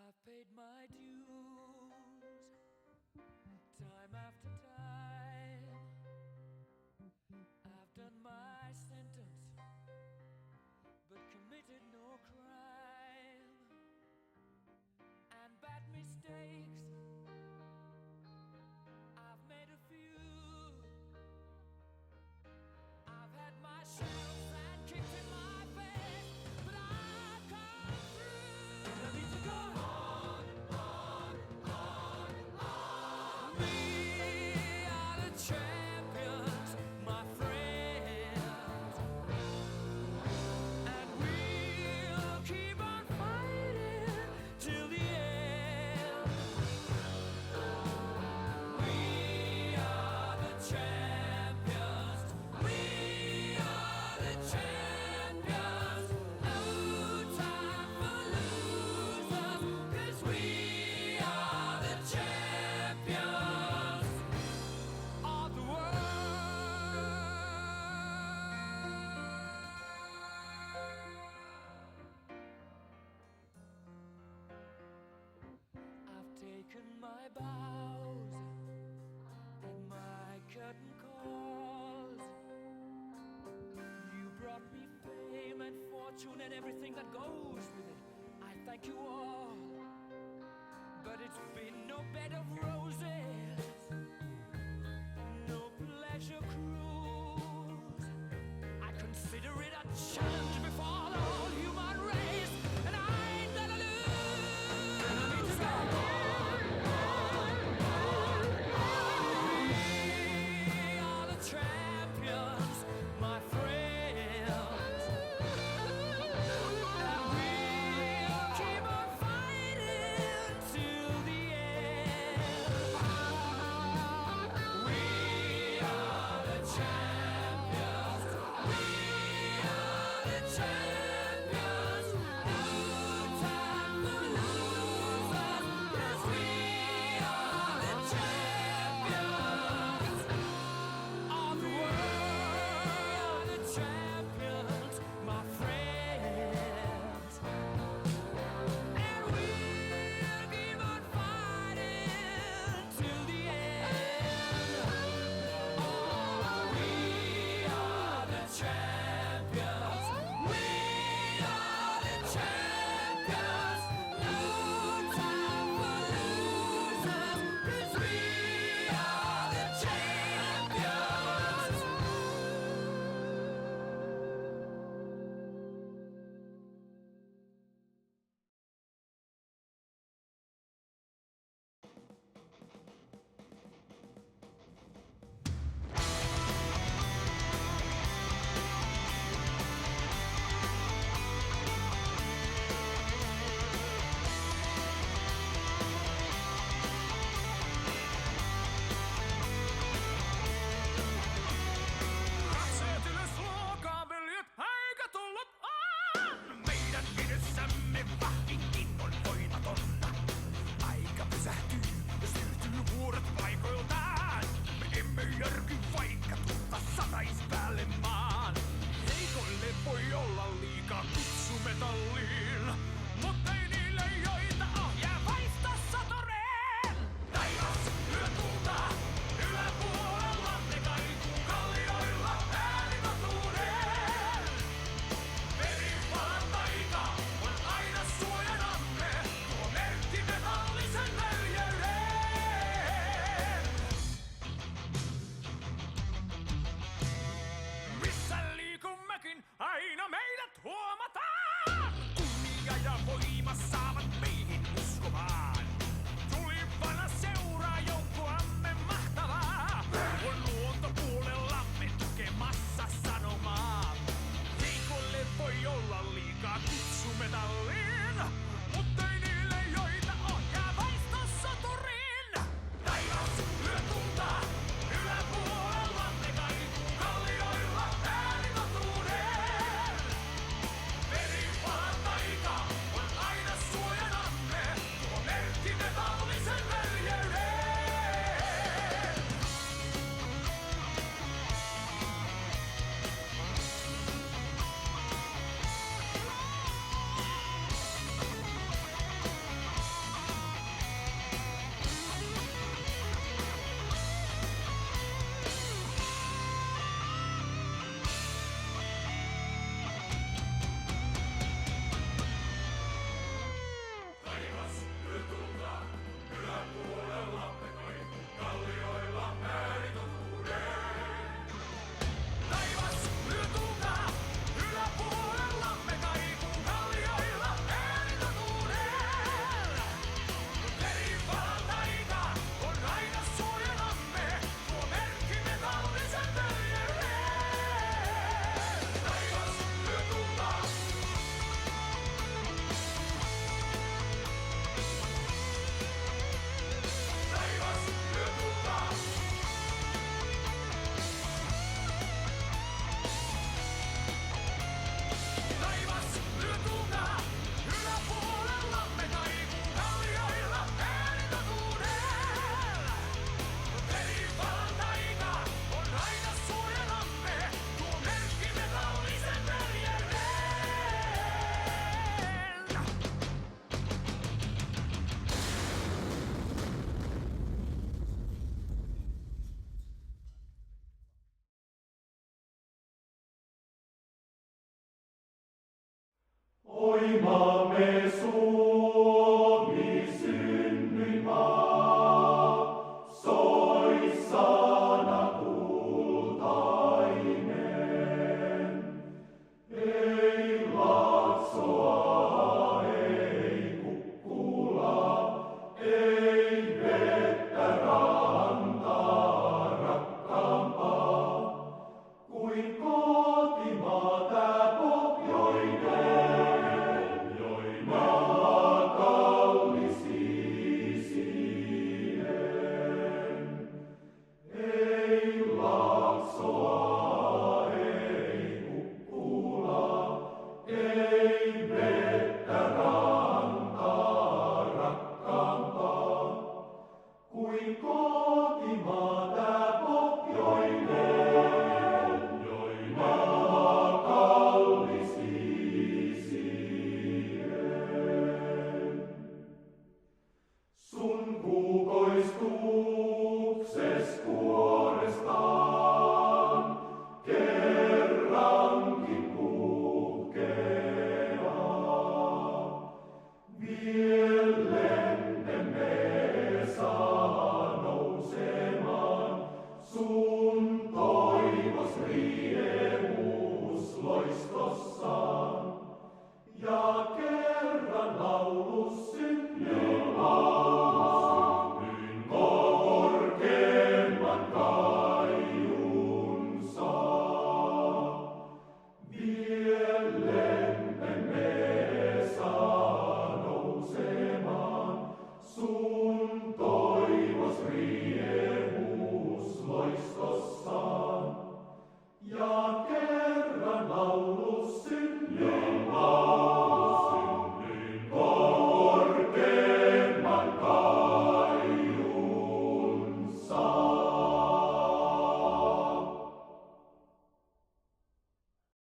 I've paid my dues time after time. I've done my sentence, but committed no crime. And bad mistakes, I've made a few. I've had my shells and kicked in my face, but I've come through. I need to go on, fortune and everything that goes with it. I thank you all, but it's been no bed of roses, no pleasure cruise. I consider it a challenge before the whole human race, and I ain't gonna lose. We are the champions, my friends, and we'll keep on fighting till the end. We are the champions. We are the champions. No time for losers, 'cause we are the champions of the world. The champions, my friends. And we'll keep on fighting till the end. Oh, we are the champions. We are the champions. No time for losers, 'cause we are the champions. Katseet ylös luokaan, veljet, eikä tullut on! Meidän edessämme vahvinkin on voimaton. Aika pysähtyy ja siirtyy vuoret paikoiltaan. Me emme järky vaikka tulta satais päälle maan. Heikoille voi olla liikaa kutsumetalliin, mutta ei niille joita ohjaa vaista satoreen. Taivas lyö tulta, yläpuolella ne kaikuu kallioilla äänivatuuden. Veripalan taika on aina suojanamme, tuo merkki metallisen veljeyden. Missä liikummekin, aina meidät huomataan. Kunnia ja voima saavat meihin uskomaan. Tulipana seuraa joukkoamme mahtavaa. On luontopuolellamme tukemassa sanomaa. Heikoille voi olla liikaa kutsumetalliin, mutta ei niille joita ohjaa vaistosoturiin. Taivas lyö tulta, yläpuolella ne kaikuu kallioilla äänivatuuden. Veripalan taika on aina suojanamme, tuo merkki metallisen veljeyden. Oimame su